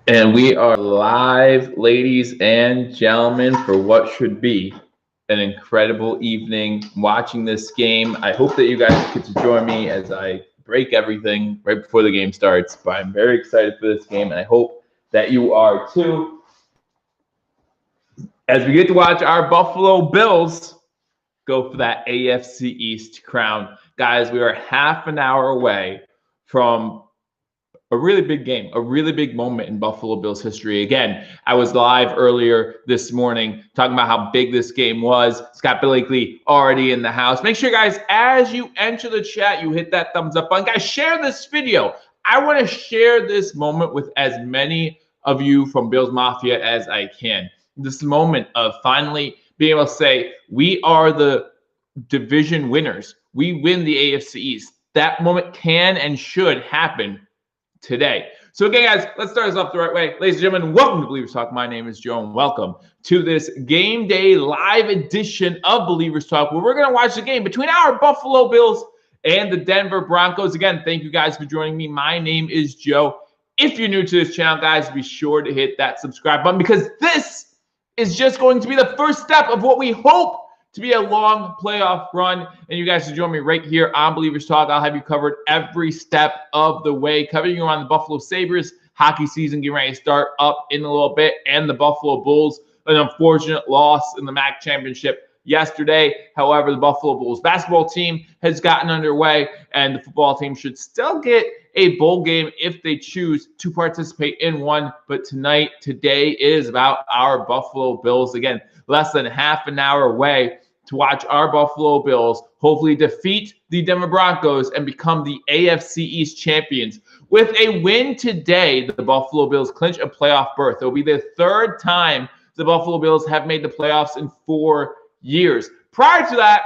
And we are live, ladies and gentlemen, for what should be an incredible evening watching this game. I hope that you guys get to join me as I break everything right before the game starts. But I'm very excited for this game, and I hope that you are too. As we get to watch our Buffalo Bills go for that AFC East crown. Guys, we are half an hour away from a really big game, a really big moment in Buffalo Bills history. Again, I was live earlier this morning talking about how big this game was. Scott Blakely already in the house. Make sure, guys, as you enter the chat, you hit that thumbs up button. Guys, share this video. I want to share this moment with as many of you from Bills Mafia as I can. This moment of finally being able to say, we are the division winners. We win the AFC East. That moment can and should happen today. So again, guys, let's start this off the right way. Ladies and gentlemen, welcome to Believers Talk. My name is Joe, and welcome to this game day live edition of Believers Talk, where we're going to watch the game between our Buffalo Bills and the Denver Broncos. Again, thank you guys for joining me. My name is Joe. If you're new to this channel, guys, be sure to hit that subscribe button, because this is just going to be the first step of what we hope to be a long playoff run. And you guys should join me right here on Believers Talk. I'll have you covered every step of the way, covering you on the Buffalo Sabres. Hockey season getting ready to start up in a little bit, and the Buffalo Bulls, an unfortunate loss in the MAC championship yesterday. However, the Buffalo Bulls basketball team has gotten underway, and the football team should still get a bowl game if they choose to participate in one. But today is about our Buffalo Bills. Again, less than half an hour away to watch our Buffalo Bills hopefully defeat the Denver Broncos and become the AFC East champions. With a win today, the Buffalo Bills clinch a playoff berth. It will be the third time the Buffalo Bills have made the playoffs in 4 years. Prior to that,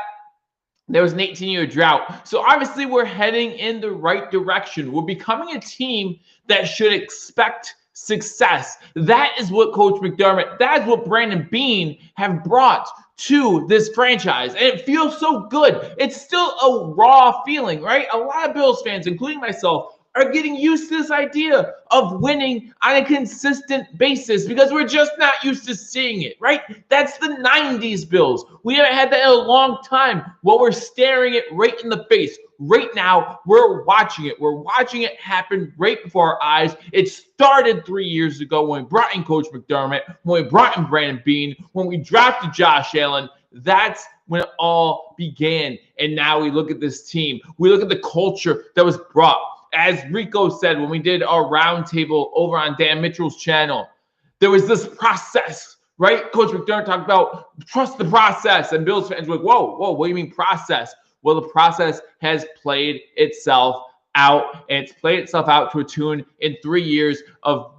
there was an 18-year drought. So obviously we're heading in the right direction. We're becoming a team that should expect success. That is what Coach McDermott, that is what Brandon Beane have brought to this franchise. And it feels so good. It's still a raw feeling, right? A lot of Bills fans, including myself, are getting used to this idea of winning on a consistent basis because we're just not used to seeing it, right? That's the 90s Bills. We haven't had that in a long time. Well, we're staring it right in the face. Right now, we're watching it. We're watching it happen right before our eyes. It started 3 years ago when we brought in Coach McDermott, when we brought in Brandon Beane, when we drafted Josh Allen. That's when it all began. And now we look at this team. We look at the culture that was brought. As Rico said when we did our roundtable over on Dan Mitchell's channel, there was this process, right? Coach McDermott talked about trust the process, and Bills fans were like, whoa, what do you mean process? Well, the process has played itself out, and it's played itself out to a tune in 3 years of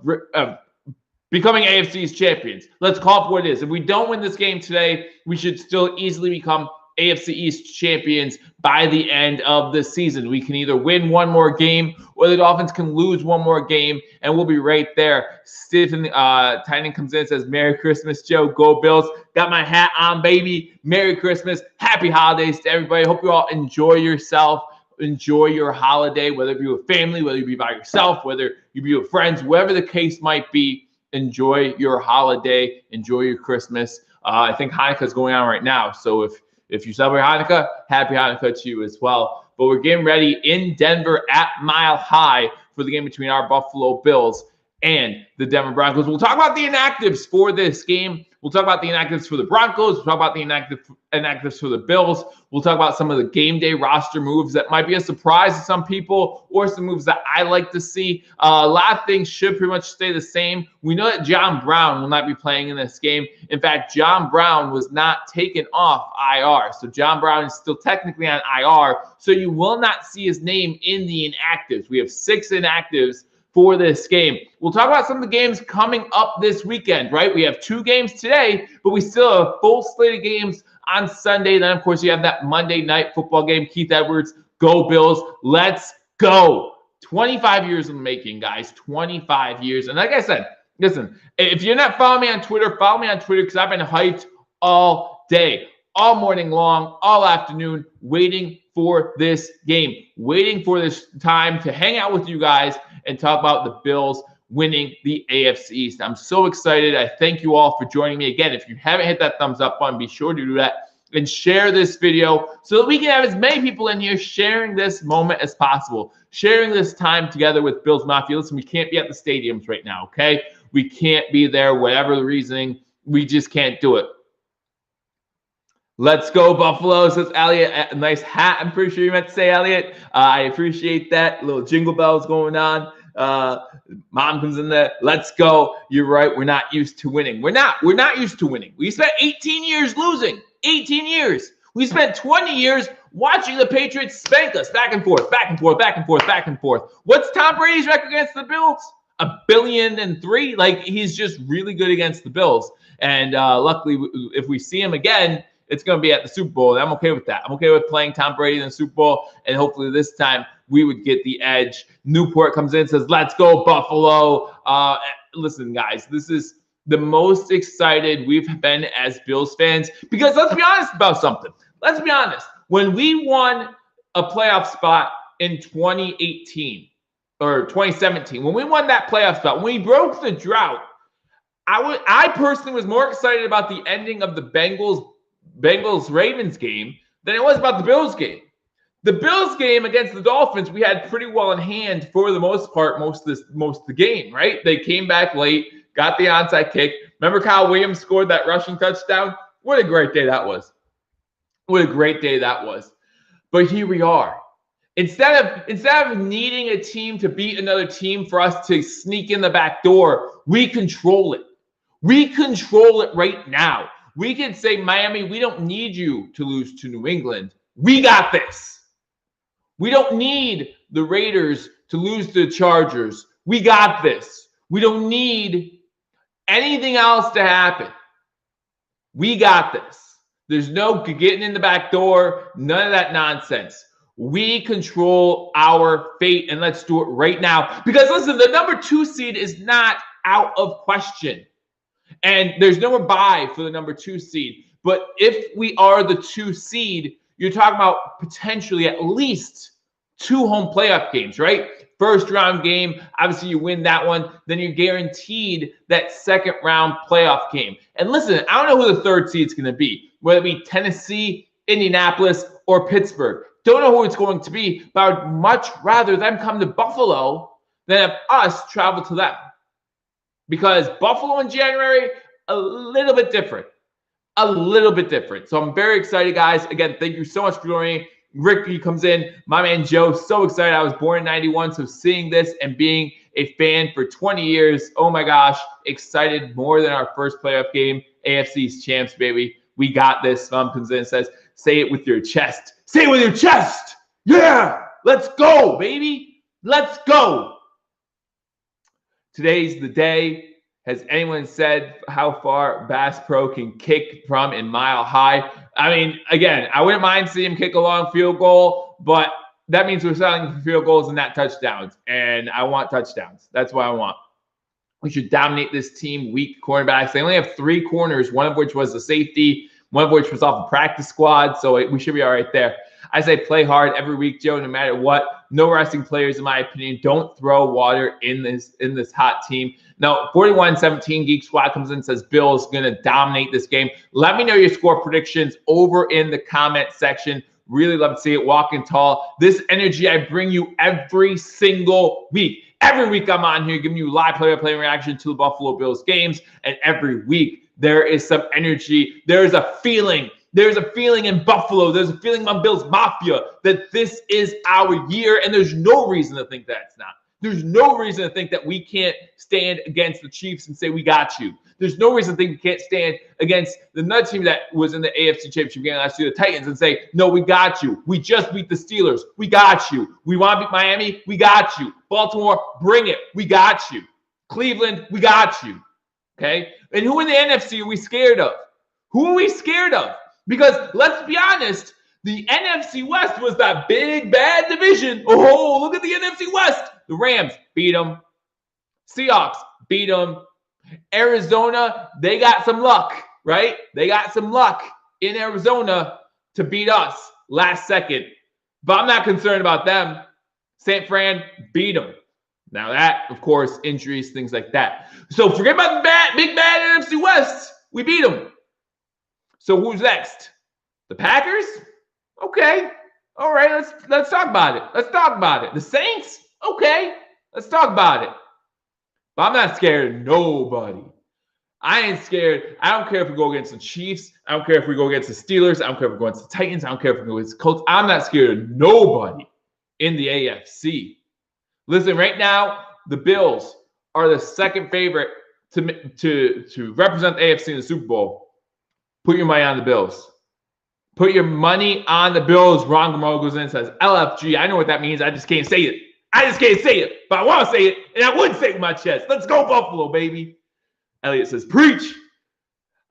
becoming AFC's champions. Let's call it what it is. If we don't win this game today, we should still easily become AFC East champions by the end of the season. We can either win one more game or the Dolphins can lose one more game, and we'll be right there. Stephen Tynan comes in and says, Merry Christmas, Joe. Go Bills. Got my hat on, baby. Merry Christmas. Happy holidays to everybody. Hope you all enjoy yourself. Enjoy your holiday, whether it be with family, whether you be by yourself, whether you be with friends, whatever the case might be. Enjoy your holiday. Enjoy your Christmas. I think Hanukkah is going on right now, so if you celebrate Hanukkah, happy Hanukkah to you as well. But we're getting ready in Denver at Mile High for the game between our Buffalo Bills and the Denver Broncos. We'll talk about the inactives for this game. We'll talk about the inactives for the Broncos. We'll talk about the inactives for the Bills. We'll talk about some of the game day roster moves that might be a surprise to some people, or some moves that I like to see. A lot of things should pretty much stay the same. We know that John Brown will not be playing in this game. In fact, John Brown was not taken off IR. So John Brown is still technically on IR. So you will not see his name in the inactives. We have 6 inactives for this game. We'll talk about some of the games coming up this weekend, right? We have 2 games today, but we still have a full slate of games on Sunday. Then, of course, you have that Monday night football game. Keith Edwards, go Bills. Let's go. 25 years in the making, guys. 25 years. And like I said, listen, if you're not following me on Twitter, follow me on Twitter, because I've been hyped all day, all morning long, all afternoon, waiting for this game, waiting for this time to hang out with you guys and talk about the Bills winning the AFC East. I'm so excited. I thank you all for joining me. Again, if you haven't hit that thumbs up button, be sure to do that and share this video so that we can have as many people in here sharing this moment as possible, sharing this time together with Bills Mafia. Listen, we can't be at the stadiums right now, okay? We can't be there, whatever the reasoning. We just can't do it. Let's go, Buffalo, says Elliot. A nice hat, I'm pretty sure you meant to say, Elliot. I appreciate that. Little jingle bells going on. Mom comes in there. Let's go. You're right. We're not used to winning. We're not used to winning. We spent 18 years losing. 18 years. We spent 20 years watching the Patriots spank us back and forth, back and forth, back and forth, back and forth. What's Tom Brady's record against the Bills? 1,000,000,003. Like, he's just really good against the Bills. And luckily, if we see him again, it's going to be at the Super Bowl. And I'm okay with that. I'm okay with playing Tom Brady in the Super Bowl. And hopefully this time we would get the edge. Newport comes in and says, let's go, Buffalo. Listen, guys, this is the most excited we've been as Bills fans, because let's be honest about something. Let's be honest. When we won a playoff spot in 2018 or 2017, when we won that playoff spot, when we broke the drought, I personally was more excited about the ending of the Bengals-Ravens game than it was about the Bills game. The Bills game against the Dolphins, we had pretty well in hand for the most part, most of the game, right? They came back late, got the onside kick. Remember Kyle Williams scored that rushing touchdown? What a great day that was. What a great day that was. But here we are. Instead of needing a team to beat another team for us to sneak in the back door, we control it. We control it right now. We can say, Miami, we don't need you to lose to New England. We got this. We don't need the Raiders to lose to the Chargers. We got this. We don't need anything else to happen. We got this. There's no getting in the back door, none of that nonsense. We control our fate, and let's do it right now. Because, listen, the number 2 seed is not out of question. And there's no more bye for the number 2 seed. But if we are the 2 seed, you're talking about potentially at least 2 home playoff games, right? First round game, obviously you win that one, then you're guaranteed that second round playoff game. And listen, I don't know who the 3rd seed's going to be, whether it be Tennessee, Indianapolis, or Pittsburgh. Don't know who it's going to be, but I would much rather them come to Buffalo than have us travel to them. Because Buffalo in January, a little bit different. A little bit different. So I'm very excited, guys. Again, thank you so much for joining. Ricky comes in. My man Joe, so excited. I was born in 91, so seeing this and being a fan for 20 years, oh my gosh, excited more than our first playoff game. AFC East champs, baby. We got this. Mom comes in and says, say it with your chest. Say it with your chest. Yeah. Let's go, baby. Let's go. Today's the day. Has anyone said how far Bass Pro can kick from in Mile High? I mean, again, I wouldn't mind seeing him kick a long field goal, but that means we're selling for field goals and not touchdowns. And I want touchdowns. That's what I want. We should dominate this team. Weak cornerbacks. They only have 3 corners, one of which was a safety, one of which was off the practice squad. So we should be all right there. I say play hard every week, Joe, no matter what. No resting players, in my opinion. Don't throw water in this hot team. Now, 41-17 Geek Squad comes in and says Bills going to dominate this game. Let me know your score predictions over in the comment section. Really love to see it. Walking tall. This energy I bring you every single week. Every week I'm on here giving you live play-by-play reaction to the Buffalo Bills games. And every week there is some energy. There is a feeling. There's a feeling in Buffalo. There's a feeling on Bills Mafia that this is our year, and there's no reason to think that it's not. There's no reason to think that we can't stand against the Chiefs and say, we got you. There's no reason to think we can't stand against the nut team that was in the AFC Championship game last year, the Titans, and say, no, we got you. We just beat the Steelers. We got you. We want to beat Miami. We got you. Baltimore, bring it. We got you. Cleveland, we got you. Okay? And who in the NFC are we scared of? Who are we scared of? Because let's be honest, the NFC West was that big, bad division. Oh, look at the NFC West. The Rams beat them. Seahawks beat them. Arizona, they got some luck, right? They got some luck in Arizona to beat us last second. But I'm not concerned about them. St. Fran beat them. Now that, of course, injuries, things like that. So forget about the big bad NFC West. We beat them. So who's next? The Packers? Okay. All right, let's talk about it. Let's talk about it. The Saints? Okay. Let's talk about it. But I'm not scared of nobody. I ain't scared. I don't care if we go against the Chiefs. I don't care if we go against the Steelers. I don't care if we go against the Titans. I don't care if we go against the Colts. I'm not scared of nobody in the AFC. Listen, right now, the Bills are the second favorite to represent the AFC in the Super Bowl. Put your money on the Bills. Put your money on the Bills. Ron Gamaro goes in and says, LFG. I know what that means. I just can't say it. But I want to say it, and I would say it with my chest. Let's go, Buffalo, baby. Elliot says, preach.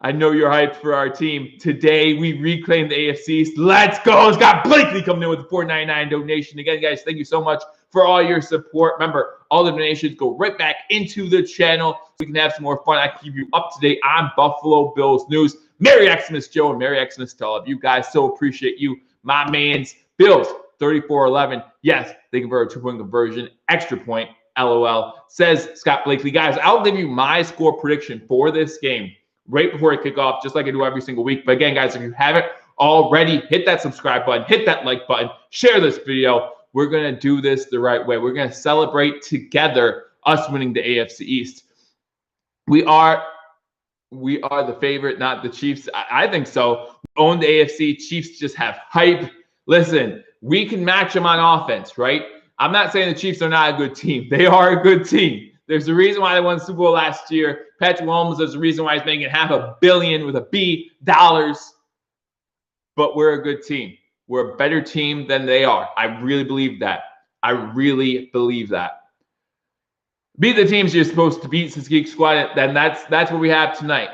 I know you're hyped for our team. Today, we reclaim the AFC East. Let's go. Scott Blakely coming in with the $4.99 donation. Again, guys, thank you so much for all your support. Remember, all the donations go right back into the channel so we can have some more fun. I keep you up to date on Buffalo Bills news. Merry Xmas, Joe, and Merry Xmas to all of you guys. So appreciate you. My man's Bills, 34-11. Yes, they convert a 2-point conversion. Extra point, LOL, says Scott Blakely. Guys, I'll give you my score prediction for this game right before I kick off, just like I do every single week. But again, guys, if you haven't already, hit that subscribe button, hit that like button, share this video. We're going to do this the right way. We're going to celebrate together us winning the AFC East. We are the favorite, not the Chiefs. I think so. We own the AFC. Chiefs just have hype. Listen, we can match them on offense, right? I'm not saying the Chiefs are not a good team. They are a good team. There's a reason why they won the Super Bowl last year. Patrick Mahomes, there's a reason why he's making $500 million with a B dollars. But we're a good team. We're a better team than they are. I really believe that. Beat the teams you're supposed to beat, since Geek Squad. Then that's what we have tonight.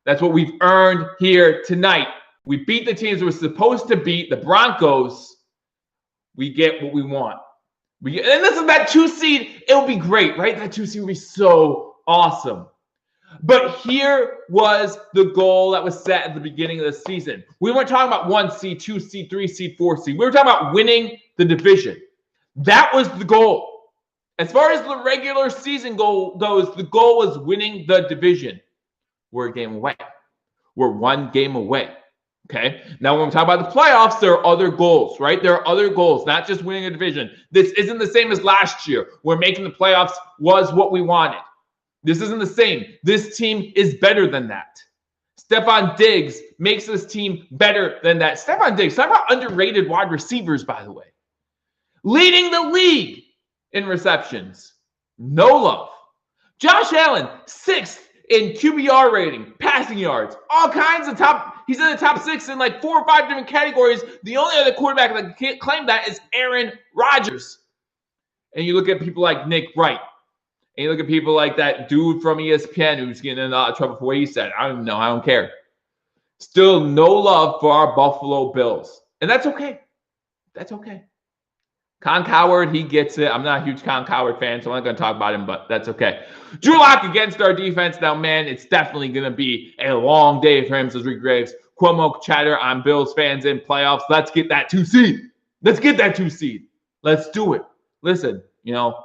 That's what we've earned here tonight. We beat the teams we're supposed to beat. The Broncos. We get what we want. And listen, that 2 seed, it'll be great, right? That 2 seed will be so awesome. But here was the goal that was set at the beginning of the season. We weren't talking about 1 seed, 2 seed, 3 seed, 4 seed. We were talking about winning the division. That was the goal. As far as the regular season goal goes, the goal was winning the division. We're a game away. We're 1 game away. Okay. Now, when we talk about the playoffs, there are other goals, right? There are other goals, not just winning a division. This isn't the same as last year, where making the playoffs was what we wanted. This isn't the same. This team is better than that. Stephon Diggs makes this team better than that. Stephon Diggs, talk about underrated wide receivers, by the way. Leading the league in receptions. No love. Josh Allen, 6th in QBR rating, passing yards, all kinds of top. He's in the top 6 in like 4 or 5 different categories. The only other quarterback that can't claim that is Aaron Rodgers. And you look at people like Nick Wright. And you look at people like that dude from ESPN who's getting in a lot of trouble for what he said. I don't even know. I don't care. Still no love for our Buffalo Bills. And that's okay. That's okay. Con Coward, he gets it. I'm not a huge Con Coward fan, so I'm not going to talk about him, but that's okay. Drew Lock against our defense. Now, man, it's definitely going to be a long day for him, says Rick Graves. Cuomo chatter on Bills fans in playoffs. Let's get that 2 seed. Let's get that 2 seed. Let's do it. Listen, you know,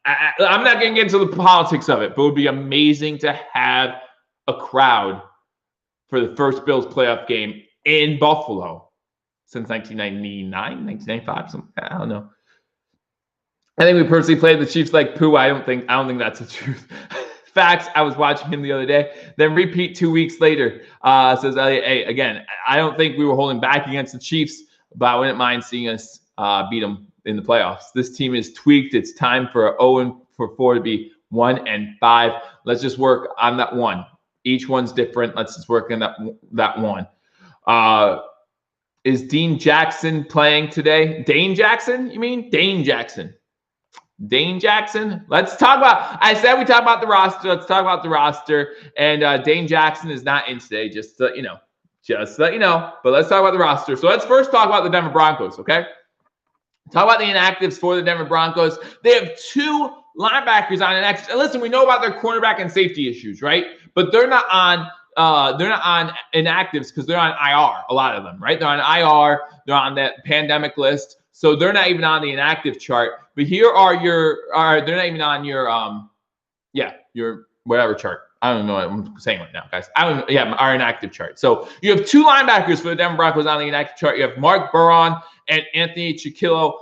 I'm not going to get into the politics of it, but it would be amazing to have a crowd for the first Bills playoff game in Buffalo since 1999, 1995, something. I don't know. I think we personally played the Chiefs like poo. I don't think that's the truth. Facts. I was watching him the other day. Then repeat 2 weeks later. Says Elliot. Hey, again, I don't think we were holding back against the Chiefs, but I wouldn't mind seeing us beat them in the playoffs. This team is tweaked. It's time for 0-4 to be 1-5. Let's just work on that one. Each one's different. Let's just work on that one. Is Dean Jackson playing today? Dane Jackson? You mean? Dane Jackson. Dane Jackson. Let's talk about, I said we talk about the roster. Let's talk about the roster. And Dane Jackson is not in today, just to, let you know. But let's talk about the roster. So let's first talk about the Denver Broncos, okay? Talk about the inactives for the Denver Broncos. They have 2 linebackers on inactives. And listen, we know about their cornerback and safety issues, right? But they're not on inactives because they're on IR, a lot of them, right? They're on IR. They're on that pandemic list. So they're not even on the inactive chart. But here are they're not even on your your whatever chart. I don't know what I'm saying right now, guys. Our inactive chart. So you have 2 linebackers for the Denver Broncos on the inactive chart. You have Mark Barron and Anthony Chiquillo,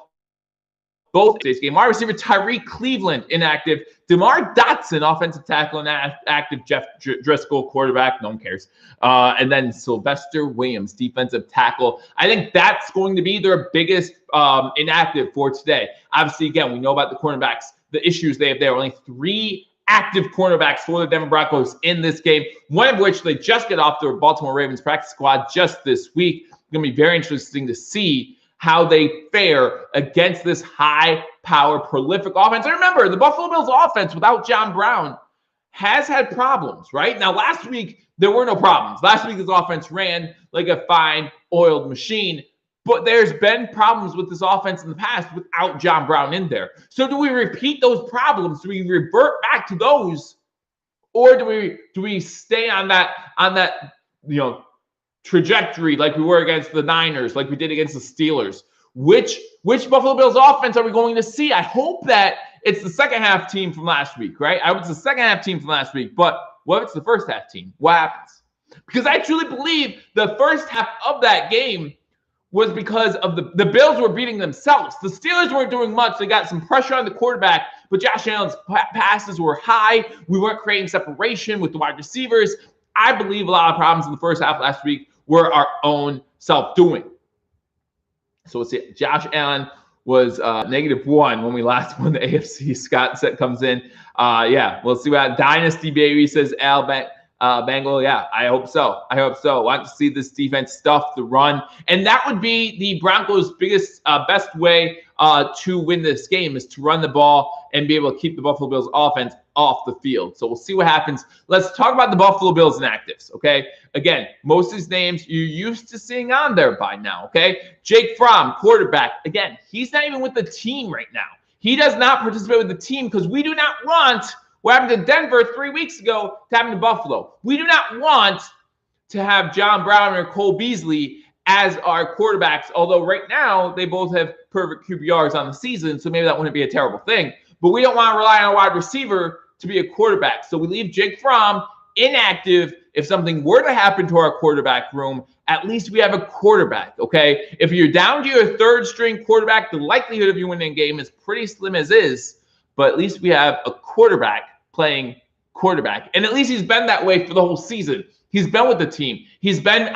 both today's game. Wide receiver Tyreek Cleveland inactive. DeMar Dotson, offensive tackle, and active. Jeff Driscoll, quarterback. No one cares. And then Sylvester Williams, defensive tackle. I think that's going to be their biggest inactive for today. Obviously, again, we know about the cornerbacks, the issues they have there. Only 3 active cornerbacks for the Denver Broncos in this game, one of which they just get off the Baltimore Ravens practice squad just this week. It's going to be very interesting to see how they fare against this high-power, prolific offense. And remember, the Buffalo Bills offense without John Brown has had problems, right? Now, last week, there were no problems. Last week, this offense ran like a fine, oiled machine. But there's been problems with this offense in the past without John Brown in there. So do we repeat those problems? Do we revert back to those? Or do we stay on that trajectory like we were against the Niners, like we did against the Steelers? Which Buffalo Bills offense are we going to see? I hope that it's the second half team from last week, right? I hope it's the second half team from last week. But what if it's the first half team? What happens? Because I truly believe the first half of that game was because of the Bills were beating themselves. The Steelers weren't doing much. They got some pressure on the quarterback, but Josh Allen's passes were high. We weren't creating separation with the wide receivers. I believe a lot of problems in the first half last week were our own self-doing. So let's see. Josh Allen was -1 when we last won the AFC. Scott set comes in. We'll see what Dynasty Baby says. Al Bengal, I hope so. I want to see this defense stuff the run. And that would be the Broncos' best way to win this game is to run the ball and be able to keep the Buffalo Bills offense off the field. So we'll see what happens. Let's talk about the Buffalo Bills inactives, okay? Again, most of these names you're used to seeing on there by now, okay? Jake Fromm, quarterback. Again, he's not even with the team right now. He does not participate with the team because we do not want what happened to Denver 3 weeks ago to happen to Buffalo. We do not want to have John Brown or Cole Beasley as our quarterbacks, although right now they both have perfect QBRs on the season, so maybe that wouldn't be a terrible thing. But we don't want to rely on a wide receiver to be a quarterback. So we leave Jake Fromm inactive. If something were to happen to our quarterback room, at least we have a quarterback, okay? If you're down to your 3rd string quarterback, the likelihood of you winning a game is pretty slim as is, but at least we have a quarterback playing quarterback. And at least he's been that way for the whole season. He's been with the team. He's been,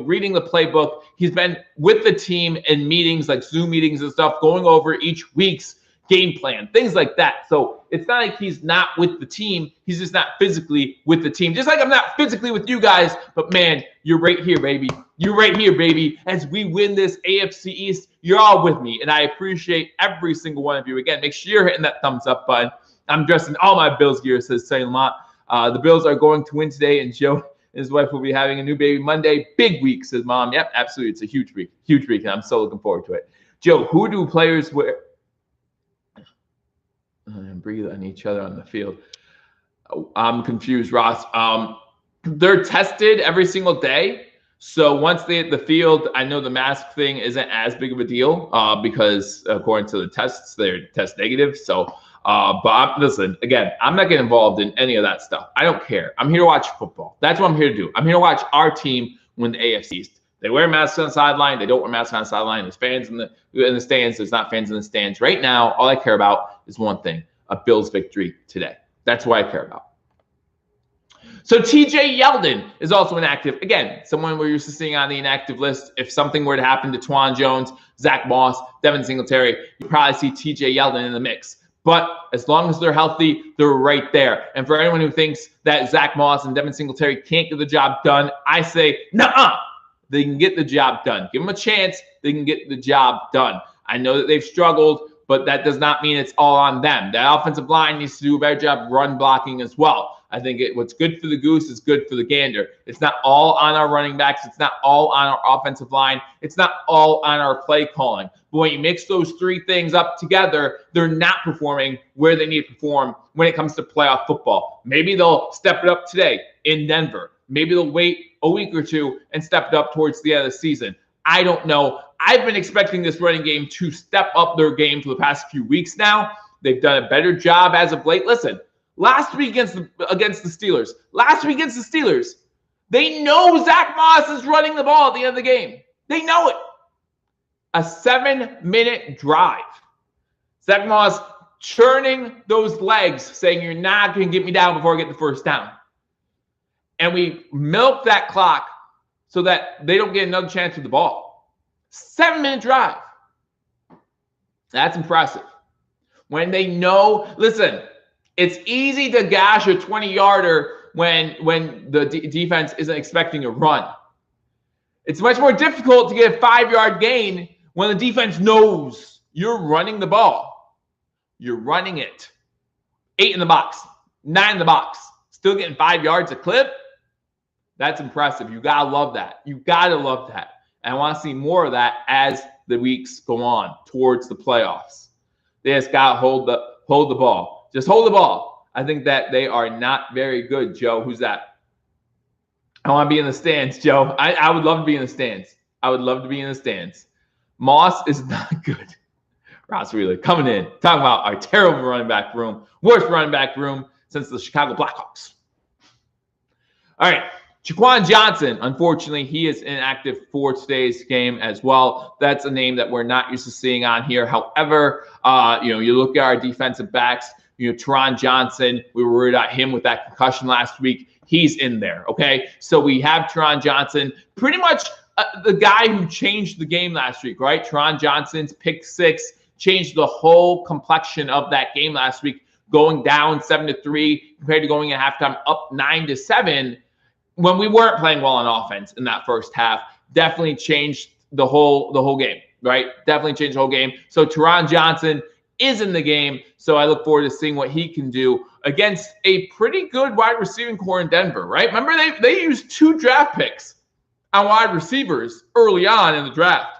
reading the playbook. He's been with the team in meetings, like Zoom meetings and stuff, going over each week's game plan, things like that. So it's not like he's not with the team. He's just not physically with the team. Just like I'm not physically with you guys, but man, you're right here, baby. You're right here, baby. As we win this AFC East, you're all with me. And I appreciate every single one of you. Again, make sure you're hitting that thumbs up button. I'm dressed in all my Bills gear, says Saint-Lamont. The Bills are going to win today, and Joe and his wife will be having a new baby Monday. Big week, says Mom. Yep, absolutely. It's a huge week, and I'm so looking forward to it. Joe, who do players wear? And breathe on each other on the field. I'm confused, Ross. They're tested every single day. So once they hit the field, I know the mask thing isn't as big of a deal because according to the tests, they're test negative. So, listen, again, I'm not getting involved in any of that stuff. I don't care. I'm here to watch football. That's what I'm here to do. I'm here to watch our team win the AFC East. They wear masks on the sideline. They don't wear masks on the sideline. There's fans in the stands. There's not fans in the stands. Right now, all I care about is one thing, a Bills victory today. That's what I care about. So TJ Yeldon is also inactive. Again, someone we're used to seeing on the inactive list. If something were to happen to Twan Jones, Zach Moss, Devin Singletary, you'd probably see TJ Yeldon in the mix. But as long as they're healthy, they're right there. And for anyone who thinks that Zach Moss and Devin Singletary can't get the job done, I say, nuh-uh. They can get the job done. Give them a chance. They can get the job done. I know that they've struggled, but that does not mean it's all on them. The offensive line needs to do a better job run blocking as well. I think what's good for the goose is good for the gander. It's not all on our running backs. It's not all on our offensive line. It's not all on our play calling. But when you mix those three things up together, they're not performing where they need to perform when it comes to playoff football. Maybe they'll step it up today in Denver. Maybe they'll wait a week or two and step it up towards the end of the season. I don't know. I've been expecting this running game to step up their game for the past few weeks now. They've done a better job as of late. Listen, last week against the Steelers, they know Zach Moss is running the ball at the end of the game. They know it. A 7-minute drive. Zach Moss churning those legs, saying you're not going to get me down before I get the first down. And we milk that clock so that they don't get another chance with the ball. 7-minute drive. That's impressive. When they know, listen, it's easy to gash a 20-yarder when the defense isn't expecting a run. It's much more difficult to get a 5-yard gain when the defense knows you're running the ball. You're running it. 8 in the box, 9 in the box, still getting 5 yards a clip. That's impressive. You got to love that. You got to love that. And I want to see more of that as the weeks go on towards the playoffs. They just got to hold the ball. Just hold the ball. I think that they are not very good, Joe. Who's that? I want to be in the stands, Joe. I would love to be in the stands. I would love to be in the stands. Moss is not good. Ross Wheeler coming in, talking about our terrible running back room. Worst running back room since the Chicago Blackhawks. All right. Jaquan Johnson, unfortunately, he is inactive for today's game as well. That's a name that we're not used to seeing on here. However, you look at our defensive backs, Teron Johnson, we were worried about him with that concussion last week. He's in there, okay? So we have Teron Johnson, pretty much the guy who changed the game last week, right? Teron Johnson's pick 6 changed the whole complexion of that game last week, going down 7-3 compared to going at halftime up 9-7. When we weren't playing well on offense in that first half, definitely changed the whole game, right? Definitely changed the whole game. So Teron Johnson is in the game, so I look forward to seeing what he can do against a pretty good wide receiving core in Denver, right? Remember, they used 2 draft picks on wide receivers early on in the draft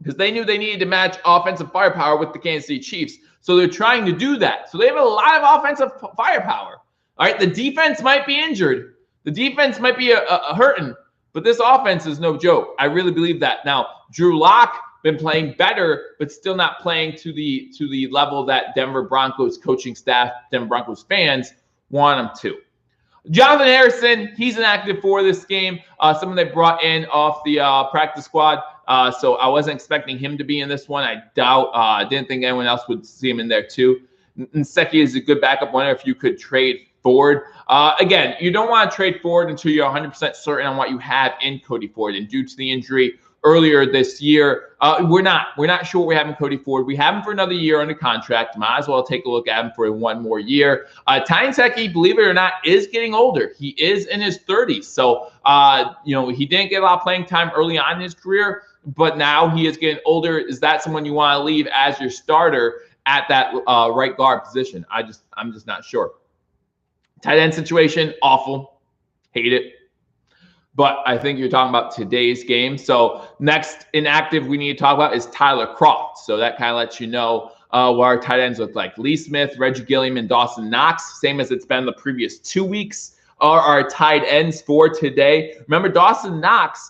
because they knew they needed to match offensive firepower with the Kansas City Chiefs. So they're trying to do that. So they have a lot of offensive firepower. All right, the defense might be injured. The defense might be hurting, but this offense is no joke. I really believe that. Now, Drew Lock been playing better, but still not playing to the level that Denver Broncos coaching staff, Denver Broncos fans want him to. Jonathan Harrison, he's inactive for this game. Someone they brought in off the practice squad. So I wasn't expecting him to be in this one. I didn't think anyone else would see him in there too. Nseki is a good backup. Wonder if you could trade Ford. Again, you don't want to trade Ford until you're 100% certain on what you have in Cody Ford. And due to the injury earlier this year, we're not sure what we have in Cody Ford. We have him for another year under contract. Might as well take a look at him for 1 more year. Ty Nseki, believe it or not, is getting older. He is in his 30s. So, he didn't get a lot of playing time early on in his career, but now he is getting older. Is that someone you want to leave as your starter at that right guard position? I'm just not sure. Tight end situation, awful. Hate it. But I think you're talking about today's game. So next inactive we need to talk about is Tyler Croft. So that kind of lets you know what our tight ends look like. Lee Smith, Reggie Gilliam, and Dawson Knox, same as it's been the previous 2 weeks, are our tight ends for today. Remember, Dawson Knox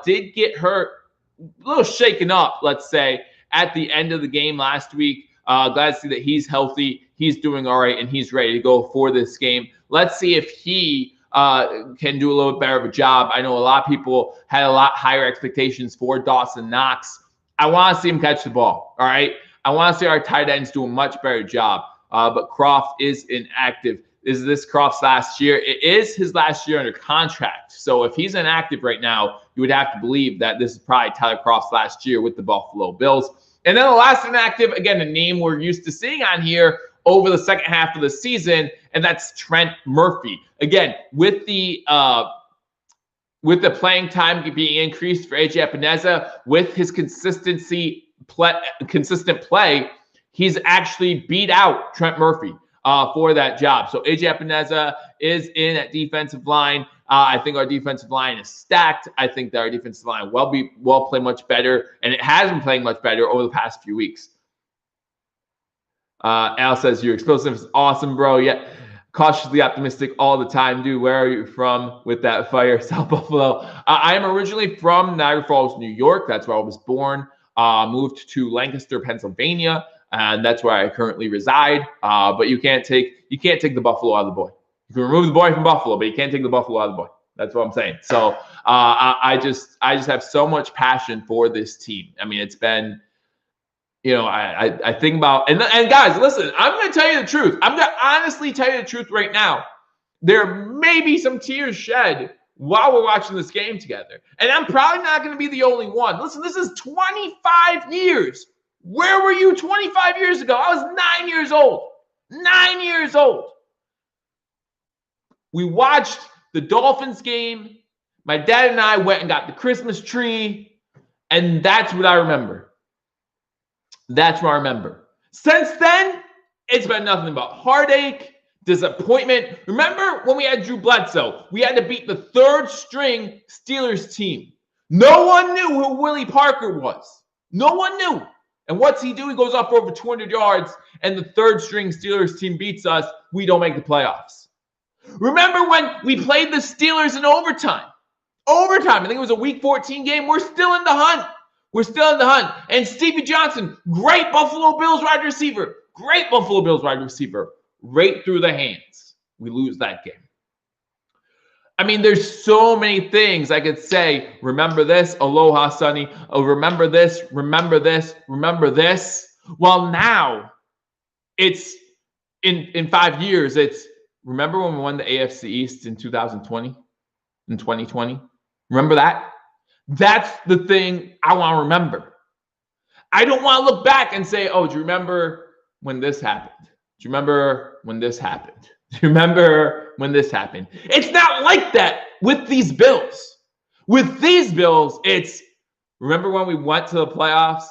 did get hurt, a little shaken up, let's say, at the end of the game last week. Glad to see that he's healthy. He's doing all right, and he's ready to go for this game. Let's see if he can do a little bit better of a job. I know a lot of people had a lot higher expectations for Dawson Knox. I want to see him catch the ball, all right? I want to see our tight ends do a much better job. But Croft is inactive. Is this Croft's last year? It is his last year under contract. So if he's inactive right now, you would have to believe that this is probably Tyler Croft's last year with the Buffalo Bills. And then the last inactive, again, a name we're used to seeing on here over the second half of the season, and that's Trent Murphy. Again, with the playing time being increased for AJ Epineza, with his consistent play, he's actually beat out Trent Murphy for that job. So AJ Epineza is in at defensive line. I think our defensive line is stacked. I think that our defensive line will play much better, and it has been playing much better over the past few weeks. Al says, your explosive is awesome, bro. Yeah. Cautiously optimistic all the time, dude. Where are you from with that fire? South Buffalo. I am originally from Niagara Falls, New York. That's where I was born. Moved to Lancaster, Pennsylvania, and that's where I currently reside. But you can't take the buffalo out of the boy. You can remove the boy from Buffalo, but you can't take the buffalo out of the boy. That's what I'm saying. So I just have so much passion for this team. I mean, it's been, I think about, and guys, listen, I'm going to tell you the truth. I'm going to honestly tell you the truth right now. There may be some tears shed while we're watching this game together. And I'm probably not going to be the only one. Listen, this is 25 years. Where were you 25 years ago? I was 9 years old. 9 years old. We watched the Dolphins game. My dad and I went and got the Christmas tree. And that's what I remember. That's what I remember. Since then, it's been nothing but heartache, disappointment. Remember when we had Drew Bledsoe? We had to beat the third string Steelers team. No one knew who Willie Parker was. No one knew. And what's he do? He goes off for over 200 yards, and the third string Steelers team beats us. We don't make the playoffs. Remember when we played the Steelers in overtime? Overtime. I think it was a Week 14 game. We're still in the hunt. We're still in the hunt. And Stevie Johnson, great Buffalo Bills wide receiver. Great Buffalo Bills wide receiver. Right through the hands. We lose that game. I mean, there's so many things I could say. Remember this, aloha, Sonny. Oh, remember this, remember this, remember this. Well, now it's in 5 years. It's remember when we won the AFC East in 2020, in 2020. Remember that? That's the thing I want to remember. I don't want to look back and say, oh, do you remember when this happened? Do you remember when this happened? Do you remember when this happened? It's not like that with these Bills. With these Bills, it's remember when we went to the playoffs?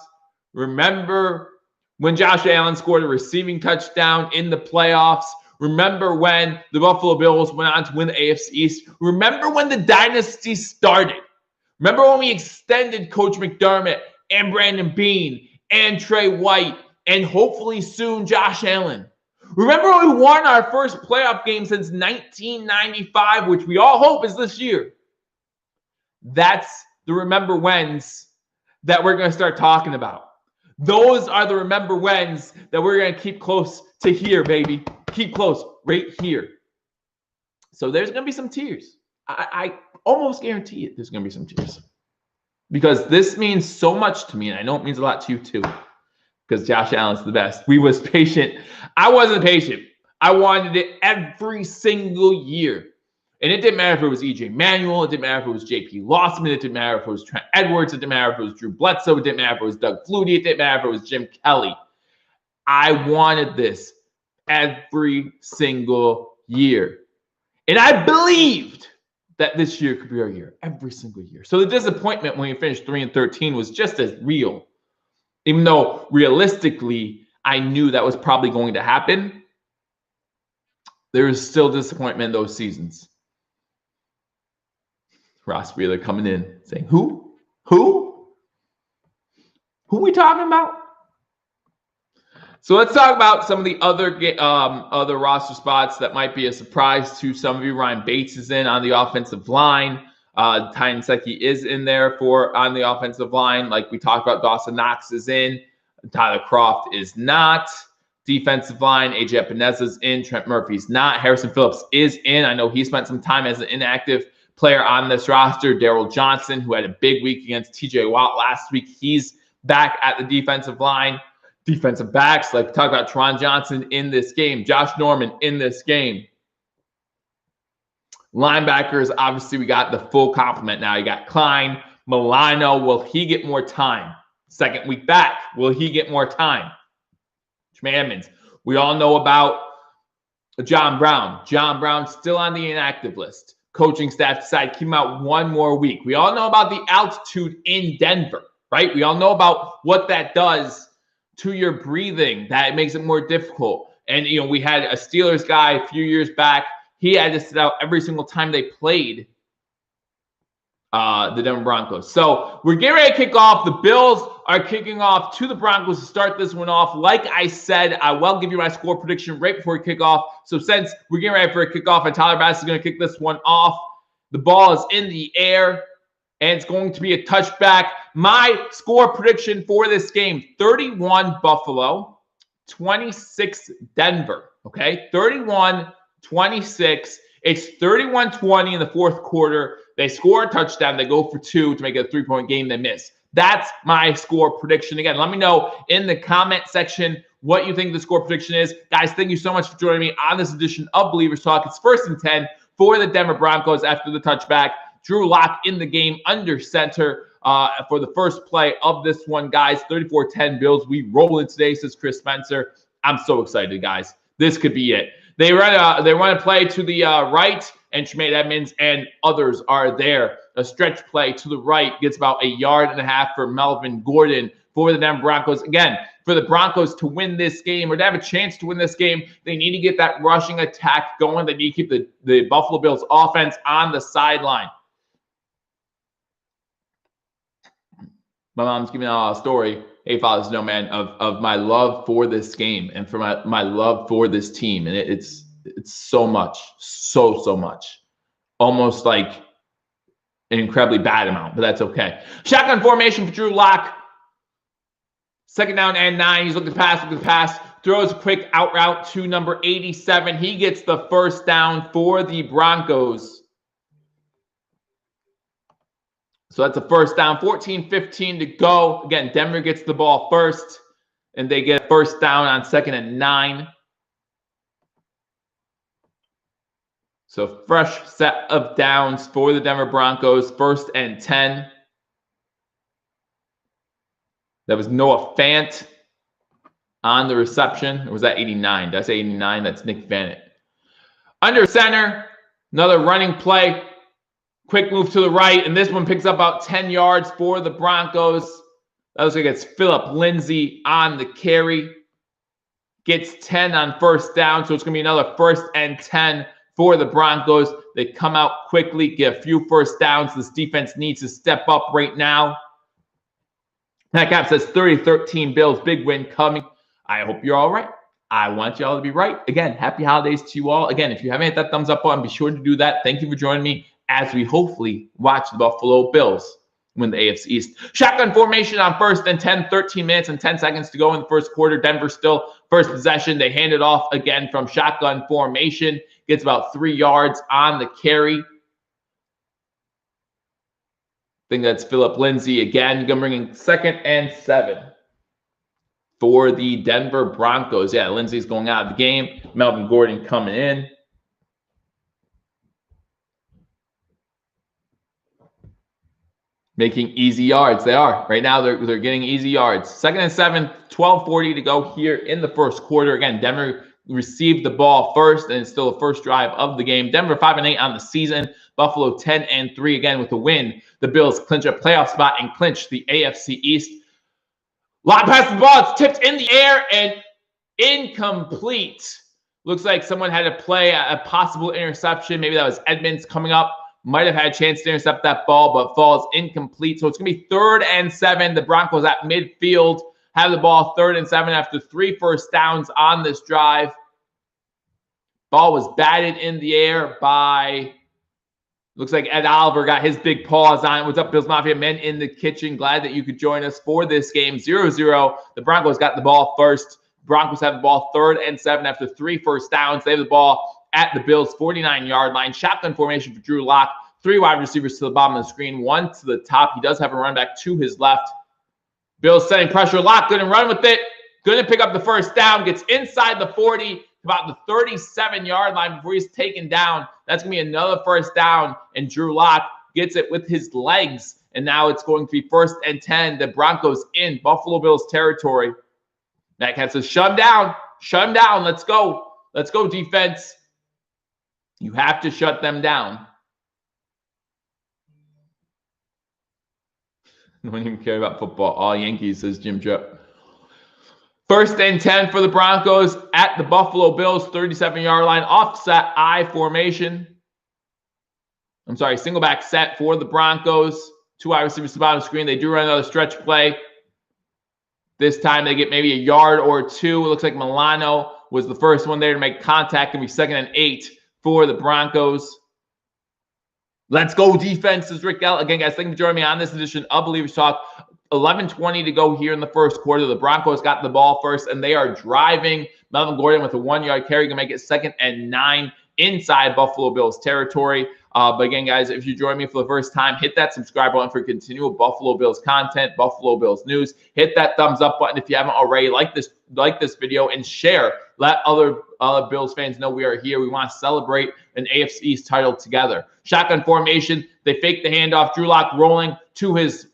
Remember when Josh Allen scored a receiving touchdown in the playoffs? Remember when the Buffalo Bills went on to win the AFC East? Remember when the dynasty started? Remember when we extended Coach McDermott and Brandon Beane and Trey White and hopefully soon Josh Allen? Remember when we won our first playoff game since 1995, which we all hope is this year? That's the remember whens that we're going to start talking about. Those are the remember whens that we're going to keep close to here, baby. Keep close right here. So there's going to be some tears. I almost guarantee it, there's going to be some tears. Because this means so much to me, and I know it means a lot to you too. Because Josh Allen's the best. We was patient. I wasn't patient. I wanted it every single year. And it didn't matter if it was E.J. Manuel. It didn't matter if it was J.P. Lossman. It didn't matter if it was Trent Edwards. It didn't matter if it was Drew Bledsoe. It didn't matter if it was Doug Flutie. It didn't matter if it was Jim Kelly. I wanted this every single year. And I believed that this year could be our year, every single year. So the disappointment when we finished 3-13 was just as real. Even though realistically, I knew that was probably going to happen, there was still disappointment in those seasons. Ross Wheeler coming in saying, Who are we talking about? So let's talk about some of the other roster spots that might be a surprise to some of you. Ryan Bates is in on the offensive line. Ty Nsekhe is in there on the offensive line. Like we talked about, Dawson Knox is in. Tyler Kroft is not. Defensive line, AJ Epeneza's in. Trent Murphy's not. Harrison Phillips is in. I know he spent some time as an inactive player on this roster. Daryl Johnson, who had a big week against TJ Watt last week, he's back at the defensive line. Defensive backs, like we talked about, Teron Johnson in this game. Josh Norman in this game. Linebackers, obviously, we got the full complement now. You got Klein, Milano. Will he get more time? Second week back, will he get more time? Commandments. We all know about John Brown. John Brown still on the inactive list. Coaching staff decided to keep him out one more week. We all know about the altitude in Denver, right? We all know about what that does to your breathing, that it makes it more difficult. And, we had a Steelers guy a few years back. He had to sit out every single time they played the Denver Broncos. So we're getting ready to kick off. The Bills are kicking off to the Broncos to start this one off. Like I said, I will give you my score prediction right before we kick off. So since we're getting ready for a kickoff and Tyler Bass is going to kick this one off, the ball is in the air and it's going to be a touchback. My score prediction for this game, 31 Buffalo, 26 Denver. Okay, 31-26. It's 31-20 in the fourth quarter. They score a touchdown. They go for 2 to make it a 3-point game. They miss. That's my score prediction. Again, let me know in the comment section what you think the score prediction is. Guys, thank you so much for joining me on this edition of Believers Talk. It's 1st and 10 for the Denver Broncos after the touchback. Drew Lock in the game under center for the first play of this one, guys. 34-10 Bills. We roll it today, says Chris Spencer. I'm so excited, guys. This could be it. They run a play to the right, and Tremaine Edmonds and others are there. A stretch play to the right gets about 1.5 yards for Melvin Gordon for the Denver Broncos. Again, for the Broncos to win this game or to have a chance to win this game, they need to get that rushing attack going. They need to keep the Buffalo Bills offense on the sideline. My mom's giving out a story. Hey, fathers, no, man, of my love for this game and for my love for this team. And it's so much, so much. Almost like an incredibly bad amount, but that's okay. Shotgun formation for Drew Lock. 2nd down and 9. He's looking to pass, throws a quick out route to number 87. He gets the first down for the Broncos. So that's a first down, 14-15 to go. Again, Denver gets the ball first, and they get a first down on 2nd and 9. So fresh set of downs for the Denver Broncos, 1st and 10. That was Noah Fant on the reception. Or was that 89? Did I say 89? That's Nick Fant. Under center, another running play. Quick move to the right, and this one picks up about 10 yards for the Broncos. That looks like it's Philip Lindsay on the carry. Gets 10 on first down, so it's going to be another 1st and 10 for the Broncos. They come out quickly, get a few first downs. This defense needs to step up right now. That cap says 30-13 Bills, big win coming. I hope you're all right. I want y'all to be right. Again, happy holidays to you all. Again, if you haven't hit that thumbs up button, be sure to do that. Thank you for joining me as we hopefully watch the Buffalo Bills win the AFC East. Shotgun formation on 1st and 10, 13 minutes and 10 seconds to go in the first quarter. Denver still first possession. They hand it off again from shotgun formation. Gets about 3 yards on the carry. I think that's Philip Lindsay again. Going to bring in 2nd and 7 for the Denver Broncos. Yeah, Lindsay's going out of the game. Melvin Gordon coming in. Making easy yards. They are. Right now, they're getting easy yards. 2nd and 7, 12:40 to go here in the first quarter. Again, Denver received the ball first, and it's still the first drive of the game. Denver 5-8 on the season. Buffalo 10-3 again with the win. The Bills clinch a playoff spot and clinch the AFC East. Long pass the ball. It's tipped in the air and incomplete. Looks like someone had to play a possible interception. Maybe that was Edmonds coming up. Might have had a chance to intercept that ball, but falls incomplete. So it's going to be 3rd and 7. The Broncos at midfield have the ball 3rd and 7 after 3 first downs on this drive. Ball was batted in the air by, looks like Ed Oliver got his big paws on it. What's up, Bills Mafia? Men in the kitchen. Glad that you could join us for this game. 0-0. The Broncos got the ball first. Broncos have the ball 3rd and 7 after 3 first downs. They have the ball at the Bills' 49-yard line. Shotgun formation for Drew Lock. 3 wide receivers to the bottom of the screen, 1 to the top. He does have a running back to his left. Bills setting pressure. Lock going to run with it. Going to pick up the first down. Gets inside the 40, about the 37-yard line before he's taken down. That's going to be another first down. And Drew Lock gets it with his legs. And now it's going to be 1st and 10. The Broncos in Buffalo Bills territory. That cat says, shut him down. Shut him down. Let's go. Let's go, defense. You have to shut them down. I don't even care about football. All Yankees, says Jim Joe. 1st and 10 for the Broncos at the Buffalo Bills 37-yard line. Offset I formation. single back set for the Broncos. 2 wide receivers to the bottom screen. They do run another stretch play. This time they get maybe a yard or two. It looks like Milano was the first one there to make contact. It'll be 2nd and 8 for the Broncos. Let's go defense, says Rick L. Again, guys, thank you for joining me on this edition of Believers Talk. 11:20 to go here in the first quarter. The Broncos got the ball first, and they are driving. Melvin Gordon with a 1-yard carry can make it 2nd and 9 inside Buffalo Bills territory. But again, guys, if you join me for the first time, hit that subscribe button for continual Buffalo Bills content, Buffalo Bills news. Hit that thumbs up button if you haven't already. Like this video and share. Let other Bills fans know we are here. We want to celebrate an AFC East title together. Shotgun formation. They fake the handoff. Drew Lock rolling to his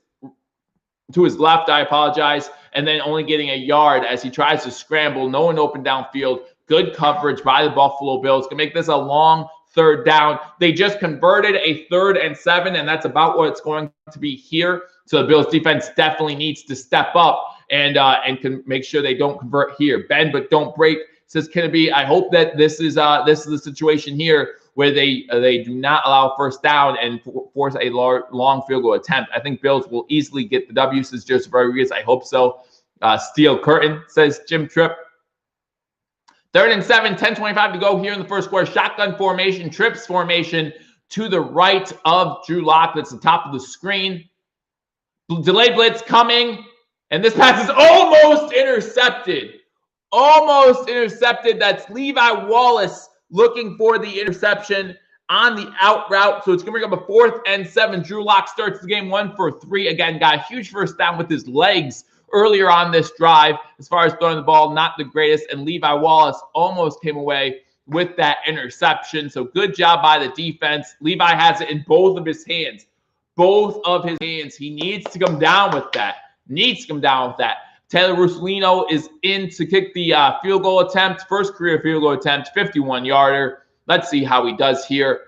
left. I apologize. And then only getting a yard as he tries to scramble. No one open downfield. Good coverage by the Buffalo Bills. Can make this a long 3rd down. They just converted a 3rd and 7, and that's about what it's going to be here. So the Bills defense definitely needs to step up and can make sure they don't convert here. Bend but don't break, says Kennedy. I hope that this is the situation here where they do not allow first down and force a long field goal attempt. I think Bills will easily get the W, says Joseph Rodriguez. I hope so. Steel curtain, says Jim Tripp. 3rd and 7, 10:25 to go here in the first quarter. Shotgun formation, trips formation to the right of Drew Lock. That's the top of the screen. Delayed blitz coming, and this pass is almost intercepted. Almost intercepted. That's Levi Wallace looking for the interception on the out route. So it's going to bring up a 4th and 7. Drew Lock starts the game 1 for 3. Again, got a huge first down with his legs earlier on this drive. As far as throwing the ball, not the greatest. And Levi Wallace almost came away with that interception. So good job by the defense. Levi has it in both of his hands. Both of his hands. He needs to come down with that. Taylor Russolino is in to kick the field goal attempt. First career field goal attempt, 51-yarder. Let's see how he does here.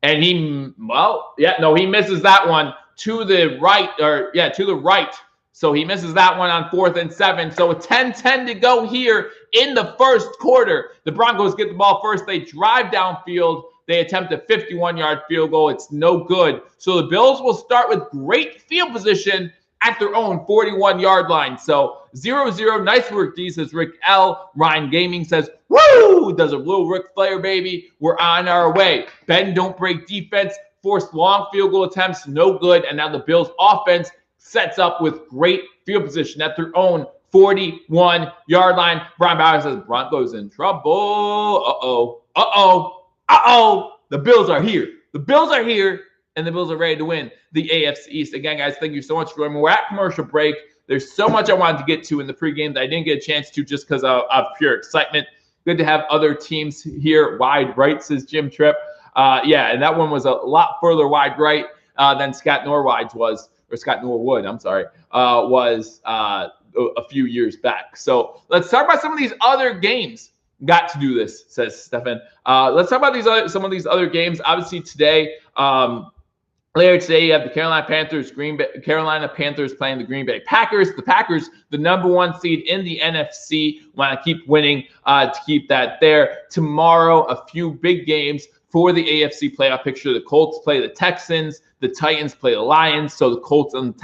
And he misses that one to the right. So he misses that one on 4th and 7. So a 10-10 to go here in the first quarter. The Broncos get the ball first. They drive downfield. They attempt a 51-yard field goal. It's no good. So the Bills will start with great field position at their own 41-yard line. So 0-0. Nice work, D, says Rick L. Ryan Gaming says, woo! Does a little Ric Flair, baby. We're on our way. Bend, don't break defense. Forced long field goal attempts. No good. And now the Bills offense sets up with great field position at their own 41-yard line. Brian Bauer says, Broncos in trouble. The Bills are here. And the Bills are ready to win the AFC East. Again, guys, thank you so much for joining me. We're at commercial break. There's so much I wanted to get to in the pregame that I didn't get a chance to just because of pure excitement. Good to have other teams here. Wide right, says Jim Tripp. And that one was a lot further wide right than Scott Norwood was a few years back. So let's talk about some of these other games. Got to do this, says Stefan. Let's talk about some of these other games. Obviously today, later today, you have the Carolina Panthers playing the Green Bay Packers. The Packers, the #1 seed in the NFC, want to keep winning to keep that there. Tomorrow, a few big games for the AFC playoff picture. The Colts play the Texans. The Titans play the Lions. So the Colts and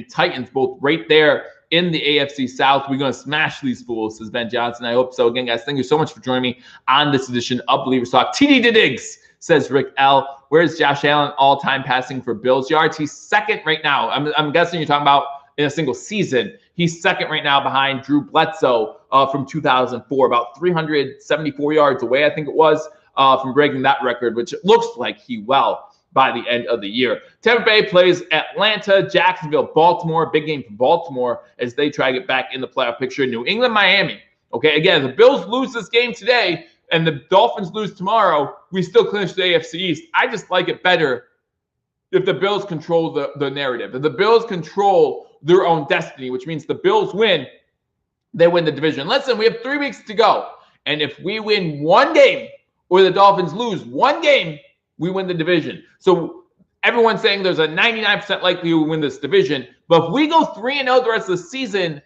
Titans both right there in the AFC South. We're going to smash these fools, says Ben Johnson. I hope so. Again, guys, thank you so much for joining me on this edition of Believers Talk. TD Diggs, says Rick L. Where's Josh Allen all-time passing for Bills yards? He's 2nd right now. I'm guessing you're talking about in a single season. He's 2nd right now behind Drew Bledsoe from 2004, about 374 yards away, I think it was, from breaking that record, which it looks like he will by the end of the year. Tampa Bay plays Atlanta, Jacksonville, Baltimore. Big game for Baltimore as they try to get back in the playoff picture. New England, Miami. Okay, again, if the Bills lose this game today and the Dolphins lose tomorrow, we still clinch the AFC East. I just like it better if the Bills control the narrative. If the Bills control their own destiny, which means the Bills win, they win the division. Listen, we have 3 weeks to go. And if we win one game or the Dolphins lose one game, we win the division. So everyone's saying there's a 99% likelihood we win this division. But if we go 3-0 the rest of the season,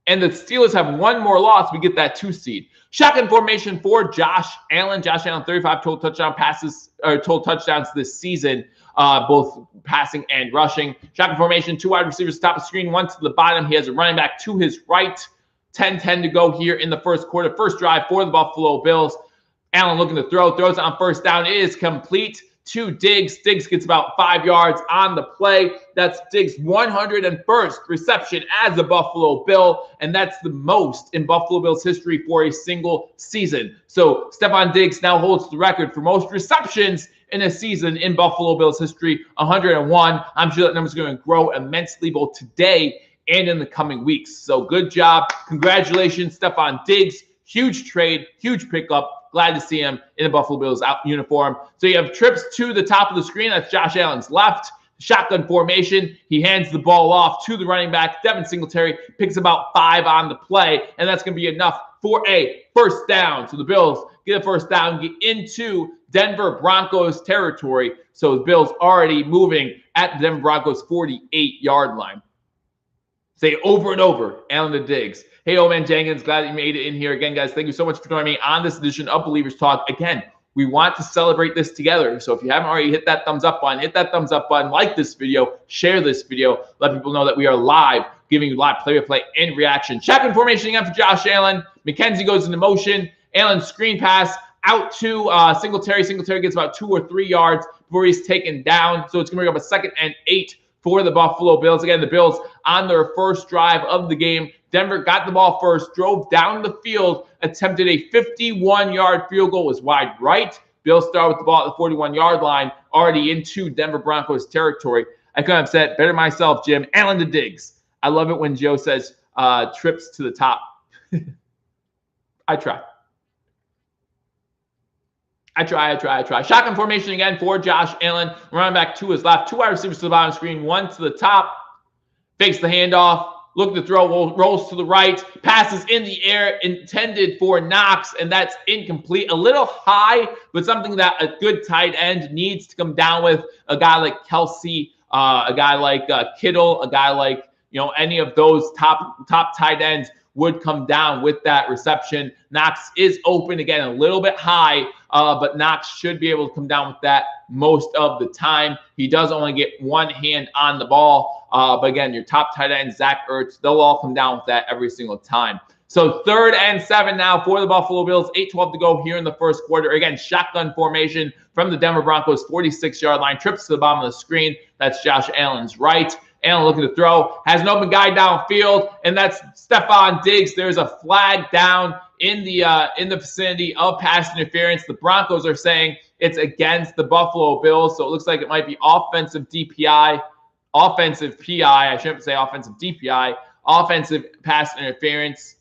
and the Steelers have one more loss, we get that 2 seed. Shotgun formation for Josh Allen. Josh Allen, 35 total touchdowns this season, both passing and rushing. Shotgun formation, 2 wide receivers top of the screen, 1 to the bottom. He has a running back to his right. 10-10 to go here in the first quarter. First drive for the Buffalo Bills. Allen looking to throw, throws on first down. It is complete to Diggs. Diggs gets about 5 yards on the play. That's Diggs' 101st reception as a Buffalo Bill, and that's the most in Buffalo Bills history for a single season. So Stephon Diggs now holds the record for most receptions in a season in Buffalo Bills history, 101. I'm sure that number is going to grow immensely both today and in the coming weeks. So good job. Congratulations, Stephon Diggs. Huge trade, huge pickup. Glad to see him in the Buffalo Bills uniform. So you have trips to the top of the screen. That's Josh Allen's left. Shotgun formation. He hands the ball off to the running back. Devin Singletary picks about 5 on the play, and that's going to be enough for a first down. So the Bills get a first down, get into Denver Broncos territory. So the Bills already moving at the Denver Broncos 48-yard line. Say over and over, Allen to Diggs. Hey, old man Jenkins, glad that you made it in here. Again, guys, thank you so much for joining me on this edition of Believers Talk. Again, we want to celebrate this together. So if you haven't already hit that thumbs up button, like this video, share this video, let people know that we are live, giving you live play-by-play and reaction. Shotgun formation again for Josh Allen. McKenzie goes into motion. Allen screen pass out to Singletary. Singletary gets about 2 or 3 yards before he's taken down. So it's going to bring up a 2nd and 8 for the Buffalo Bills. Again, the Bills on their first drive of the game. Denver got the ball first, drove down the field, attempted a 51-yard field goal, was wide right. Bills start with the ball at the 41-yard line, already into Denver Broncos territory. I couldn't have said better myself, Jim. Allen to Diggs. I love it when Joe says trips to the top. I try. Shotgun formation again for Josh Allen. Running back to his left. 2 wide receivers to the bottom screen. 1 to the top. Fakes the handoff. Looking to throw. Rolls to the right. Passes in the air. Intended for Knox. And that's incomplete. A little high, but something that a good tight end needs to come down with. A guy like Kelsey. A guy like Kittle. A guy like, any of those top tight ends would come down with that reception. Knox is open again, a little bit high, but Knox should be able to come down with that most of the time. He does only get one hand on the ball, but again, your top tight end, Zach Ertz, they'll all come down with that every single time. So 3rd and 7 now for the Buffalo Bills. 8-12 to go here in the first quarter. Again, shotgun formation from the Denver Broncos 46-yard line. Trips to the bottom of the screen. That's Josh Allen's right. Allen looking to throw, has an open guy downfield, and that's Stephon Diggs. There's a flag down in the vicinity of pass interference. The Broncos are saying it's against the Buffalo Bills, so it looks like it might be offensive DPI, offensive PI. I shouldn't say offensive DPI, offensive pass interference.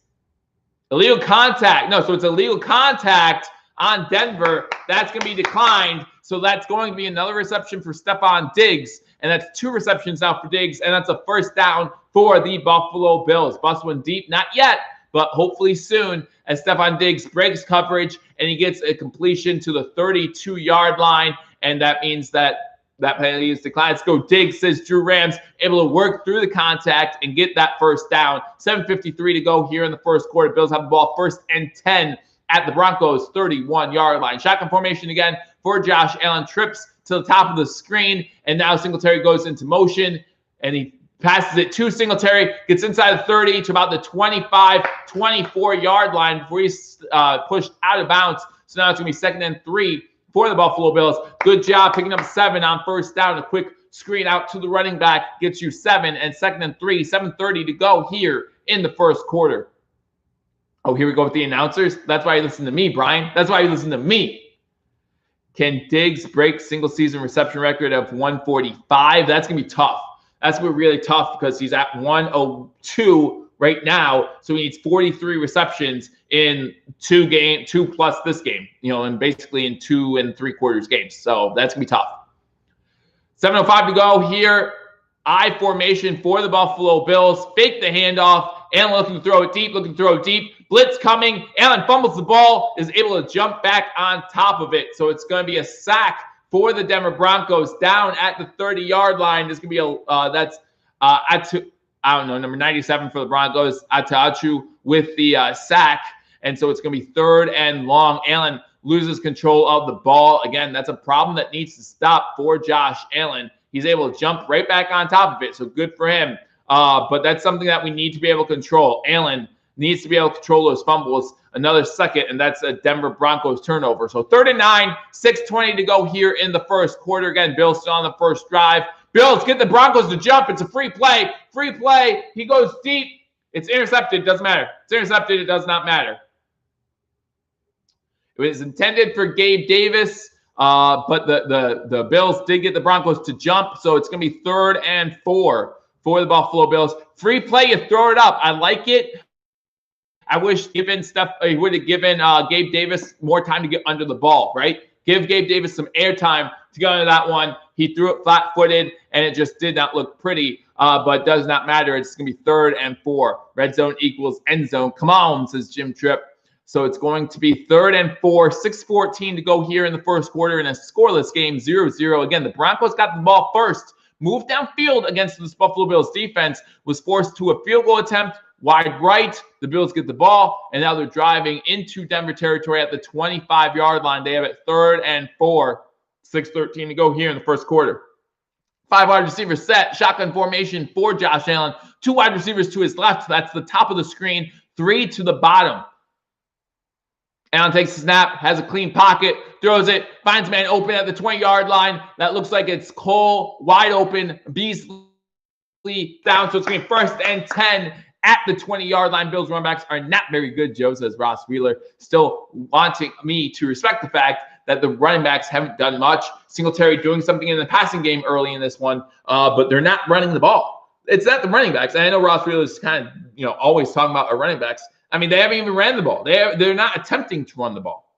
Illegal contact. No, so it's illegal contact on Denver. That's going to be declined. So that's going to be another reception for Stephon Diggs. And that's 2 receptions now for Diggs. And that's a first down for the Buffalo Bills. Bust one deep. Not yet, but hopefully soon as Stephon Diggs breaks coverage and he gets a completion to the 32-yard line. And that means that penalty is declined. Let's go Diggs, says Drew Rams, able to work through the contact and get that first down. 7:53 to go here in the first quarter. Bills have the ball 1st and 10 at the Broncos 31-yard line. Shotgun formation again for Josh Allen. Trips to the top of the screen, and now Singletary goes into motion, and he passes it to Singletary, gets inside the 30 to about the 25, 24-yard line before he's pushed out of bounds. So now it's going to be 2nd and 3 for the Buffalo Bills. Good job picking up 7 on first down. A quick screen out to the running back gets you 7, and 2nd and 3, 7:30 to go here in the first quarter. Oh, here we go with the announcers. That's why you listen to me, Brian. That's why you listen to me. Can Diggs break single-season reception record of 145? That's going to be tough. That's going to be really tough because he's at 102 right now. So he needs 43 receptions in 2 plus this game, and basically in 2 3/4 games. So that's going to be tough. 7:05 to go here. I formation for the Buffalo Bills. Fake the handoff. Allen looking to throw it deep, Blitz coming. Allen fumbles the ball, is able to jump back on top of it. So it's going to be a sack for the Denver Broncos down at the 30-yard line. There's going to be I don't know, number 97 for the Broncos, Atachu, with the sack. And so it's going to be 3rd and long. Allen loses control of the ball. Again, that's a problem that needs to stop for Josh Allen. He's able to jump right back on top of it, so good for him. But that's something that we need to be able to control. Allen needs to be able to control those fumbles. Another second, and that's a Denver Broncos turnover. So 3rd and 9, 6:20 to go here in the first quarter. Again, Bills still on the first drive. Bills get the Broncos to jump. It's a free play. Free play. He goes deep. It's intercepted. It doesn't matter. It's intercepted. It does not matter. It was intended for Gabe Davis, but the Bills did get the Broncos to jump, so it's going to be 3rd and 4 for the Buffalo Bills. Free play, you throw it up. I like it. I wish he would have given Gabe Davis more time to get under the ball, right? Give Gabe Davis some airtime to get under that one. He threw it flat-footed, and it just did not look pretty, but it does not matter. It's going to be 3rd and 4. Red zone equals end zone. Come on, says Jim Tripp. So it's going to be 3rd and 4, 6:14 to go here in the first quarter in a scoreless game, 0-0. Again, the Broncos got the ball first, moved downfield against this Buffalo Bills defense, was forced to a field goal attempt, wide right. The Bills get the ball, and now they're driving into Denver territory at the 25-yard line. They have it 3rd and 4, 6:13 to go here in the first quarter. 5 wide receivers set, shotgun formation for Josh Allen. 2 wide receivers to his left. That's the top of the screen, 3 to the bottom. Allen takes the snap, has a clean pocket, throws it, finds man open at the 20-yard line. That looks like it's Cole, wide open, Beasley down. So it's going to be 1st and 10 at the 20-yard line. Bills running backs are not very good, Joe, says Ross Wheeler, still wanting me to respect the fact that the running backs haven't done much. Singletary doing something in the passing game early in this one, but they're not running the ball. It's not the running backs. And I know Ross Wheeler is kind of, always talking about our running backs. I mean, they haven't even ran the ball. They're not attempting to run the ball.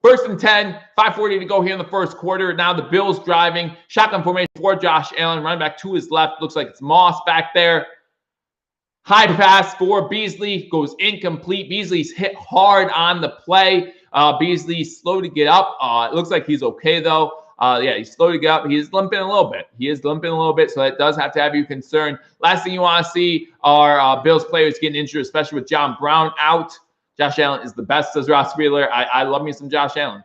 1st and 10, 5:40 to go here in the first quarter. Now the Bills driving. Shotgun formation for Josh Allen. Running back to his left. Looks like it's Moss back there. High pass for Beasley. Goes incomplete. Beasley's hit hard on the play. Beasley's slow to get up. It looks like he's okay, though. He's slow to get up. He's limping a little bit. So that does have to have you concerned. Last thing you want to see are Bills players getting injured, especially with John Brown out. Josh Allen is the best, says Ross Wheeler. I love me some Josh Allen.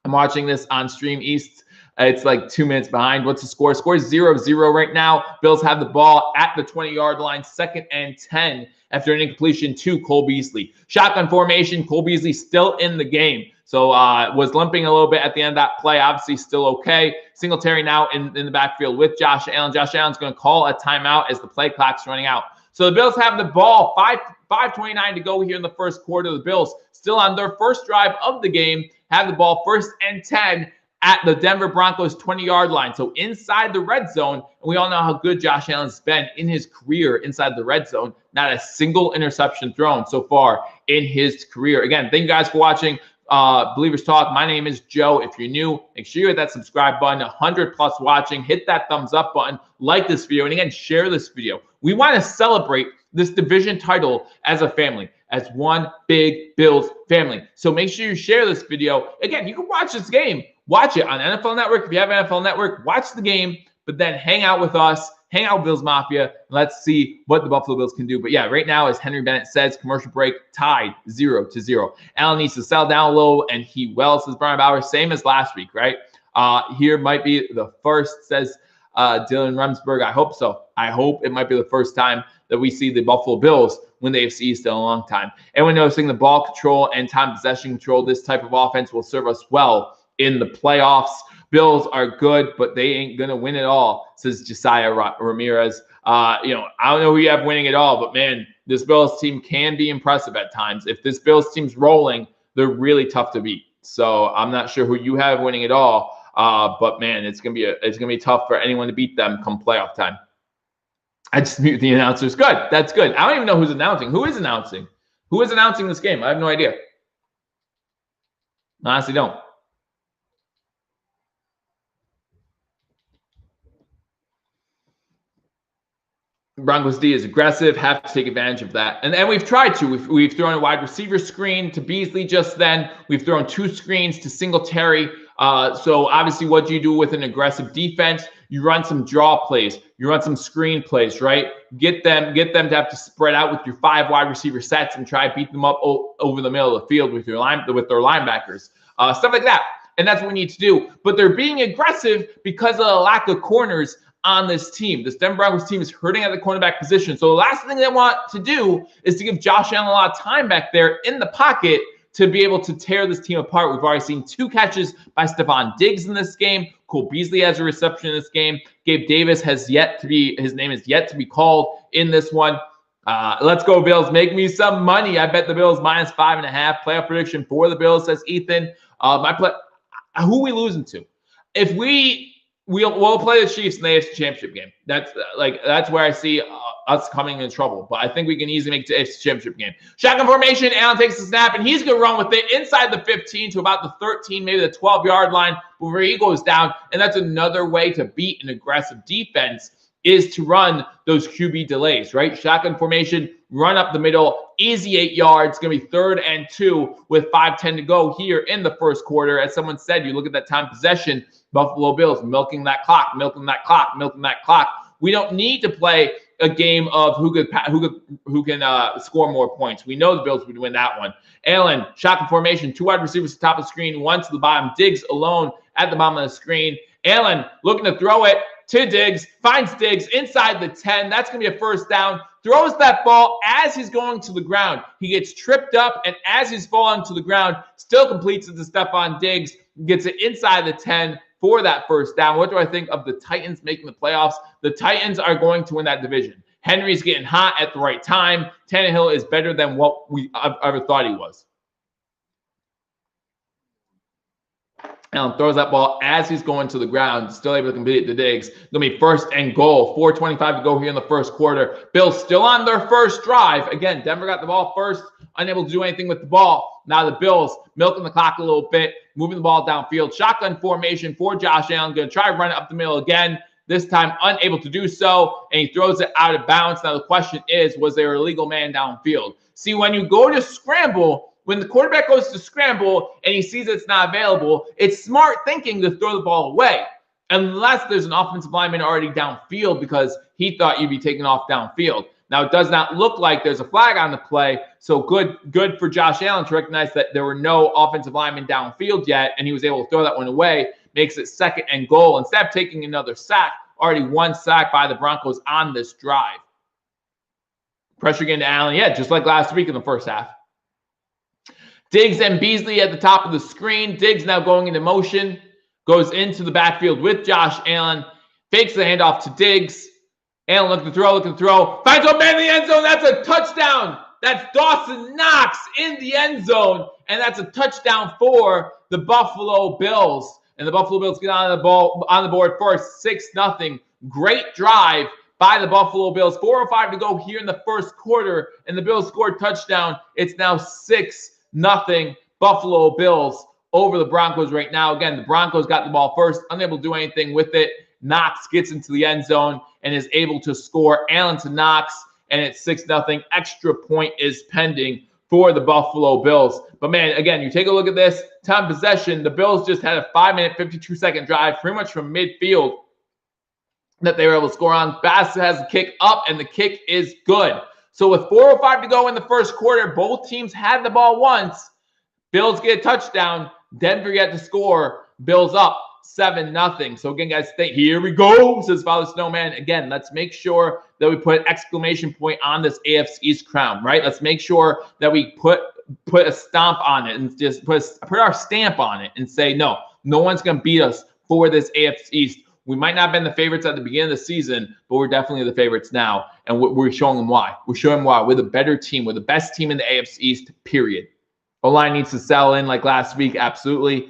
I'm watching this on Stream East. It's like 2 minutes behind. What's the score? Score is 0-0 right now. Bills have the ball at the 20-yard line, 2nd and 10 after an incompletion to Cole Beasley. Shotgun formation. Cole Beasley still in the game. So was limping a little bit at the end of that play. Obviously still okay. Singletary now in the backfield with Josh Allen. Josh Allen's going to call a timeout as the play clock's running out. So the Bills have the ball. 5:29 to go here in the first quarter. The Bills still on their first drive of the game. Have the ball 1st and 10 at the Denver Broncos 20-yard line. So inside the red zone, and we all know how good Josh Allen's been in his career inside the red zone. Not a single interception thrown so far in his career. Again, thank you guys for watching Believers Talk. My name is Joe. If you're new, make sure you hit that subscribe button. 100 plus watching. Hit that thumbs up button. Like this video. And again, share this video. We want to celebrate this division title as a family, as one big Bills family. So make sure you share this video. Again, you can watch this game. Watch it on NFL Network. If you have NFL Network, watch the game, but then hang out with us. Hang out with Bills Mafia. And let's see what the Buffalo Bills can do. But yeah, right now, as Henry Bennett says, commercial break, tied 0-0. Allen needs to settle down a little, and he will, says Brian Bauer, same as last week, right? Here might be the first, says Dylan Remsburg. I hope so. I hope it might be the first time that we see the Buffalo Bills win the AFC East in a long time. And when noticing the ball control and time possession control, this type of offense will serve us well in the playoffs. Bills are good, but they ain't going to win it all, says Josiah Ramirez. I don't know who you have winning it all, but man, this Bills team can be impressive at times. If this Bills team's rolling, they're really tough to beat. So I'm not sure who you have winning it all, but man, it's gonna be tough for anyone to beat them come playoff time. I just mute the announcers. Good, that's good. I don't even know who's announcing. Who is announcing? Who is announcing this game? I have no idea. I honestly don't. Broncos D is aggressive, have to take advantage of that. And we've tried to. We've thrown a wide receiver screen to Beasley just then. We've thrown 2 screens to Singletary So obviously what do you do with an aggressive defense? You run some draw plays, you run some screen plays, right? Get them to have to spread out with your 5 wide receiver sets and try to beat them up over the middle of the field with their linebackers, stuff like that. And that's what we need to do. But they're being aggressive because of the lack of corners on this team. This Denver Broncos team is hurting at the cornerback position. So the last thing they want to do is to give Josh Allen a lot of time back there in the pocket to be able to tear this team apart. We've already seen 2 catches by Stephon Diggs in this game. Cole Beasley has a reception in this game. Gabe Davis his name is yet to be called in this one. Let's go, Bills. Make me some money. I bet the Bills -5.5. Playoff prediction for the Bills, says Ethan. Who are we losing to? If we'll play the Chiefs in the AFC Championship game. That's where I see us coming in trouble. But I think we can easily make the AFC Championship game. Shotgun formation. Allen takes the snap, and he's going to run with it inside the 15 to about the 13, maybe the 12-yard line before he goes down. And that's another way to beat an aggressive defense is to run those QB delays, right? Shotgun formation, run up the middle, easy 8 yards. Going to be 3rd and 2 with 5:10 to go here in the first quarter. As someone said, you look at that time possession, Buffalo Bills milking that clock. We don't need to play a game of who can score more points. We know the Bills would win that one. Allen, shotgun formation, 2 wide receivers at the top of the screen, 1 to the bottom. Diggs alone at the bottom of the screen. Allen looking to throw it to Diggs, finds Diggs inside the 10. That's going to be a first down. Throws that ball as he's going to the ground. He gets tripped up, and as he's falling to the ground, still completes it to Stephon Diggs, gets it inside the 10 for that first down. What do I think of the Titans making the playoffs? The Titans are going to win that division. Henry's getting hot at the right time. Tannehill is better than what we ever thought he was. Allen throws that ball as he's going to the ground, still able to complete it to Diggs. Going to be 1st and goal, 4:25 to go here in the first quarter. Bills still on their first drive. Again, Denver got the ball first, unable to do anything with the ball. Now the Bills milking the clock a little bit, moving the ball downfield. Shotgun formation for Josh Allen. Going to try to run it up the middle again. This time unable to do so, and he throws it out of bounds. Now the question is, was there a legal man downfield? See, when you go to scramble, when the quarterback goes to scramble and he sees it's not available, it's smart thinking to throw the ball away, unless there's an offensive lineman already downfield because he thought you'd be taking off downfield. Now, it does not look like there's a flag on the play, so good for Josh Allen to recognize that there were no offensive linemen downfield yet, and he was able to throw that one away, makes it 2nd and goal. Instead of taking another sack, already 1 sack by the Broncos on this drive. Pressure getting to Allen, yeah, just like last week in the first half. Diggs and Beasley at the top of the screen. Diggs now going into motion, goes into the backfield with Josh Allen, fakes the handoff to Diggs. Allen looking to throw, finds one man in the end zone. That's a touchdown. That's Dawson Knox in the end zone, and that's a touchdown for the Buffalo Bills. And the Buffalo Bills get on the board first, 6-0. Great drive by the Buffalo Bills. 4:05 to go here in the first quarter, and the Bills scored touchdown. It's now 6-0 Buffalo Bills over the Broncos right now. Again, the Broncos got the ball first, unable to do anything with it. Knox gets into the end zone and is able to score. Allen to Knox, and it's 6-0. Extra point is pending for the Buffalo Bills. But, man, again, you take a look at this. Time possession, the Bills just had a 5-minute, 52-second drive pretty much from midfield that they were able to score on. Bassett has the kick up, and the kick is good. So with 4:05 to go in the first quarter, both teams had the ball once. Bills get a touchdown. Denver get to score. Bills up 7-0. So again, guys, here we go, says Father Snowman. Again, let's make sure that we put an exclamation point on this AFC East crown, right? Let's make sure that we put a stomp on it and just put our stamp on it and say, no one's going to beat us for this AFC East. We might not have been the favorites at the beginning of the season, but we're definitely the favorites now. And we're showing them why. We're showing them why. We're the better team. We're the best team in the AFC East, period. O-line needs to sell in like last week. Absolutely.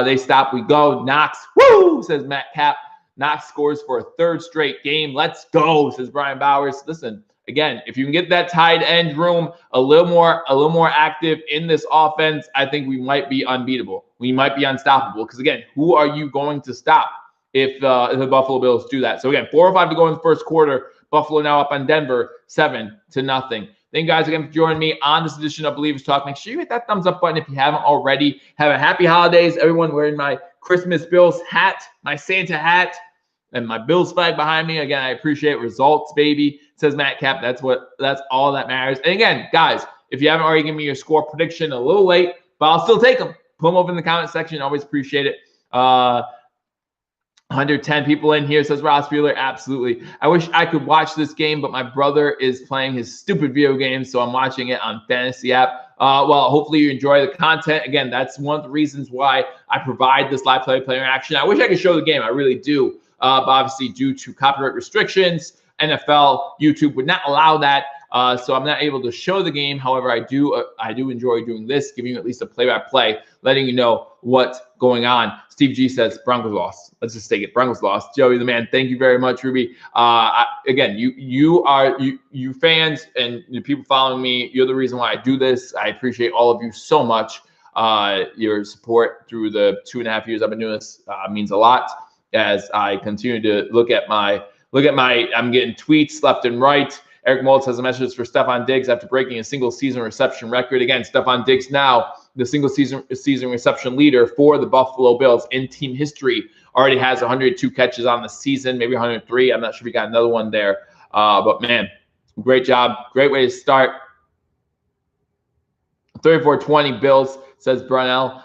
They stop. We go. Knox. Woo, says Matt Cap. Knox scores for a 3rd straight game. Let's go, says Brian Bowers. Listen, again, if you can get that tight end room a little more active in this offense, I think we might be unbeatable. We might be unstoppable. Because, again, who are you going to stop if the Buffalo Bills do that? So, again, 4:05 to go in the first quarter. Buffalo now up on Denver, 7-0. Thank you guys again for joining me on this edition of Believers Talk. Make sure you hit that thumbs up button if you haven't already. Have a happy holidays. Everyone wearing my Christmas Bills hat, my Santa hat, and my Bills flag behind me. Again, I appreciate results, baby. It says Matt Cap. That's all that matters. And again, guys, if you haven't already given me your score prediction, a little late, but I'll still take them. Put them over in the comment section. Always appreciate it. 110 people in here, says Ross Bueller. Absolutely. I wish I could watch this game, but my brother is playing his stupid video game, so I'm watching it on Fantasy app. Well, hopefully you enjoy the content. Again, that's one of the reasons why I provide this live player interaction. I wish I could show the game. I really do. But obviously, due to copyright restrictions, NFL, YouTube would not allow that. So I'm not able to show the game. However, I do enjoy doing this, giving you at least a play-by-play, letting you know what's going on. Steve G says Broncos lost. Let's just take it. Broncos lost. Joey the man, thank you very much, Ruby. Again, you fans and the people following me, you're the reason why I do this. I appreciate all of you so much. Your support through the 2.5 years I've been doing this means a lot. As I continue to look at my, I'm getting tweets left and right. Eric Moltz has a message for Stephon Diggs after breaking a single season reception record. Again, Stephon Diggs now the single season reception leader for the Buffalo Bills in team history. Already has 102 catches on the season, maybe 103. I'm not sure if he got another one there. But man, great job. Great way to start. 34-20 Bills, says Brunel.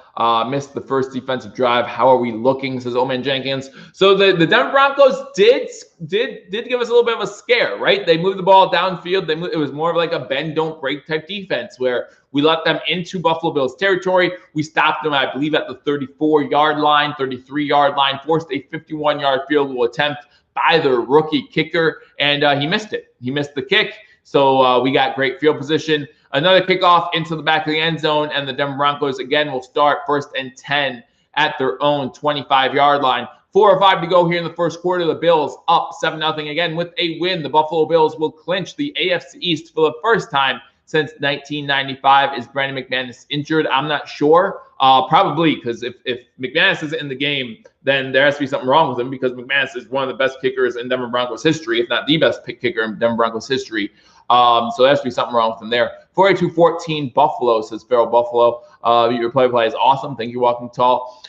Missed the first defensive drive. How are we looking, says Oman Jenkins. So the Denver Broncos did give us a little bit of a scare, right? They moved the ball downfield. It was more of like a bend, don't break type defense where we let them into Buffalo Bills territory. We stopped them, I believe, at the 34-yard line, 33-yard line, forced a 51-yard field goal attempt by the rookie kicker, and he missed it. He missed the kick. So we got great field position. Another kickoff into the back of the end zone, and the Denver Broncos, again, will start 1st and 10 at their own 25-yard line. 4:05 to go here in the first quarter. The Bills up 7-0 again with a win. The Buffalo Bills will clinch the AFC East for the first time since 1995. Is Brandon McManus injured? I'm not sure. Probably, because if McManus isn't in the game, then there has to be something wrong with him, because McManus is one of the best kickers in Denver Broncos history, if not the best kicker in Denver Broncos history. So there has to be something wrong with him there. 42-14 Buffalo, says Farrell Buffalo. Your play is awesome. Thank you, Walking Tall.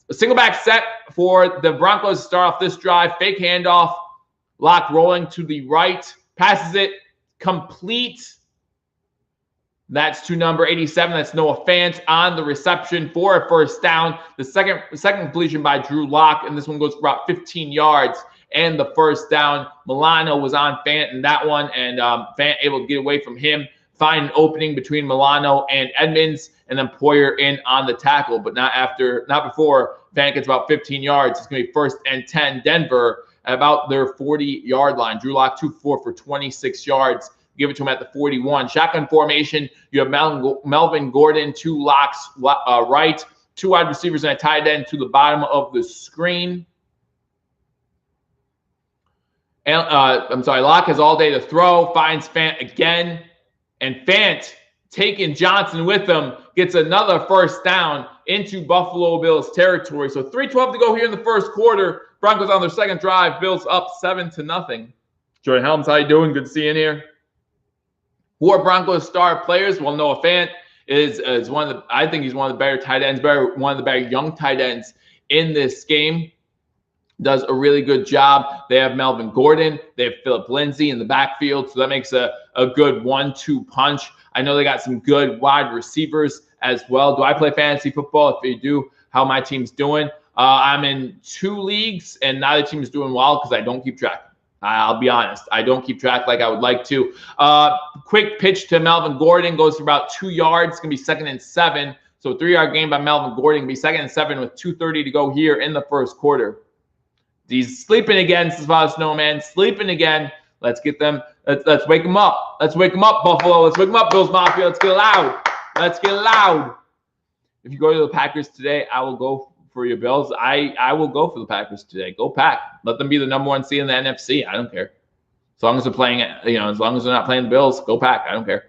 A single back set for the Broncos to start off this drive. Fake handoff. Lock rolling to the right. Passes it. Complete. That's to number 87. That's Noah Fant on the reception for a first down. The second completion by Drew Lock, and this one goes for about 15 yards. And the first down, Milano was on Fant in that one, and Fant able to get away from him, find an opening between Milano and Edmonds, and then Poyer in on the tackle, but not before Fant gets about 15 yards. It's going to be 1st and 10 Denver at about their 40-yard line. Drew Lock 2-4 for 26 yards. Give it to him at the 41. Shotgun formation. You have Melvin Gordon, 2 locks right, 2 wide receivers and a tight end to the bottom of the screen. And, Lock has all day to throw, finds Fant again, and Fant, taking Johnson with him, gets another first down into Buffalo Bills territory. So 3:12 to go here in the first quarter. Broncos on their second drive. Bills up 7-0. Jordan Helms, how you doing? Good to see you in here. Who are Broncos star players? Well, Noah Fant is one of the, I think he's one of the better tight ends, one of the better young tight ends in this game. Does a really good job. They have Melvin Gordon. They have Phillip Lindsay in the backfield. So that makes a good 1-2 punch. I know they got some good wide receivers as well. Do I play fantasy football? If you do, how my team's doing? I'm in 2 leagues, and neither team is doing well because I don't keep track. I'll be honest. I don't keep track like I would like to. Quick pitch to Melvin Gordon goes for about 2 yards. It's going to be 2nd and 7. So 3-yard gain by Melvin Gordon. Going to be 2nd and 7 with 2:30 to go here in the first quarter. He's sleeping again, says Father Snowman. Sleeping again. Let's get them. Let's wake them up. Let's wake them up, Buffalo. Let's wake them up, Bills Mafia. Let's get loud. Let's get loud. If you go to the Packers today, I will go for your Bills. I will go for the Packers today. Go Pack. Let them be the number 1 seed in the NFC. I don't care. As long as they're playing, as long as they're not playing the Bills, go Pack. I don't care.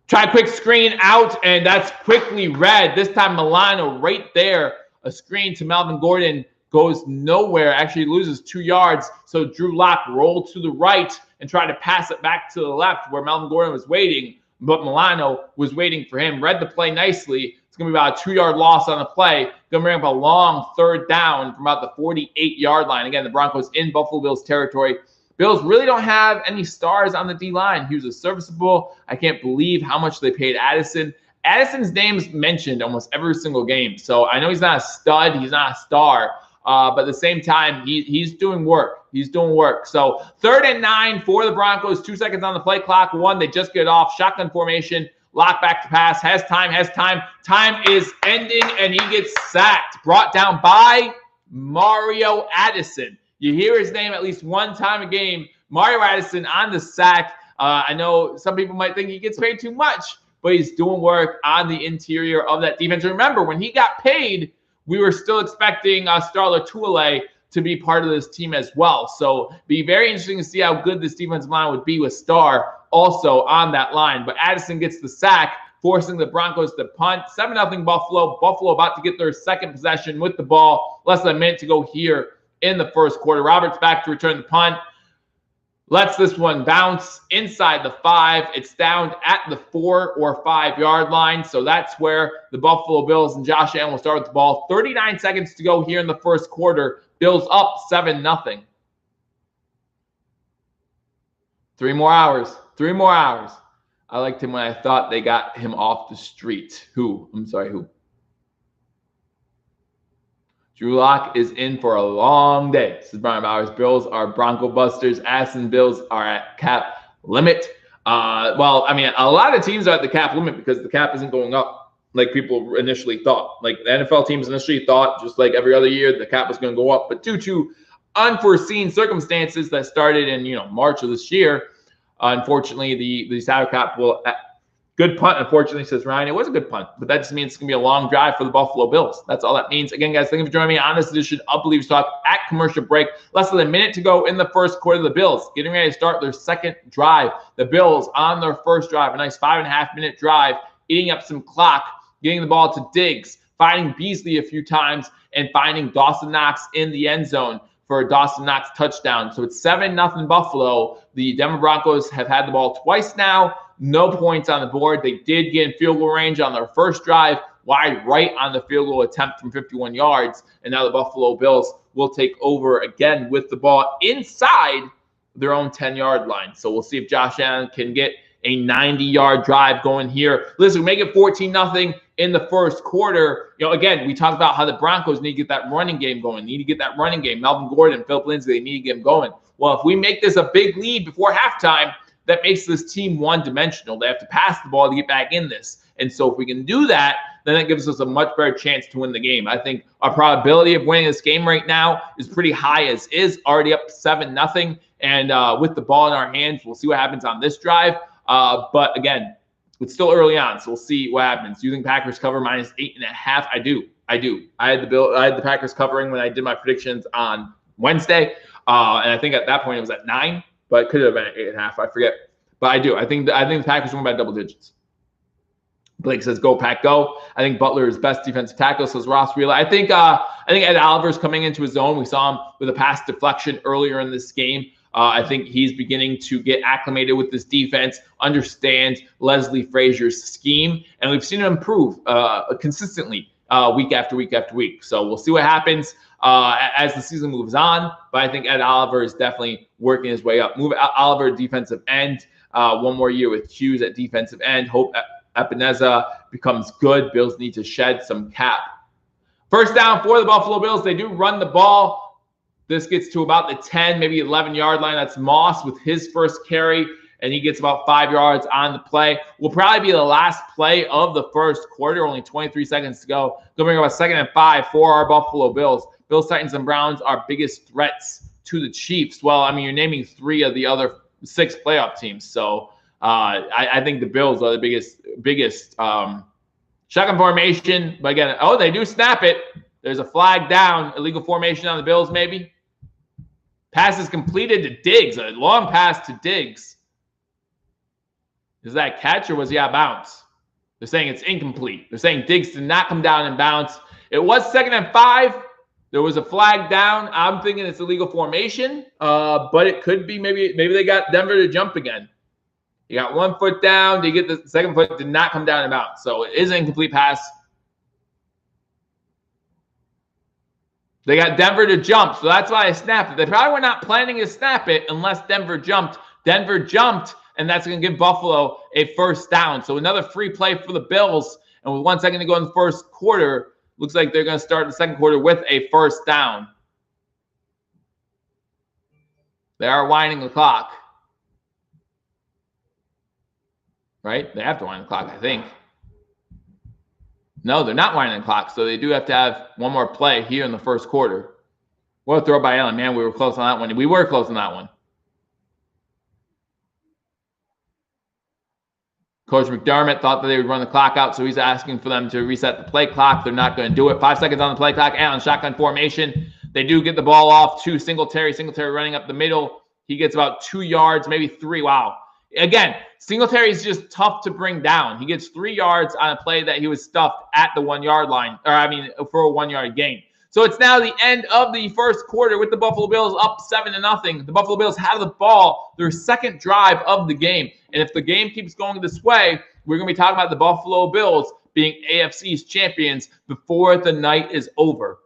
Try a quick screen out, and that's quickly read. This time Milano right there. A screen to Melvin Gordon. Goes nowhere, actually loses 2 yards. So Drew Lock rolled to the right and tried to pass it back to the left where Melvin Gordon was waiting. but Milano was waiting for him, read the play nicely. It's going to be about a 2-yard loss on the play. Going to bring up a long third down from about the 48-yard line. Again, the Broncos in Buffalo Bills territory. Bills really don't have any stars on the D-line. He was a serviceable. I can't believe how much they paid Addison. Addison's name's mentioned almost every single game. So I know he's not a stud. He's not a star. But at the same time, he's doing work. He's doing work. So 3rd and 9 for the Broncos. 2 seconds on the play clock. 1, they just get off. Shotgun formation. Lock back to pass. Has time. Time is ending, and he gets sacked. Brought down by Mario Addison. You hear his name at least one time a game. Mario Addison on the sack. I know some people might think he gets paid too much, but he's doing work on the interior of that defense. Remember, when he got paid, we were still expecting Starla Tuile to be part of this team as well. So be very interesting to see how good this defensive line would be with Star also on that line. But Addison gets the sack, forcing the Broncos to punt. 7-0 Buffalo. Buffalo about to get their second possession with the ball. Less than a minute to go here in the first quarter. Roberts back to return the punt. Lets this one bounce inside the 5. It's down at the 4 or 5 yard line. So that's where the Buffalo Bills and Josh Allen will start with the ball. 39 seconds to go here in the first quarter. Bills up 7-0. 3 more hours. 3 more hours. I liked him when I thought they got him off the street. Who? Drew Lock is in for a long day. This is Brian Bowers. Bills are Bronco Busters. Aston Bills are at cap limit. Well, I mean, a lot of teams are at the cap limit because the cap isn't going up like people initially thought. Like the NFL teams initially thought, just like every other year, the cap was going to go up. But due to unforeseen circumstances that started in March of this year, unfortunately, the salary cap will. Good punt, unfortunately, says Ryan. It was a good punt, but that just means it's going to be a long drive for the Buffalo Bills. That's all that means. Again, guys, thank you for joining me on this edition of Believers Talk at commercial break. Less than a minute to go in the first quarter. The Bills getting ready to start their second drive. The Bills on their first drive, a nice 5.5-minute drive, eating up some clock, getting the ball to Diggs, finding Beasley a few times, and finding Dawson Knox in the end zone for a Dawson Knox touchdown. So it's 7-0 Buffalo. The Denver Broncos have had the ball twice now. No points on the board. They did get in field goal range on their first drive, wide right on the field goal attempt from 51 yards. And now the Buffalo Bills will take over again with the ball inside their own 10-yard line. So we'll see if Josh Allen can get a 90-yard drive going here. Listen, we make it 14-0 in the first quarter. Again, we talked about how the Broncos need to get that running game going. Need to get that running game. Melvin Gordon, Philip Lindsay, they need to get them going. Well, if we make this a big lead before halftime, that makes this team one-dimensional. They have to pass the ball to get back in this. And so if we can do that, then that gives us a much better chance to win the game. I think our probability of winning this game right now is pretty high as is, already up 7-0. And with the ball in our hands, we'll see what happens on this drive. But again, it's still early on, so we'll see what happens. Do you think Packers cover -8.5? I do. I had the Packers covering when I did my predictions on Wednesday. And I think at that point it was at 9. But it could have been at 8.5. I forget. But I do. I think the Packers win by double digits. Blake says, "Go Pack, go." I think Butler is best defensive tackle, says Ross Wheeler. I think Ed Oliver's coming into his own. We saw him with a pass deflection earlier in this game. I think he's beginning to get acclimated with this defense, understand Leslie Frazier's scheme, and we've seen him improve consistently week after week after week. So we'll see what happens as the season moves on. But I think Ed Oliver is definitely working his way up. Move Oliver defensive end. One more year with Hughes at defensive end. Hope Epineza becomes good. Bills need to shed some cap. First down for the Buffalo Bills. They do run the ball. This gets to about the 10, maybe 11-yard line. That's Moss with his first carry, and he gets about 5 yards on the play. Will probably be the last play of the first quarter. Only 23 seconds to go. Going about 2nd and 5 for our Buffalo Bills. Bills, Titans, and Browns are biggest threats to the Chiefs. Well, I mean, you're naming 3 of the other 6 playoff teams. So I think the Bills are the biggest shotgun formation. But again, they do snap it. There's a flag down. Illegal formation on the Bills, maybe. Pass is completed to Diggs. A long pass to Diggs. Is that a catch or was he out of bounds? They're saying it's incomplete. They're saying Diggs did not come down and bounce. It was 2nd and 5. There was a flag down. I'm thinking it's illegal formation, but it could be maybe they got Denver to jump again. You got 1 foot down. You get the second foot did not come down and bounce. So it is an incomplete pass. They got Denver to jump, so that's why I snapped it. They probably were not planning to snap it unless Denver jumped. Denver jumped, and that's going to give Buffalo a first down. So another free play for the Bills. And with 1 second to go in the first quarter, looks like they're going to start the second quarter with a first down. They are winding the clock. Right? They have to wind the clock, I think. No, they're not winding the clock, so they do have to have one more play here in the first quarter. What a throw by Allen. Man, we were close on that one. We were close on that one. Coach McDermott thought that they would run the clock out, so he's asking for them to reset the play clock. They're not going to do it. 5 seconds on the play clock. Allen, shotgun formation. They do get the ball off to Singletary. Singletary running up the middle. He gets about 2 yards, maybe 3. Wow. Again, Singletary is just tough to bring down. He gets 3 yards on a play that he was stuffed at the 1 yard line, for a 1 yard gain. So it's now the end of the first quarter with the Buffalo Bills up 7-0. The Buffalo Bills have the ball, their second drive of the game. And if the game keeps going this way, we're going to be talking about the Buffalo Bills being AFC East champions before the night is over.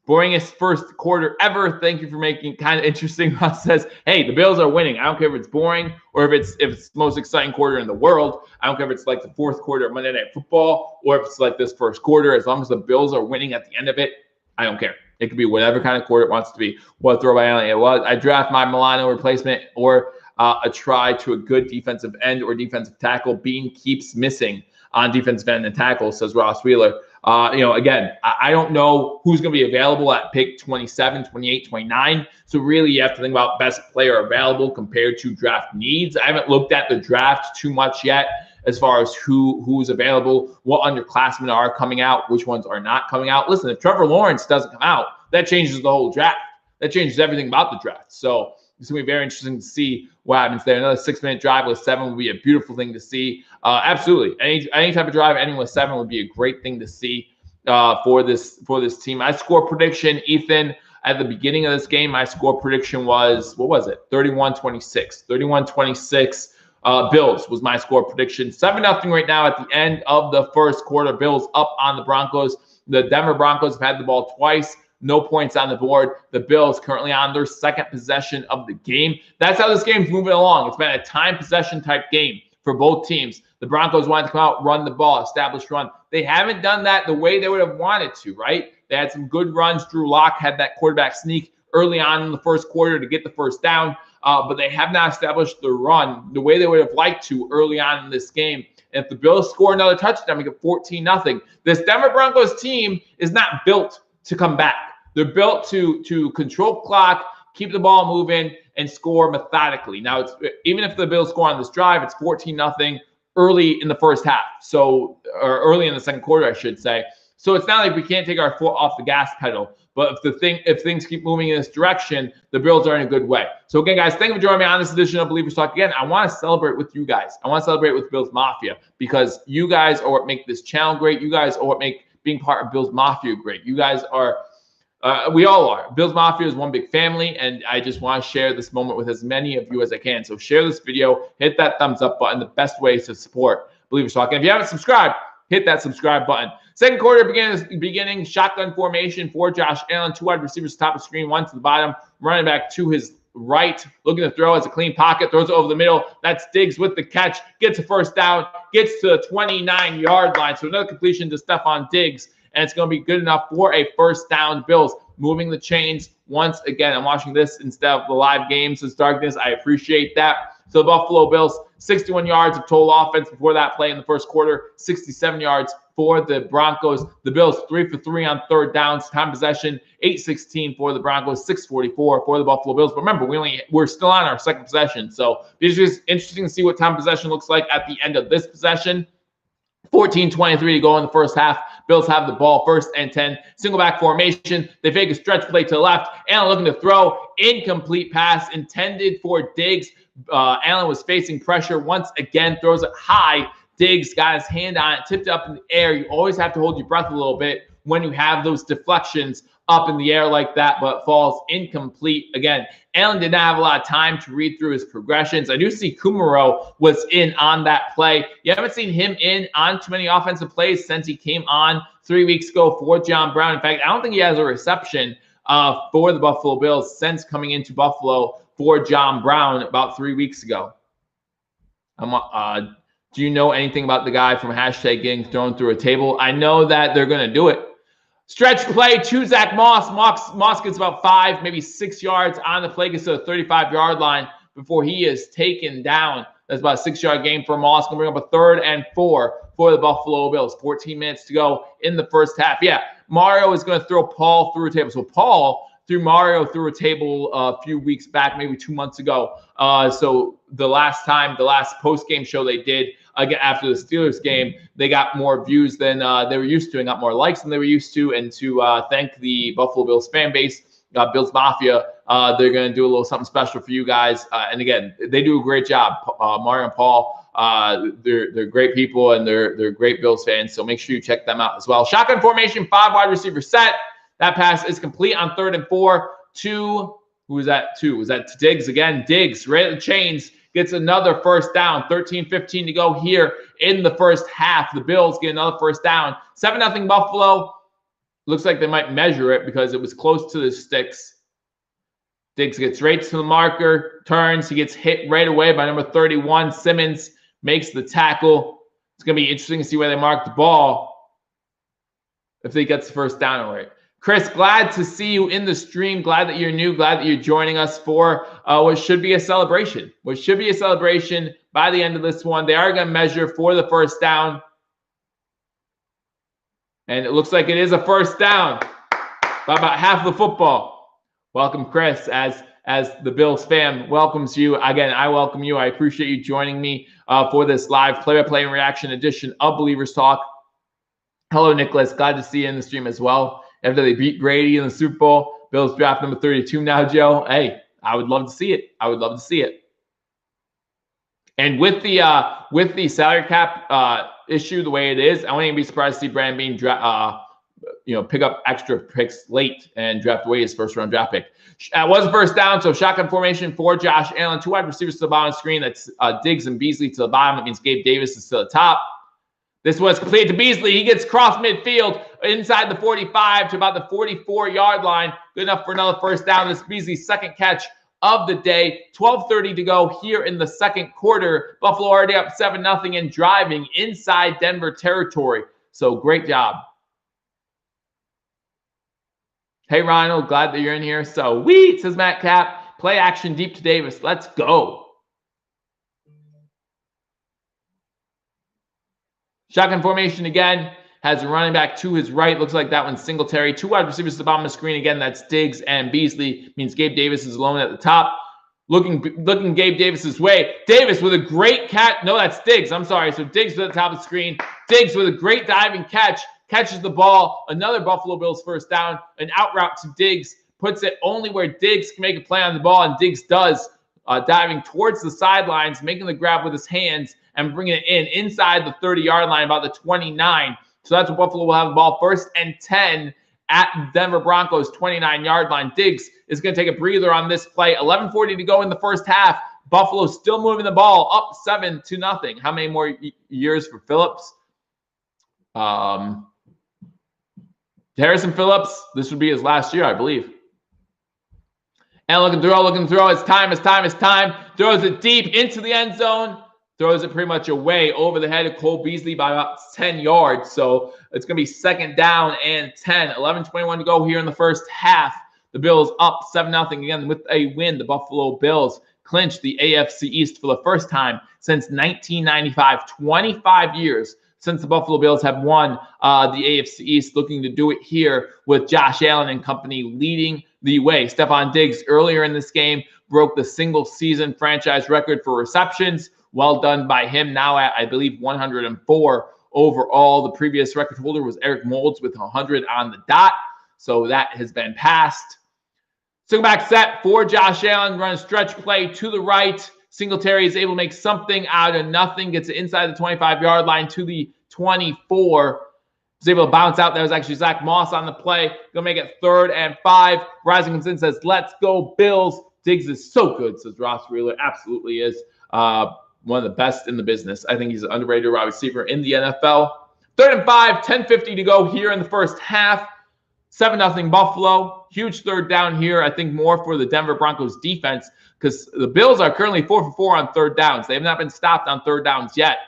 Boringest first quarter ever. Thank you for making it kind of interesting. Ross says, hey, the Bills are winning. I don't care if it's boring or if it's the most exciting quarter in the world. I don't care if it's like the fourth quarter of Monday Night Football or if it's like this first quarter. As long as the Bills are winning at the end of it, I don't care. It could be whatever kind of quarter it wants to be. What throw by Allen it was. I draft my Milano replacement or a try to a good defensive end or defensive tackle. Bean keeps missing on defensive end and tackle, says Ross Wheeler. Again, I don't know who's going to be available at pick 27, 28, 29. So really you have to think about best player available compared to draft needs. I haven't looked at the draft too much yet as far as who's available, what underclassmen are coming out, which ones are not coming out. Listen, if Trevor Lawrence doesn't come out, that changes the whole draft. That changes everything about the draft. So it's going to be very interesting to see what happens there. Another 6-minute drive with 7 would be a beautiful thing to see. Absolutely. Any type of drive, ending with 7 would be a great thing to see for this team. My score prediction, Ethan, at the beginning of this game, my score prediction was, what was it? 31-26. 31-26. Bills was my score prediction. 7-0 right now at the end of the first quarter. Bills up on the Broncos. The Denver Broncos have had the ball twice. No points on the board. The Bills currently on their second possession of the game. That's how this game's moving along. It's been a time possession type game for both teams. The Broncos wanted to come out, run the ball, establish run. They haven't done that the way they would have wanted to, right? They had some good runs. Drew Lock had that quarterback sneak early on in the first quarter to get the first down, but they have not established the run the way they would have liked to early on in this game. And if the Bills score another touchdown, we get 14-0. This Denver Broncos team is not built to come back. They're built to control clock, keep the ball moving, and score methodically. Now, even if the Bills score on this drive, it's 14-0 early in the first half. So, or early in the second quarter, I should say. So it's not like we can't take our foot off the gas pedal. But if things keep moving in this direction, the Bills are in a good way. So again, guys, thank you for joining me on this edition of Believers Talk. Again, I want to celebrate with you guys. I want to celebrate with Bills Mafia because you guys are what make this channel great. You guys are what make being part of Bills Mafia great. You guys are. We all are. Bills Mafia is one big family, and I just want to share this moment with as many of you as I can. So share this video, hit that thumbs up button. The best way to support Believers Talk. And if you haven't subscribed, hit that subscribe button. Second quarter beginning shotgun formation for Josh Allen. 2 wide receivers top of the screen, 1 to the bottom. Running back to his right, looking to throw as a clean pocket, throws it over the middle. That's Diggs with the catch, gets a first down, gets to the 29-yard line. So another completion to Stephon Diggs. And it's going to be good enough for a first down. Bills moving the chains once again. I'm watching this instead of the live games. It's darkness. I appreciate that. So the Buffalo Bills, 61 yards of total offense before that play in the first quarter, 67 yards for the Broncos. The Bills 3 for 3 on third downs. Time possession 8-16 for the Broncos, 6-44 for the Buffalo Bills. But remember, we're still on our second possession. So it's just interesting to see what time possession looks like at the end of this possession. 14-23 to go in the first half. Bills have the ball, 1st and 10. Single back formation. They fake a stretch play to the left. Allen looking to throw. Incomplete pass intended for Diggs. Allen was facing pressure once again. Throws it high. Diggs got his hand on it, tipped it up in the air. You always have to hold your breath a little bit when you have those deflections up in the air like that, but falls incomplete. Again, Allen did not have a lot of time to read through his progressions. I do see Kumaro was in on that play. You haven't seen him in on too many offensive plays since he came on 3 weeks ago for John Brown. In fact, I don't think he has a reception for the Buffalo Bills since coming into Buffalo for John Brown about 3 weeks ago. Do you know anything about the guy from hashtag getting thrown through a table? I know that they're going to do it. Stretch play to Zach Moss. Moss gets about 5, maybe 6 yards on the play, gets to the 35-yard line before he is taken down. That's about a 6-yard gain for Moss. Going to bring up a 3rd and 4 for the Buffalo Bills. 14 minutes to go in the first half. Yeah, Mario is going to throw Paul through a table. So Paul threw Mario through a table a few weeks back, maybe 2 months ago. So the last post-game show they did, again, after the Steelers game, they got more views than they were used to and got more likes than they were used to. And to thank the Buffalo Bills fan base, Bills Mafia, they're going to do a little something special for you guys. And again, they do a great job. Mario and Paul, they're great people, and they're great Bills fans. So make sure you check them out as well. Shotgun formation, 5 wide receiver set. That pass is complete on 3rd and 4 to, who was that to? Was that to Diggs again? Diggs, right at the chains, gets another first down. 13-15 to go here in the first half. The Bills get another first down. 7-0 Buffalo. Looks like they might measure it because it was close to the sticks. Diggs gets right to the marker, turns. He gets hit right away by number 31. Simmons makes the tackle. It's going to be interesting to see where they mark the ball if they get the first down right. Chris, glad to see you in the stream. Glad that you're new. Glad that you're joining us for what should be a celebration. What should be a celebration by the end of this one. They are going to measure for the first down. And it looks like it is a first down by about half the football. Welcome, Chris, as the Bills fam welcomes you. Again, I welcome you. I appreciate you joining me for this live play-by-play and reaction edition of Believers Talk. Hello, Nicholas. Glad to see you in the stream as well. After they beat Brady in the Super Bowl, Bills draft number 32 now, Joe. Hey, I would love to see it. I would love to see it. And with the salary cap issue the way it is, I wouldn't even be surprised to see Brandon Beane pick up extra picks late and draft away his first-round draft pick. That was a first down, so shotgun formation for Josh Allen. 2 wide receivers to the bottom of the screen. That's Diggs and Beasley to the bottom. That means Gabe Davis is to the top. This was complete to Beasley. He gets cross midfield inside the 45 to about the 44-yard line. Good enough for another first down. This is Beasley's second catch of the day. 12:30 to go here in the second quarter. Buffalo already up 7-0 and driving inside Denver territory. So great job. Hey, Ronald, glad that you're in here. So sweet, says Matt Cap. Play action deep to Davis. Let's go. Shotgun formation again. Has a running back to his right. Looks like that one's Singletary. 2 wide receivers to the bottom of the screen. Again, that's Diggs and Beasley. Means Gabe Davis is alone at the top. Looking Gabe Davis's way. Davis with a great catch. No, that's Diggs. I'm sorry. So Diggs at the top of the screen. Diggs with a great diving catch. Catches the ball. Another Buffalo Bills first down. An out route to Diggs. Puts it only where Diggs can make a play on the ball. And Diggs does. Diving towards the sidelines. Making the grab with his hands. And bringing it inside the 30-yard line, about the 29. So that's what Buffalo will have the ball. 1st and 10 at Denver Broncos 29-yard line. Diggs is going to take a breather on this play. 11:40 to go in the first half. Buffalo still moving the ball up 7-0. How many more years for Phillips? Harrison Phillips, this would be his last year, I believe. And looking throw. It's time. Throws it deep into the end zone. Throws it pretty much away over the head of Cole Beasley by about 10 yards. So it's going to be 2nd down and 10. 11:21 to go here in the first half. The Bills up 7-0 again with a win. The Buffalo Bills clinch the AFC East for the first time since 1995. 25 years since the Buffalo Bills have won the AFC East. Looking to do it here with Josh Allen and company leading the way. Stephon Diggs earlier in this game broke the single-season franchise record for receptions. Well done by him, now at, I believe, 104 overall. The previous record holder was Eric Moulds with 100 on the dot. So that has been passed. Single back set for Josh Allen. Run a stretch play to the right. Singletary is able to make something out of nothing. Gets it inside the 25-yard line to the 24. Was able to bounce out. That was actually Zach Moss on the play. Gonna make it 3rd and 5. Rising comes in, says, let's go Bills. Diggs is so good, says Ross Wheeler. Absolutely is. One of the best in the business. I think he's an underrated wide receiver in the NFL. 3rd and 5, 10:50 to go here in the first half. 7-0 Buffalo. Huge 3rd down here. I think more for the Denver Broncos defense because the Bills are currently 4 for 4 on 3rd downs. They have not been stopped on 3rd downs yet.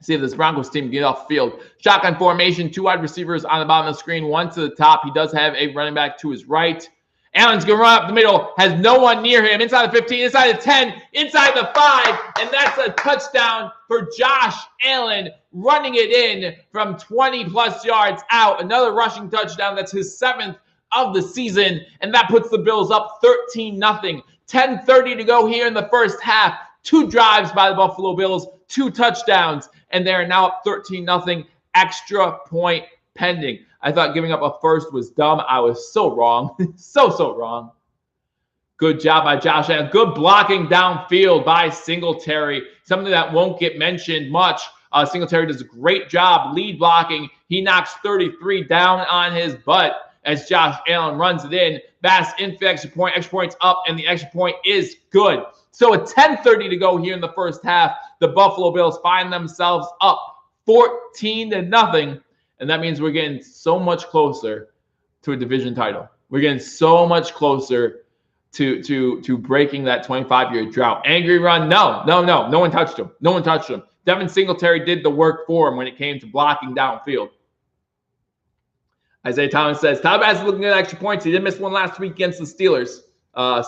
See if this Broncos team can get off the field. Shotgun formation, 2 wide receivers on the bottom of the screen, 1 to the top. He does have a running back to his right. Allen's going to run up the middle, has no one near him. Inside the 15, inside the 10, inside the 5, and that's a touchdown for Josh Allen, running it in from 20-plus yards out. Another rushing touchdown. That's his 7th of the season, and that puts the Bills up 13-0. 10:30 to go here in the first half. 2 drives by the Buffalo Bills, 2 touchdowns, and they are now up 13-0. Extra point pending. I thought giving up a first was dumb. I was so wrong. so wrong. Good job by Josh Allen. Good blocking downfield by Singletary. Something that won't get mentioned much. Singletary does a great job lead blocking. He knocks 33 down on his butt as Josh Allen runs it in. Bass in for extra point. Extra point's up, and the extra point is good. So at 10:30 to go here in the first half, the Buffalo Bills find themselves up 14-0. And that means we're getting so much closer to a division title. We're getting so much closer to breaking that 25-year drought. Angry run, no. No one touched him. No one touched him. Devin Singletary did the work for him when it came to blocking downfield. Isaiah Thomas says, Tyler Bass is looking at extra points. He did miss one last week against the Steelers.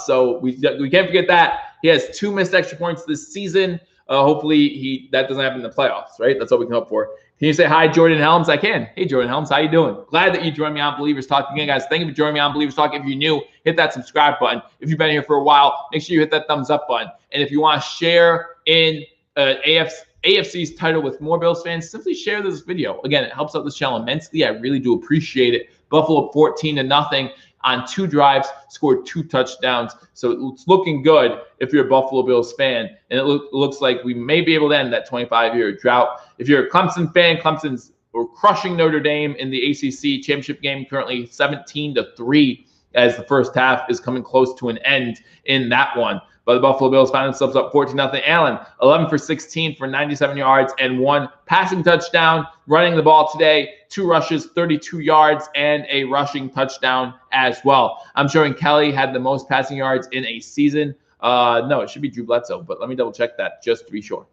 So we can't forget that. He has 2 missed extra points this season. Hopefully that doesn't happen in the playoffs, right? That's all we can hope for. Can you say hi, Jordan Helms? I can. Hey, Jordan Helms, how you doing? Glad that you joined me on Believers Talk. Again, guys, thank you for joining me on Believers Talk. If you're new, hit that subscribe button. If you've been here for a while, make sure you hit that thumbs up button. And if you want to share in AFC's title with more Bills fans, simply share this video. Again, it helps out this channel immensely. I really do appreciate it. Buffalo 14-0 on 2 drives, scored 2 touchdowns. So it's looking good if you're a Buffalo Bills fan. And it looks like we may be able to end that 25-year drought. If you're a Clemson fan, Clemson's crushing Notre Dame in the ACC championship game, currently 17-3 as the first half is coming close to an end in that one. But the Buffalo Bills find themselves up 14-0. Allen, 11 for 16 for 97 yards and 1 passing touchdown. Running the ball today, 2 rushes, 32 yards, and a rushing touchdown as well. I'm showing Kelly had the most passing yards in a season. No, it should be Drew Bledsoe, but let me double check that just to be sure.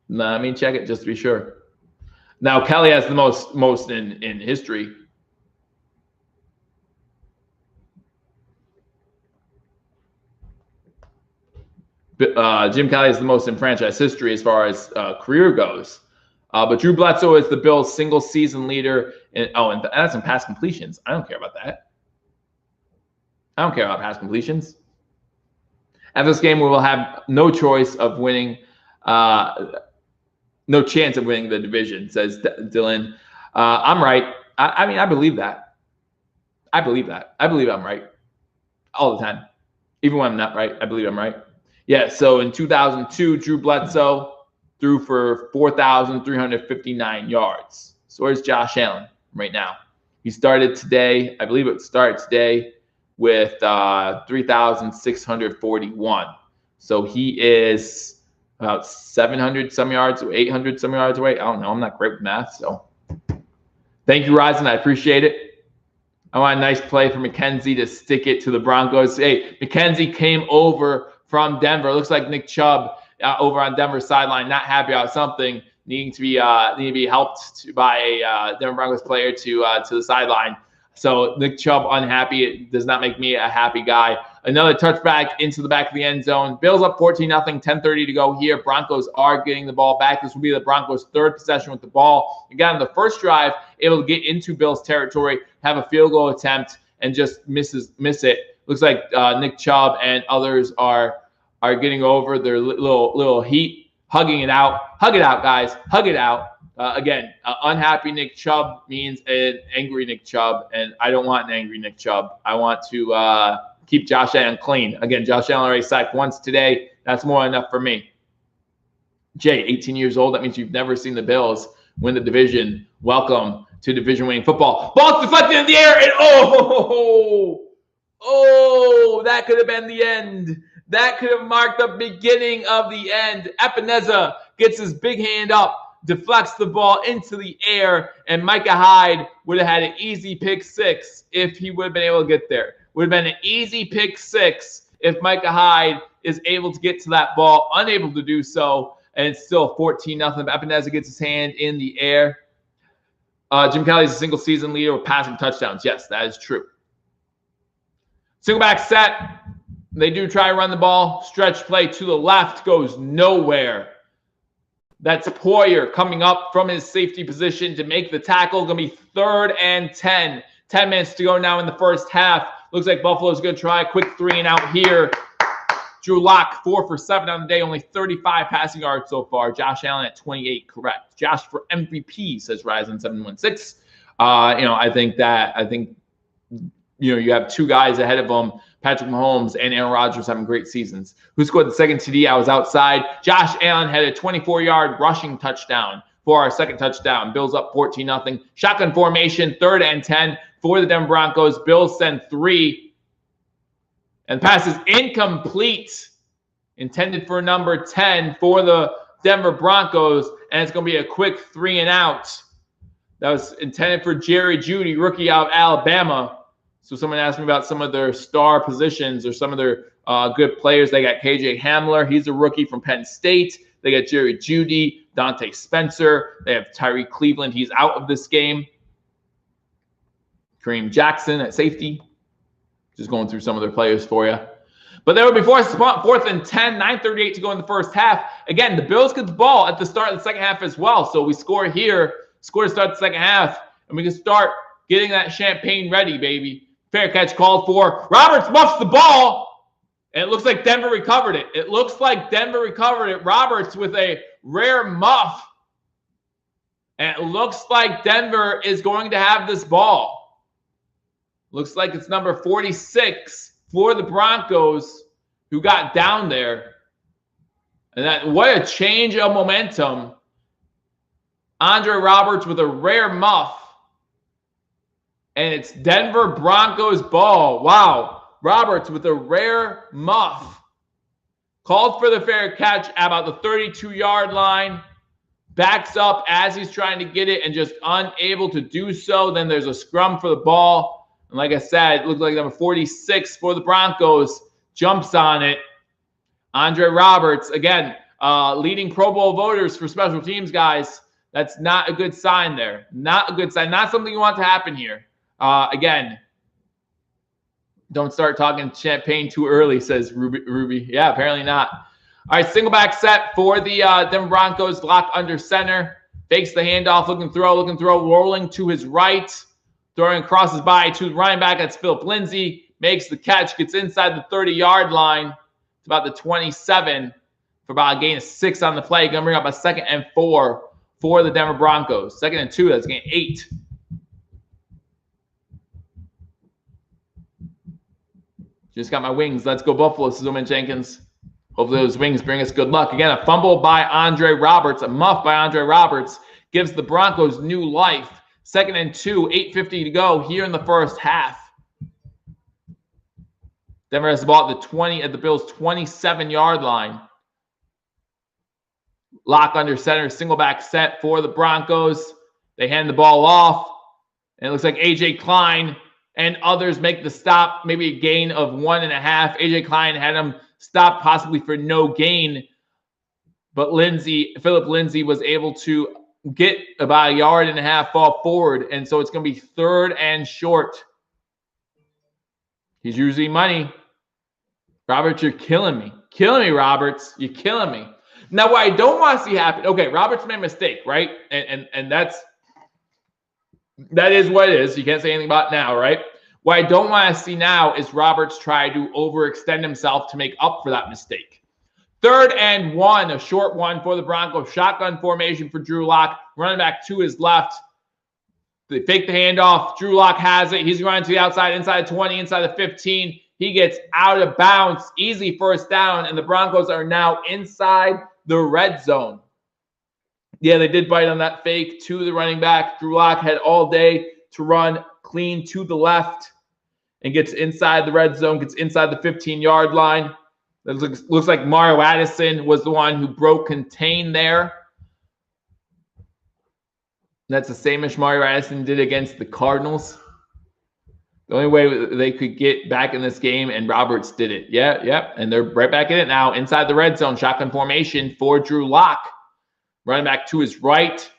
Let me check it just to be sure. Now, Kelly has the most in history. Jim Kelly is the most in franchise history as far as career goes. But Drew Bledsoe is the Bills' single season leader. And that's in pass completions. I don't care about that. I don't care about pass completions. After this game, we will have no choice of winning, no chance of winning the division, says Dylan. I'm right. I mean, I believe that. I believe I'm right all the time. Even when I'm not right, I believe I'm right. Yeah, so in 2002, Drew Bledsoe threw for 4,359 yards. So where's Josh Allen right now? He started today, I believe it started today, with 3,641. So he is about 700 some yards or 800 some yards away. I don't know. I'm not great with math. So thank you, Ryzen. I appreciate it. I want a nice play for McKenzie to stick it to the Broncos. Hey, McKenzie came over from Denver. Looks like Nick Chubb over on Denver's sideline, not happy about something, needing to be helped by a Denver Broncos player to the sideline. So Nick Chubb unhappy. It does not make me a happy guy. Another touchback into the back of the end zone. Bills up 14-0, 10:30 to go here. Broncos are getting the ball back. This will be the Broncos' 3rd possession with the ball. Again, on the first drive, able to get into Bills territory, have a field goal attempt, and just miss it. Looks like Nick Chubb and others are getting over their little heat, hugging it out. Hug it out, guys. Hug it out. Again, unhappy Nick Chubb means an angry Nick Chubb, and I don't want an angry Nick Chubb. I want to keep Josh Allen clean. Again, Josh Allen already sacked once today. That's more than enough for me. Jay, 18 years old. That means you've never seen the Bills. win the division. Welcome to division winning football. Ball's deflected in the air, and that could have been the end. That could have marked the beginning of the end. Epineza gets his big hand up, deflects the ball into the air, and Micah Hyde would have had an easy pick six if he would have been able to get there. Would have been an easy pick six if Micah Hyde is able to get to that ball, unable to do so, and it's still 14-0. Epineza gets his hand in the air. Jim Kelly's a single season leader with passing touchdowns. Yes, that is true. Single back set. They do try to run the ball. Stretch play to the left goes nowhere. That's Poyer coming up from his safety position to make the tackle. Going to be 3rd and 10. 10 minutes to go now in the first half. Looks like Buffalo's going to try a quick 3 and out here. Drew Lock, 4 for 7 on the day, only 35 passing yards so far. Josh Allen at 28, correct. Josh for MVP, says Ryzen 716. I think you have two guys ahead of them, Patrick Mahomes and Aaron Rodgers, having great seasons. Who scored the second TD? I was outside. Josh Allen had a 24-yard rushing touchdown for our second touchdown. Bills up 14-0. Shotgun formation, 3rd and 10 for the Denver Broncos. Bills send 3. And pass is incomplete. Intended for number 10 for the Denver Broncos. And it's going to be a quick 3 and out. That was intended for Jerry Jeudy, rookie out of Alabama. So someone asked me about some of their star positions or some of their good players. They got KJ Hamler. He's a rookie from Penn State. They got Jerry Jeudy, Dante Spencer. They have Tyree Cleveland. He's out of this game. Kareem Jackson at safety. Just going through some of their players for you. But there will be 4th and 10, 9:38 to go in the first half. Again, the Bills get the ball at the start of the second half as well. So we score here, score to start the second half, and we can start getting that champagne ready, baby. Fair catch called for. Roberts muffs the ball, and it looks like Denver recovered it. Roberts with a rare muff. And it looks like Denver is going to have this ball. Looks like it's number 46 for the Broncos who got down there. And what a change of momentum. Andre Roberts with a rare muff. And it's Denver Broncos ball. Wow. Roberts with a rare muff. Called for the fair catch at about the 32-yard line. Backs up as he's trying to get it and just unable to do so. Then there's a scrum for the ball. And like I said, it looked like number 46 for the Broncos jumps on it. Andre Roberts, again, leading Pro Bowl voters for special teams, guys. That's not a good sign there. Not a good sign. Not something you want to happen here. Again, don't start talking champagne too early, says Ruby. Yeah, apparently not. All right, single back set for the Denver Broncos. Lock under center. Fakes the handoff, looking throw, rolling to his right. Throwing crosses by to the running back. That's Philip Lindsay. Makes the catch. Gets inside the 30-yard line. It's about the 27 for about a gain of 6 on the play. Going to bring up a 2nd and 4 for the Denver Broncos. 2nd and 2. That's gain 8. Just got my wings. Let's go Buffalo, Suzuman Jenkins. Hopefully those wings bring us good luck. Again, a fumble by Andre Roberts. A muff by Andre Roberts gives the Broncos new life. 2nd and 2, 8:50 to go here in the first half. Denver has the ball at the Bills' 27-yard line. Lock under center, single back set for the Broncos. They hand the ball off, and it looks like A.J. Klein and others make the stop, maybe a gain of 1.5. A.J. Klein had him stopped possibly for no gain, but Philip Lindsay was able to get about 1.5 yards, fall forward, and so it's going to be 3rd and short. He's using money. Roberts, you're killing me. Killing me, Roberts. You're killing me. Now, what I don't want to see happen, okay, Roberts made a mistake, right? And that is what it is. You can't say anything about it now, right? What I don't want to see now is Roberts try to overextend himself to make up for that mistake. 3rd and 1, a short one for the Broncos. Shotgun formation for Drew Lock. Running back to his left. They fake the handoff. Drew Lock has it. He's running to the outside, inside the 20, inside the 15. He gets out of bounds. Easy first down, and the Broncos are now inside the red zone. Yeah, they did bite on that fake to the running back. Drew Lock had all day to run clean to the left and gets inside the red zone, gets inside the 15-yard line. That looks like Mario Addison was the one who broke contain there. That's the same as Mario Addison did against the Cardinals. The only way they could get back in this game, and Roberts did it. Yeah. And they're right back in it now, inside the red zone, shotgun formation for Drew Lock. Running back to his right.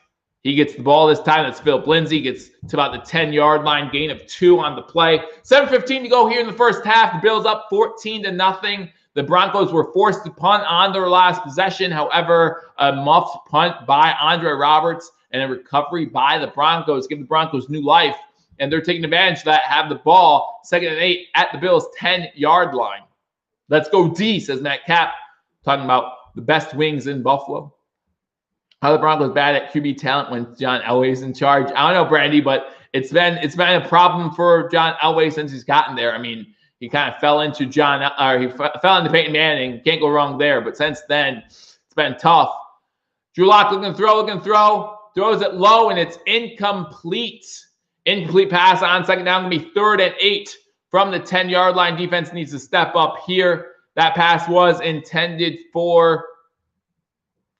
He gets the ball this time. That's Philip Lindsay. Gets to about the 10-yard line, gain of 2 on the play. 7:15 to go here in the first half. The Bills up 14-0. The Broncos were forced to punt on their last possession. However, a muffed punt by Andre Roberts and a recovery by the Broncos give the Broncos new life. And they're taking advantage of that, have the ball, 2nd and 8 at the Bills' 10-yard line. Let's go D, says Matt Cap, talking about the best wings in Buffalo. How the Broncos bad at QB talent when John Elway's in charge. I don't know, Brandy, but it's been a problem for John Elway since he's gotten there. I mean, he kind of fell into fell into Peyton Manning. Can't go wrong there. But since then, it's been tough. Drew Lock looking to throw. Throws it low, and it's incomplete. Incomplete pass on 2nd down. Going to be 3rd and 8 from the 10-yard line. Defense needs to step up here. That pass was intended for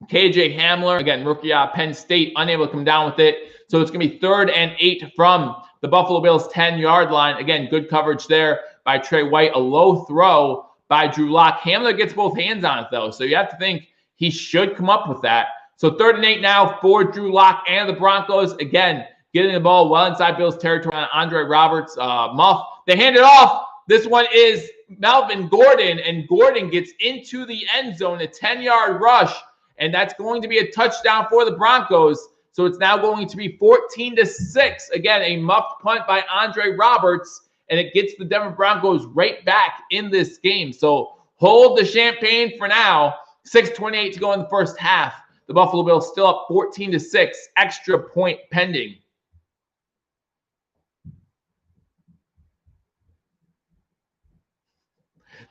KJ Hamler. Again, rookie out of Penn State, unable to come down with it. So it's going to be 3rd and 8 from the Buffalo Bills 10-yard line. Again, good coverage there by Trey White. A low throw by Drew Lock. Hamler gets both hands on it, though. So you have to think he should come up with that. So 3rd and 8 now for Drew Lock and the Broncos. Again, getting the ball well inside Bills territory on Andre Roberts. Muff. They hand it off. This one is Melvin Gordon, and Gordon gets into the end zone, a 10-yard rush, and that's going to be a touchdown for the Broncos. So it's now going to be 14-6. Again, a muffed punt by Andre Roberts, and it gets the Denver Broncos right back in this game. So hold the champagne for now. 6:28 to go in the first half. The Buffalo Bills still up 14-6. Extra point pending.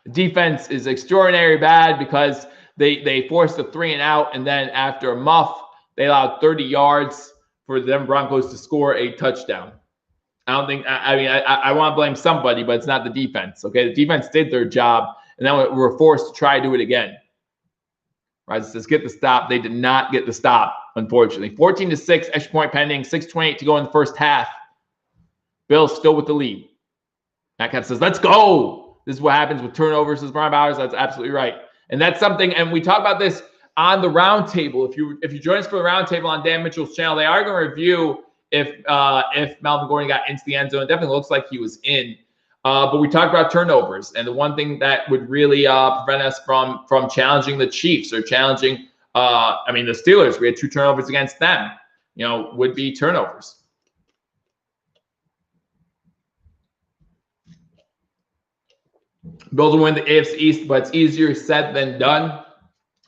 The defense is extraordinarily bad because they forced a 3 and out, and then after a muff, they allowed 30 yards for the Denver Broncos to score a touchdown. I want to blame somebody, but it's not the defense. Okay, the defense did their job, and then we were forced to try to do it again. Right, it says get the stop. They did not get the stop, unfortunately. 14-6, extra point pending. 6:28 to go in the first half. Bills still with the lead. Matt Cat says, let's go. This is what happens with turnovers, says Brian Bowers. That's absolutely right. And that's something, and we talk about this on the roundtable. If you join us for the roundtable on Dan Mitchell's channel, they are going to review if Melvin Gordon got into the end zone. It definitely looks like he was in. But we talked about turnovers, and the one thing that would really prevent us from challenging the Chiefs or challenging, the Steelers. We had 2 turnovers against them. Would be turnovers. Bills will win the AFC East, but it's easier said than done.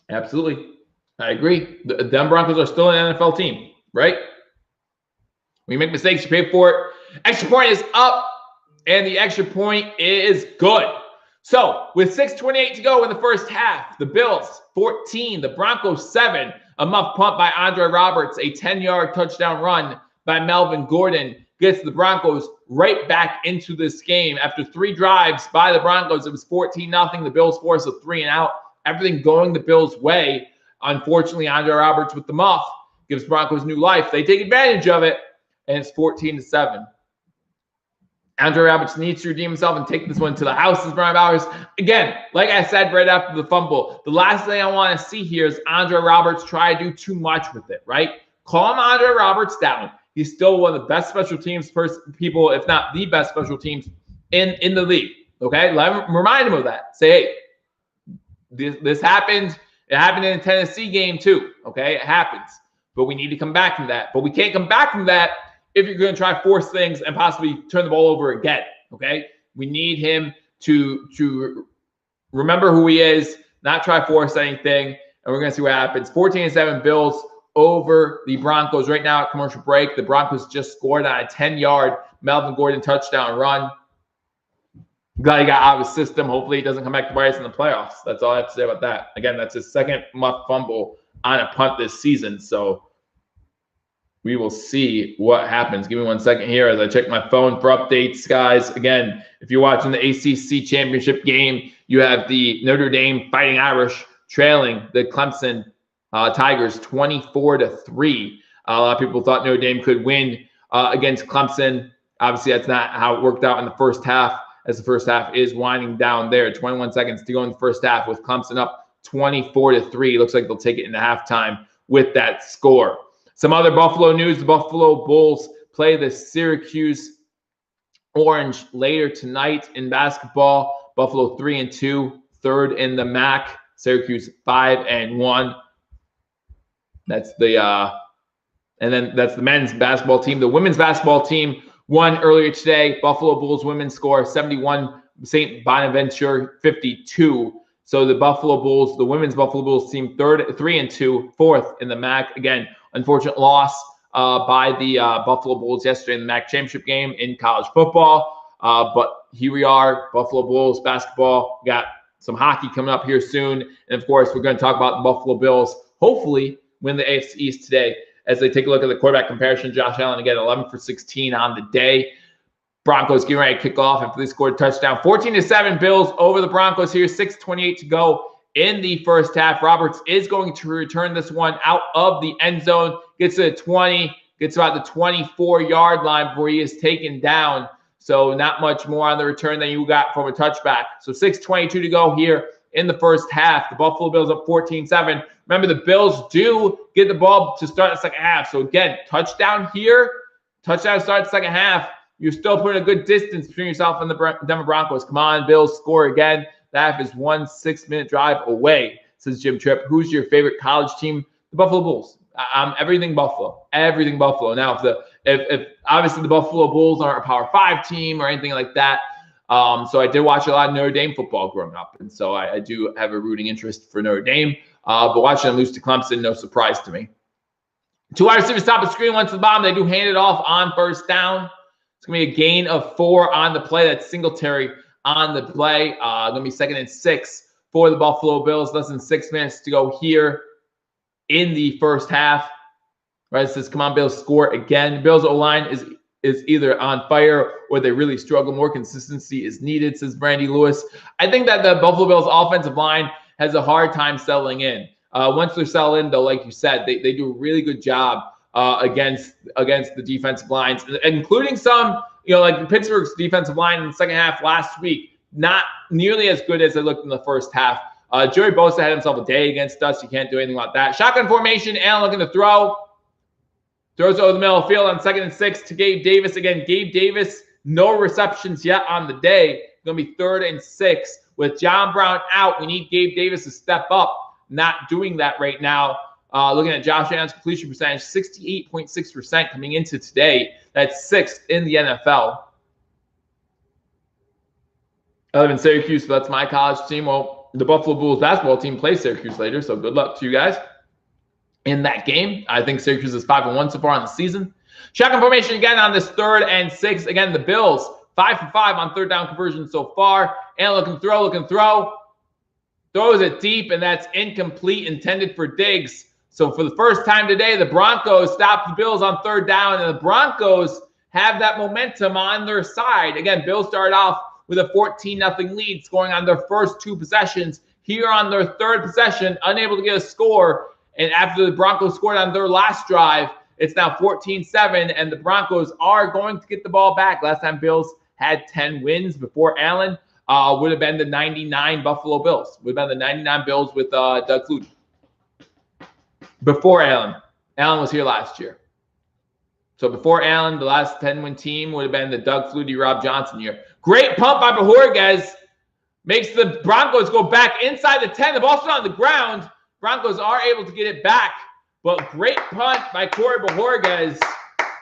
Absolutely, I agree. The Denver Broncos are still an NFL team, right? When you make mistakes, you pay for it. Extra point is up. And the extra point is good. So with 6:28 to go in the first half, the Bills 14, the Broncos 7. A muff punt by Andre Roberts, a 10-yard touchdown run by Melvin Gordon gets the Broncos right back into this game. After 3 drives by the Broncos, it was 14-0. The Bills forced a 3 and out. Everything going the Bills' way. Unfortunately, Andre Roberts with the muff gives Broncos new life. They take advantage of it, and it's 14-7. Andre Roberts needs to redeem himself and take this one to the house, as Brian Bowers. Again, like I said right after the fumble, the last thing I want to see here is Andre Roberts try to do too much with it, right? Calm Andre Roberts down. He's still one of the best special teams people, if not the best special teams in the league, okay? Remind him of that. Say, hey, this happened. It happened in the Tennessee game too, okay? It happens. But we need to come back from that. But we can't come back from that if you're going to try to force things and possibly turn the ball over again, okay? We need him to remember who he is, not try to force anything, and we're going to see what happens. 14-7 Bills over the Broncos. Right now at commercial break, the Broncos just scored on a 10-yard Melvin Gordon touchdown run. Glad he got out of his system. Hopefully he doesn't come back to bite us in the playoffs. That's all I have to say about that. Again, that's his second muff fumble on a punt this season. So we will see what happens. Give me 1 second here as I check my phone for updates, guys. Again, if you're watching the ACC championship game, you have the Notre Dame Fighting Irish trailing the Clemson Tigers 24-3. A lot of people thought Notre Dame could win against Clemson. Obviously, that's not how it worked out in the first half, as the first half is winding down there. 21 seconds to go in the first half with Clemson up 24-3. Looks like they'll take it into halftime with that score. Some other Buffalo news. The Buffalo Bulls play the Syracuse Orange later tonight in basketball. Buffalo 3-2, third in the MAC. Syracuse 5-1. That's the and then that's the men's basketball team. The women's basketball team won earlier today. Buffalo Bulls women score 71, St. Bonaventure 52. So the Buffalo Bulls, the women's Buffalo Bulls team, 3-2, fourth in the MAC. Again, unfortunate loss by the Buffalo Bulls yesterday in the MAC championship game in college football. But here we are, Buffalo Bulls basketball. We got some hockey coming up here soon. And, of course, we're going to talk about the Buffalo Bills hopefully win the AFC East today as they take a look at the quarterback comparison. Josh Allen, again, 11 for 16 on the day. Broncos getting ready to kick off after they scored a touchdown. 14-7 Bills over the Broncos here. 6:28 to go in the first half. Roberts is going to return this one out of the end zone. Gets to the 20, gets about the 24-yard line before he is taken down. So not much more on the return than you got from a touchback. So 6:22 to go here in the first half. The Buffalo Bills up 14-7. Remember, the Bills do get the ball to start the second half. So, again, touchdown here, touchdown to start the second half. You're still putting a good distance between yourself and the Denver Broncos. Come on, Bills, score again. That is 1 6-minute drive away, says Jim Tripp. Who's your favorite college team? The Buffalo Bulls. I'm everything Buffalo. Everything Buffalo. Now, if obviously the Buffalo Bulls aren't a Power 5 team or anything like that, so I did watch a lot of Notre Dame football growing up, and so I do have a rooting interest for Notre Dame. But watching them lose to Clemson, no surprise to me. 2 wide receivers top of the screen, 1 to the bottom. They do hand it off on first down. It's going to be a gain of 4 on the play. That's Singletary on the play. Going to be 2nd and 6 for the Buffalo Bills. Less than 6 minutes to go here in the first half. Right, it says, come on, Bills, score again. Bills O-line is either on fire or they really struggle. More consistency is needed, says Brandy Lewis. I think that the Buffalo Bills offensive line has a hard time settling in. Once they're settled in, though, like you said, they do a really good job against the defensive lines, including some, like Pittsburgh's defensive line in the second half last week, not nearly as good as they looked in the first half. Joey Bosa had himself a day against us. You can't do anything about that. Shotgun formation, Allen looking to throw. Throws over the middle of the field on 2nd and 6 to Gabe Davis. Again, Gabe Davis, no receptions yet on the day. Going to be 3rd and 6. With John Brown out, we need Gabe Davis to step up. Not doing that right now. Looking at Josh Allen's completion percentage, 68.6% coming into today. That's 6th in the NFL. I live in Syracuse, so that's my college team. Well, the Buffalo Bulls basketball team plays Syracuse later, so good luck to you guys in that game. I think Syracuse is 5-1 so far on the season. Shotgun formation again on this 3rd and 6. Again, the Bills 5 for 5 on 3rd down conversion so far. And looking throw. Throws it deep, and that's incomplete, intended for Diggs. So for the first time today, the Broncos stopped the Bills on 3rd down, and the Broncos have that momentum on their side. Again, Bills started off with a 14-0 lead, scoring on their first 2 possessions. Here on their 3rd possession, unable to get a score. And after the Broncos scored on their last drive, it's now 14-7, and the Broncos are going to get the ball back. Last time Bills had 10 wins before Allen. Would have been the 99 Buffalo Bills. Would have been the 99 Bills with Doug Flutie. Before Allen. Allen was here last year. So before Allen, the last 10-win team would have been the Doug Flutie, Rob Johnson year. Great pump by Bajorquez. Makes the Broncos go back inside the 10. The ball's still on the ground. Broncos are able to get it back. But great punt by Corey Bajorquez.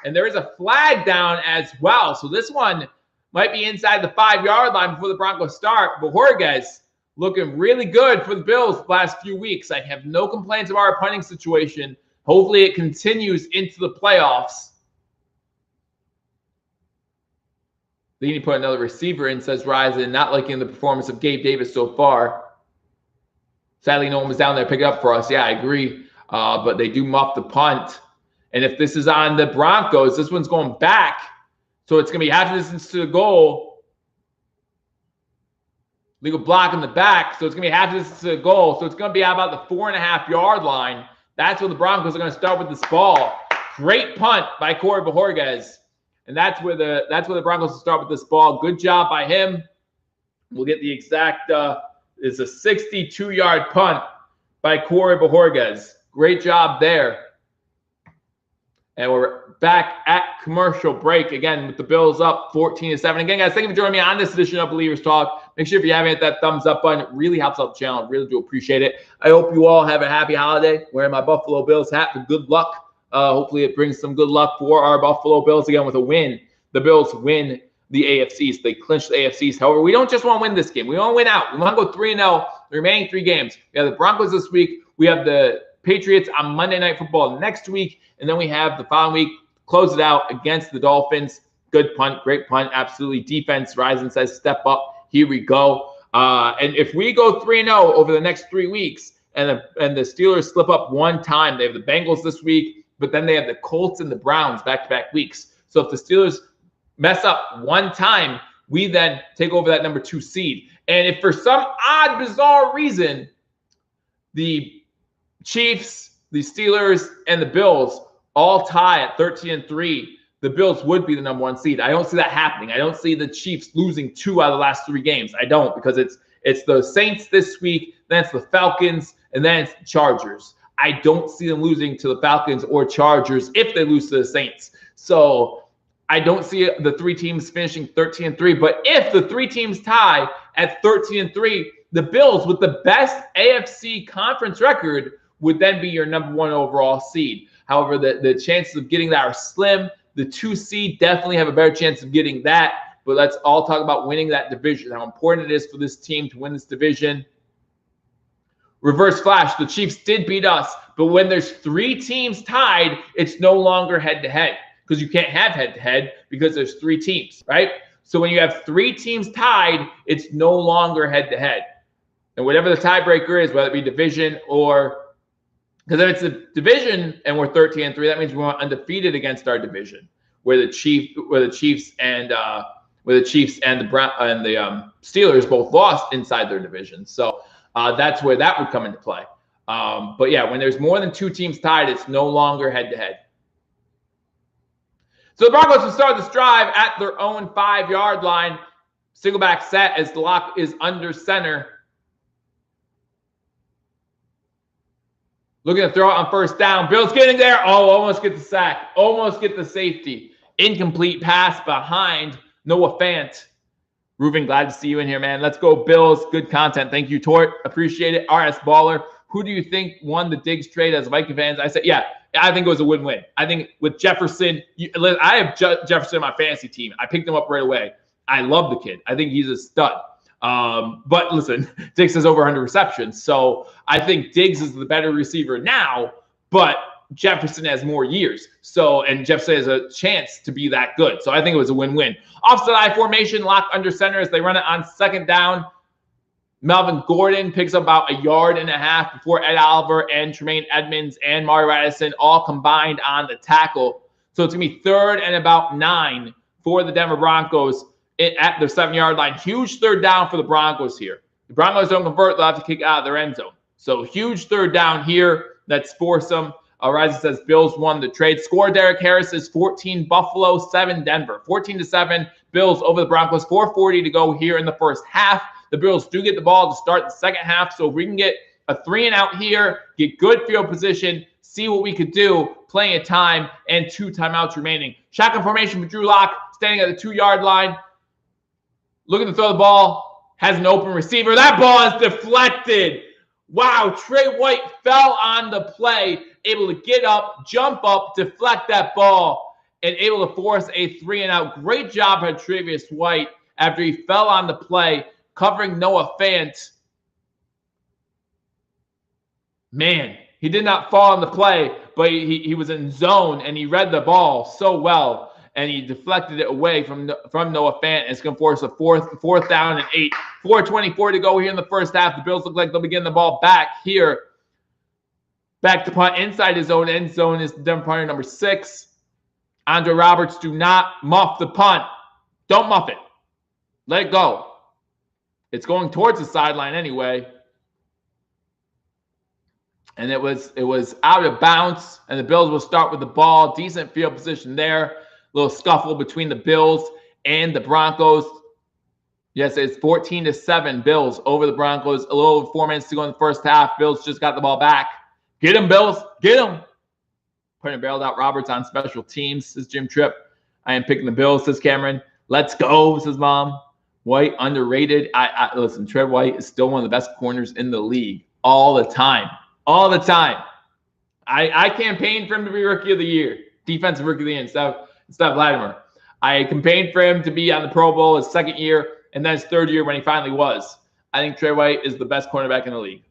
And there is a flag down as well. So this one might be inside the 5-yard line before the Broncos start. Bajorquez looking really good for the Bills the last few weeks. I have no complaints about our punting situation. Hopefully it continues into the playoffs. They need to put another receiver in, says Ryzen. Not liking the performance of Gabe Davis so far. Sadly, no one was down there to pick it up for us. Yeah, I agree. but they do muff the punt. And if this is on the Broncos, this one's going back. So it's going to be half distance to the goal. Legal block in the back. So it's going to be half distance to the goal. So it's going to be about the 4.5-yard line. That's where the Broncos are going to start with this ball. Great punt by Corey Bojorquez. And that's where the Broncos will start with this ball. Good job by him. We'll get the exact, it's a 62-yard punt by Corey Bojorquez. Great job there. And we're back at commercial break again with the Bills up 14-7. Again, guys, thank you for joining me on this edition of Believers Talk. Make sure if you haven't hit that thumbs up button, it really helps out the channel. I really do appreciate it. I hope you all have a happy holiday. Wearing my Buffalo Bills hat for good luck. Hopefully it brings some good luck for our Buffalo Bills again with a win. The Bills win the AFC East. They clinch the AFC East. However, we don't just want to win this game. We want to win out. We want to go 3-0 the remaining 3 games. We have the Broncos this week. We have the Patriots on Monday Night Football next week. And then we have the following week, close it out against the Dolphins. Good punt, great punt, absolutely. Defense, Ryzen says, step up. Here we go. And if we go 3-0 over the next 3 weeks and the Steelers slip up one time, they have the Bengals this week, but then they have the Colts and the Browns back-to-back weeks. So if the Steelers mess up one time, we then take over that number 2 seed. And if for some odd, bizarre reason, the Chiefs, the Steelers, and the Bills all tie at 13-3, the Bills would be the number 1 seed. I don't see that happening. I don't see the Chiefs losing 2 out of the last 3 games. I don't, because it's the Saints this week, then it's the Falcons, and then it's the Chargers. I don't see them losing to the Falcons or Chargers if they lose to the Saints. So I don't see the 3 teams finishing 13-3. But if the 3 teams tie at 13-3, the Bills with the best AFC conference record would then be your number 1 overall seed. However, the chances of getting that are slim. The 2 seed definitely have a better chance of getting that. But let's all talk about winning that division, how important it is for this team to win this division. Reverse flash, the Chiefs did beat us, but when there's 3 teams tied, it's no longer head-to-head because you can't have head-to-head because there's 3 teams, right? So when you have 3 teams tied, it's no longer head-to-head. And whatever the tiebreaker is, whether it be division or – because if it's a division and we're 13-3, that means we went undefeated against our division, where the Chiefs and the Steelers both lost inside their division. So that's where that would come into play. But yeah, when there's more than 2 teams tied, it's no longer head-to-head. So the Broncos will start this drive at their own 5-yard line. Single back set as the lock is under center. Looking to throw it on first down. Bills getting there. Oh, almost get the sack. Almost get the safety. Incomplete pass behind Noah Fant. Ruben, glad to see you in here, man. Let's go, Bills. Good content. Thank you, Tort. Appreciate it. RS Baller. Who do you think won the Diggs trade as Viking fans? I said, yeah, I think it was a win-win. I think with Jefferson, I have Jefferson on my fantasy team. I picked him up right away. I love the kid. I think he's a stud. But listen, Diggs has over 100 receptions. So I think Diggs is the better receiver now, but Jefferson has more years. So, and Jefferson has a chance to be that good. So I think it was a win-win. Offset I formation, lock under center as they run it on second down. Melvin Gordon picks up about 1.5 yards before Ed Oliver and Tremaine Edmonds and Mario Addison all combined on the tackle. So it's going to be 3rd and about 9 for the Denver Broncos at their 7-yard line. Huge 3rd down for the Broncos here. The Broncos don't convert, they'll have to kick out of their end zone. So huge 3rd down here. Let's force them. Rising says Bills won the trade. Score Derek Harris is 14 Buffalo, 7 Denver. 14-7, Bills over the Broncos. 4:40 to go here in the first half. The Bills do get the ball to start the second half. So if we can get a 3-and-out here, get good field position, see what we could do, playing at time, and 2 timeouts remaining. Shotgun formation for Drew Lock, standing at the 2-yard line. Looking to throw the ball, has an open receiver. That ball is deflected. Wow, Trey White fell on the play, able to get up, jump up, deflect that ball, and able to force a 3-and-out. Great job by Tre'Davious White after he fell on the play, covering Noah Fant. Man, he did not fall on the play, but he was in zone, and he read the ball so well. And he deflected it away from Noah Fant. And it's going to force a fourth down and 8. 4:24 to go here in the first half. The Bills look like they'll be getting the ball back here. Back to punt inside his own end zone is the Denver punter, number 6. Andre Roberts, do not muff the punt. Don't muff it. Let it go. It's going towards the sideline anyway. And it was out of bounds, and the Bills will start with the ball. Decent field position there. A little scuffle between the Bills and the Broncos. Yes, it's 14-7 Bills over the Broncos. A little over 4 minutes to go in the first half. Bills just got the ball back. Get him, Bills. Get him. Putting bailed out Roberts on special teams, says Jim Tripp. I am picking the Bills, says Cameron. Let's go, says Mom. White, underrated. Listen, Trev White is still one of the best corners in the league all the time. All the time. I campaigned for him to be Rookie of the Year, Defensive Rookie of the Year instead of Vladimir. I campaigned for him to be on the Pro Bowl his second year, and then his third year when he finally was. I think Trey White is the best cornerback in the league.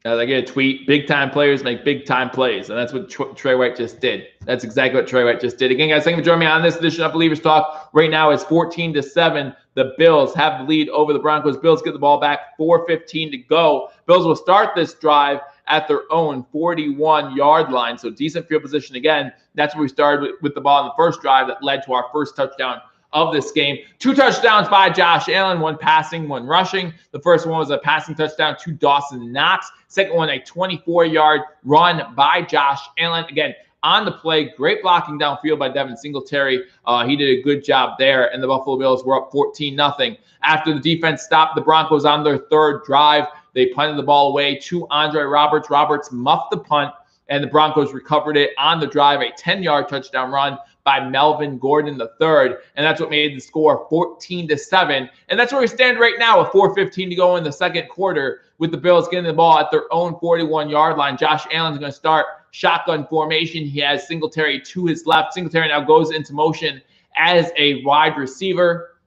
As I get a tweet, big-time players make big-time plays, and that's what Trey White just did. That's exactly what Trey White just did. Again, guys, thank you for joining me on this edition of Believers Talk. Right now, it's 14-7. The Bills have the lead over the Broncos. Bills get the ball back, 4:15 to go. Bills will start this drive at their own 41-yard line, so decent field position again. That's where we started with the ball in the first drive that led to our first touchdown of this game. 2 touchdowns by Josh Allen, 1 passing, 1 rushing. The first one was a passing touchdown to Dawson Knox. Second one, a 24-yard run by Josh Allen. Again, on the play, great blocking downfield by Devin Singletary. He did a good job there, and the Buffalo Bills were up 14-0. After the defense stopped the Broncos on their third drive, they punted the ball away to Andre Roberts. Roberts muffed the punt, and the Broncos recovered it on the drive, a 10-yard touchdown run by Melvin Gordon III, and that's what made the score 14-7. And that's where we stand right now with 4:15 to go in the second quarter, with the Bills getting the ball at their own 41-yard line. Josh Allen's going to start shotgun formation. He has Singletary to his left. Singletary now goes into motion as a wide receiver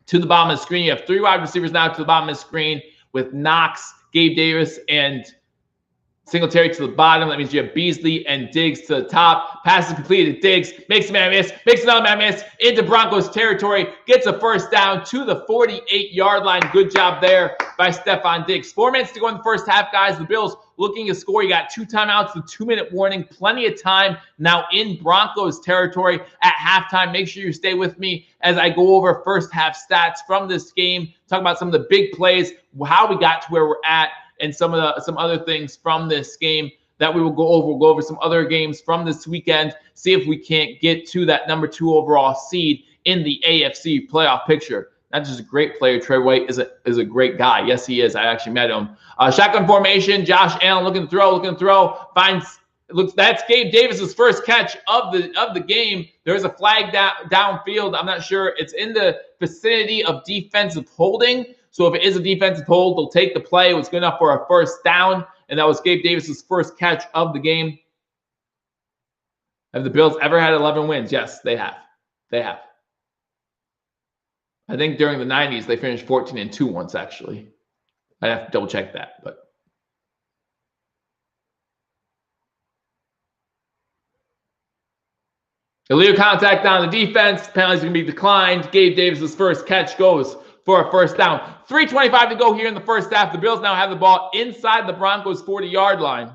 to the bottom of the screen. You have 3 wide receivers now to the bottom of the screen with Knox, Gabe Davis, and Singletary to the bottom. That means you have Beasley and Diggs to the top. Passes completed. Diggs makes a man miss, makes another man miss into Broncos territory, gets a first down to the 48-yard line. Good job there by Stephon Diggs. 4 minutes to go in the first half, guys. The Bills looking to score. You got 2 timeouts, the 2-minute warning, plenty of time now in Broncos territory at halftime. Make sure you stay with me as I go over first half stats from this game, talk about some of the big plays, how we got to where we're at, and some other things from this game that we will go over. We'll go over some other games from this weekend, see if we can't get to that number 2 overall seed in the AFC playoff picture. Not just a great player. Trey White is a great guy. Yes, he is. I actually met him. Shotgun formation. Josh Allen looking to throw. That's Gabe Davis's first catch of the game. There is a flag downfield. I'm not sure. It's in the vicinity of defensive holding. So if it is a defensive hold, they'll take the play. It was good enough for a first down, and that was Gabe Davis's first catch of the game. Have the Bills ever had 11 wins? Yes, they have. They have. I think during the 90s, they finished 14-2 once, actually. I'd have to double check that, but. Illegal contact on the defense. Penalty's going to be declined. Gabe Davis's first catch goes for a first down. 3:25 to go here in the first half. The Bills now have the ball inside the Broncos' 40-yard line.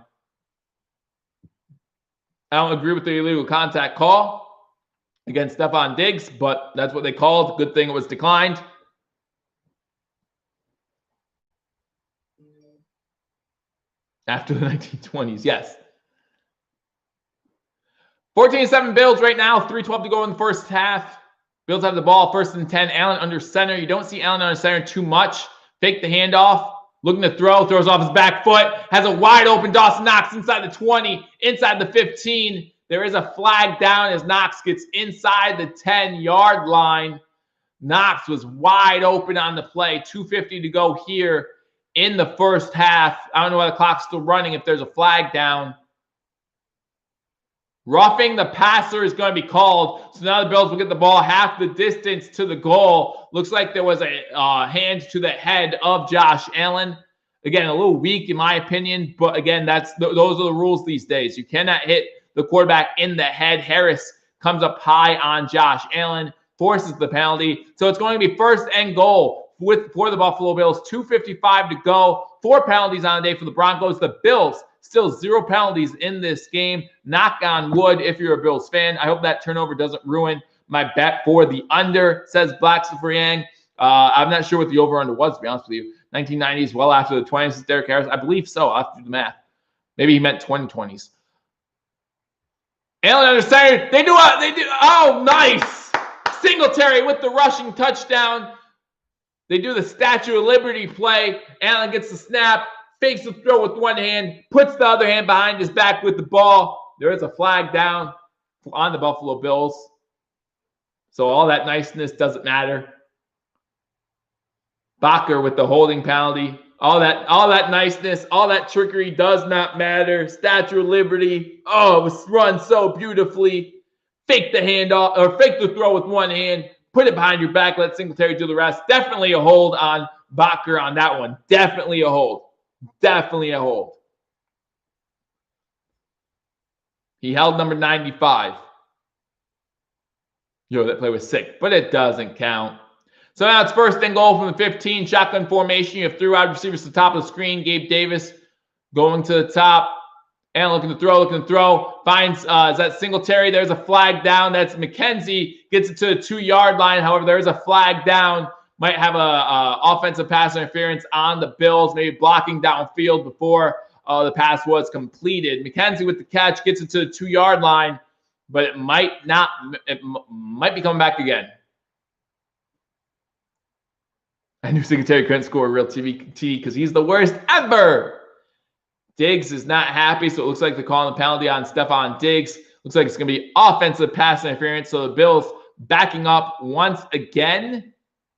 I don't agree with the illegal contact call against Stephon Diggs, but that's what they called. Good thing it was declined. After the 1920s, yes. 14-7 Bills right now. 3:12 to go in the first half. Bills have the ball, 1st and 10. Allen under center. You don't see Allen under center too much. Fake the handoff. Looking to throw. Throws off his back foot. Has a wide open Dawson Knox inside the 20. Inside the 15. There is a flag down as Knox gets inside the 10-yard line. Knox was wide open on the play. 2:50 to go here in the first half. I don't know why the clock's still running if there's a flag down. Roughing the passer is going to be called. So now the Bills will get the ball half the distance to the goal. Looks like there was a hand to the head of Josh Allen. Again, a little weak in my opinion, but again, those are the rules these days. You cannot hit the quarterback in the head. Harris comes up high on Josh Allen, forces the penalty. So it's going to be 1st and goal for the Buffalo Bills. 2:55 to go. 4 penalties on the day for the Broncos. The Bills still 0 penalties in this game. Knock on wood if you're a Bills fan. I hope that turnover doesn't ruin my bet for the under, says Black for Yang. I'm not sure what the over-under was, to be honest with you. 1990s, well after the 20s, is Derek Harris. I believe so. I'll have to do the math. Maybe he meant 2020s. Allen under center. They do. Oh, nice. Singletary with the rushing touchdown. They do the Statue of Liberty play. Allen gets the snap, fakes the throw with one hand, puts the other hand behind his back with the ball. There is a flag down on the Buffalo Bills. So all that niceness doesn't matter. Bakker with the holding penalty. All that niceness, all that trickery does not matter. Statue of Liberty. Oh, it was run so beautifully. Fake the handoff or fake the throw with one hand. Put it behind your back. Let Singletary do the rest. Definitely a hold on Bakker on that one. Definitely a hold. Definitely a hold. He held number 95. Yo, that play was sick, but it doesn't count. So now it's 1st and goal from the 15. Shotgun formation. You have 3 wide receivers to the top of the screen. Gabe Davis going to the top. And looking to throw. Finds, is that Singletary? There's a flag down. That's McKenzie. Gets it to the 2-yard line. However, there's a flag down. Might have a offensive pass interference on the Bills. Maybe blocking downfield before the pass was completed. McKenzie with the catch. Gets it to the 2-yard line. But it might not. It might be coming back again. I knew Singletary couldn't score a real TD because he's the worst ever. Diggs is not happy, so it looks like they're calling the penalty on Stephon Diggs. Looks like it's going to be offensive pass interference. So the Bills backing up once again. At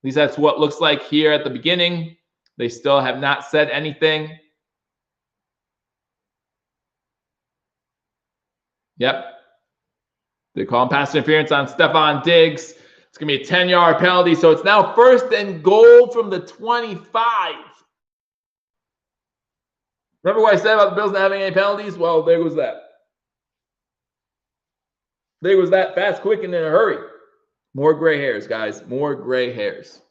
least that's what it looks like here at the beginning. They still have not said anything. Yep. They're calling pass interference on Stephon Diggs. It's going to be a 10-yard penalty. So it's now 1st and goal from the 25. Remember what I said about the Bills not having any penalties? Well, there goes that. There goes that. Fast, quick, and in a hurry. More gray hairs, guys. More gray hairs.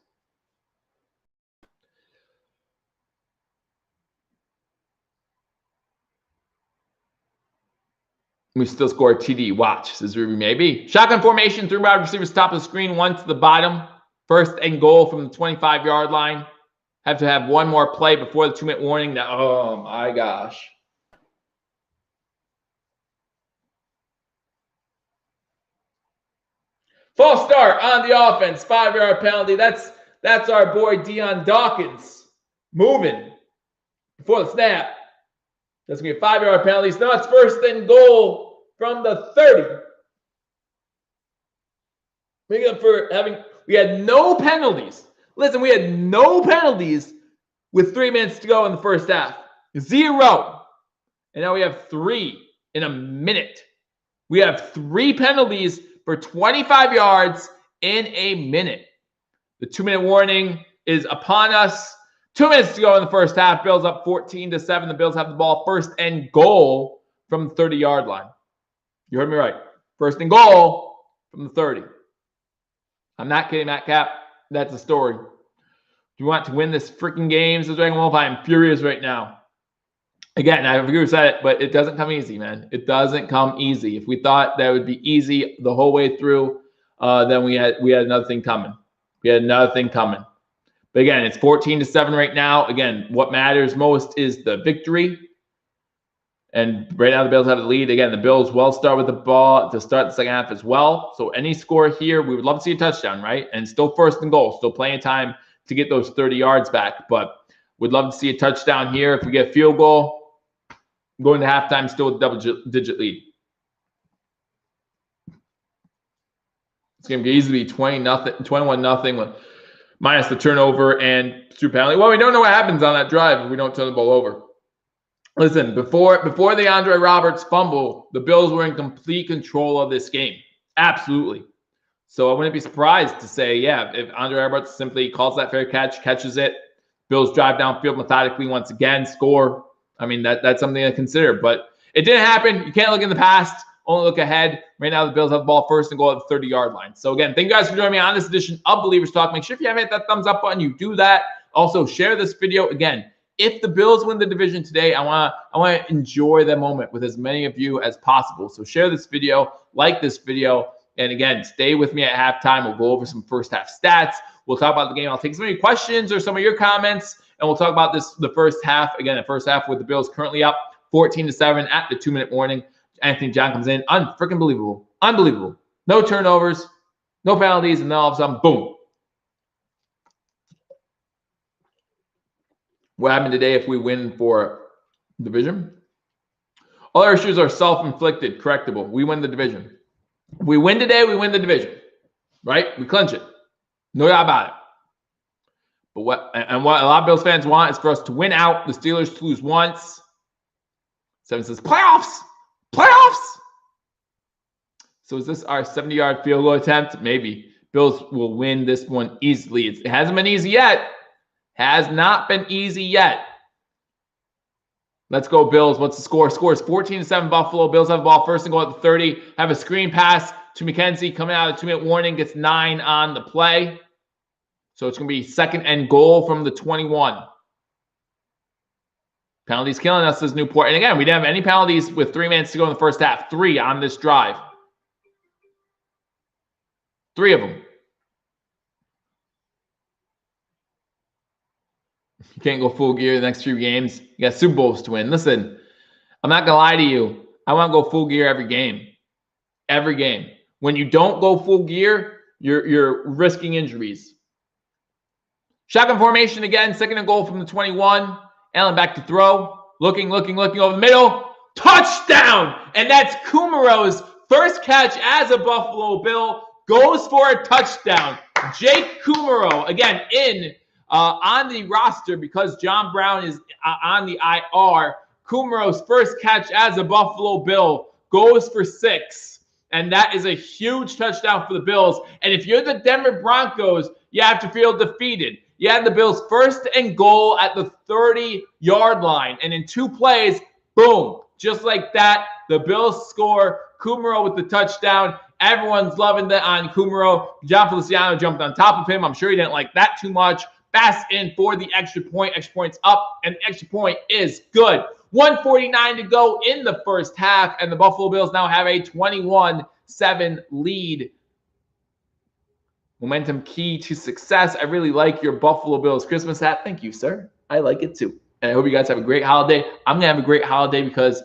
We still score a TD. Watch, says Ruby. Maybe. Shotgun formation, 3 wide receivers, top of the screen, 1 to the bottom. 1st and goal from the 25-yard line. Have to have 1 more play before the 2-minute warning. Now, oh my gosh. False start on the offense. 5-yard penalty. That's our boy Deion Dawkins moving before the snap. That's going to be a 5-yard penalty. So now it's 1st and goal from the 30. Make up for having, we had no penalties. Listen, we had no penalties with 3 minutes to go in the first half. 0. And now we have 3 in a minute. We have 3 penalties for 25 yards in a minute. The 2-minute warning is upon us. 2 minutes to go in the first half. Bills up 14-7. The Bills have the ball 1st and goal from the 30-yard line. You heard me right. 1st and goal from the 30. I'm not kidding, Matt Cap. That's the story. Do you want to win this freaking game? Says Dragon Wolf. I am furious right now. Again, I agree with that, but it doesn't come easy, man. It doesn't come easy. If we thought that would be easy the whole way through, then we had another thing coming. We had another thing coming. But again, it's 14-7 right now. Again, what matters most is the victory. And right now the Bills have the lead. Again, the Bills will start with the ball to start the second half as well. So any score here, we would love to see a touchdown, right? And still 1st and goal. Still plenty of time to get those 30 yards back. But we'd love to see a touchdown here. If we get a field goal, going to halftime still with a double-digit lead. It's going to be easily 21-0 minus the turnover and 2 penalty. Well, we don't know what happens on that drive if we don't turn the ball over. Listen, before the Andre Roberts fumble, the Bills were in complete control of this game. Absolutely. So I wouldn't be surprised to say, yeah, if Andre Roberts simply calls that fair catch, catches it, Bills drive downfield methodically once again, score. I mean, that's something to consider. But it didn't happen. You can't look in the past. Only look ahead. Right now, the Bills have the ball first and goal at the 30-yard line. So again, thank you guys for joining me on this edition of Believers Talk. Make sure if you haven't hit that thumbs up button, you do that. Also, share this video. Again, if the Bills win the division today, I want to enjoy the moment with as many of you as possible. So share this video, like this video, and again, stay with me at halftime. We'll go over some first half stats. We'll talk about the game. I'll take some of your questions or some of your comments, and we'll talk about the first half. Again, the first half with the Bills currently up 14-7 at the 2-minute warning. Anthony John comes in. Unfreaking believable. Unbelievable. No turnovers, no penalties, and then all of a sudden, boom. What happened today if we win for division? All our issues are self-inflicted, correctable. We win the division. If we win today, we win the division. Right? We clinch it. No doubt about it. But what a lot of Bills fans want is for us to win out, the Steelers to lose once. Seven says, playoffs! Playoffs! So is this our 70-yard field goal attempt? Maybe. Bills will win this one easily. It hasn't been easy yet. Has not been easy yet. Let's go, Bills. What's the score? Score is 14-7 Buffalo. Bills have the ball first and goal at the 30. Have a screen pass to McKenzie coming out of the 2-minute warning. Gets 9 on the play. So it's going to be second and goal from the 21. Penalties killing us as Newport. And again, we didn't have any penalties with 3 minutes to go in the first half. 3 on this drive. 3 of them. You can't go full gear the next few games. You got Super Bowls to win. Listen, I'm not going to lie to you. I want to go full gear every game. Every game. When you don't go full gear, you're risking injuries. Shotgun formation again. Second and goal from the 21. Allen back to throw. Looking over the middle. Touchdown! And that's Kumero's first catch as a Buffalo Bill. Goes for a touchdown. Jake Kumero, again, on the roster because John Brown is on the IR. Kumero's first catch as a Buffalo Bill goes for 6. And that is a huge touchdown for the Bills. And if you're the Denver Broncos, you have to feel defeated. You had the Bills first and goal at the 30-yard line. And in 2 plays, boom, just like that, the Bills score. Kumero with the touchdown. Everyone's loving that on Kumero. John Feliciano jumped on top of him. I'm sure he didn't like that too much. Fast in for the extra point. Extra point's up, and the extra point is good. 1:49 to go in the first half, and the Buffalo Bills now have a 21-7 lead. Momentum key to success. I really like your Buffalo Bills Christmas hat. Thank you, sir. I like it too. And I hope you guys have a great holiday. I'm going to have a great holiday because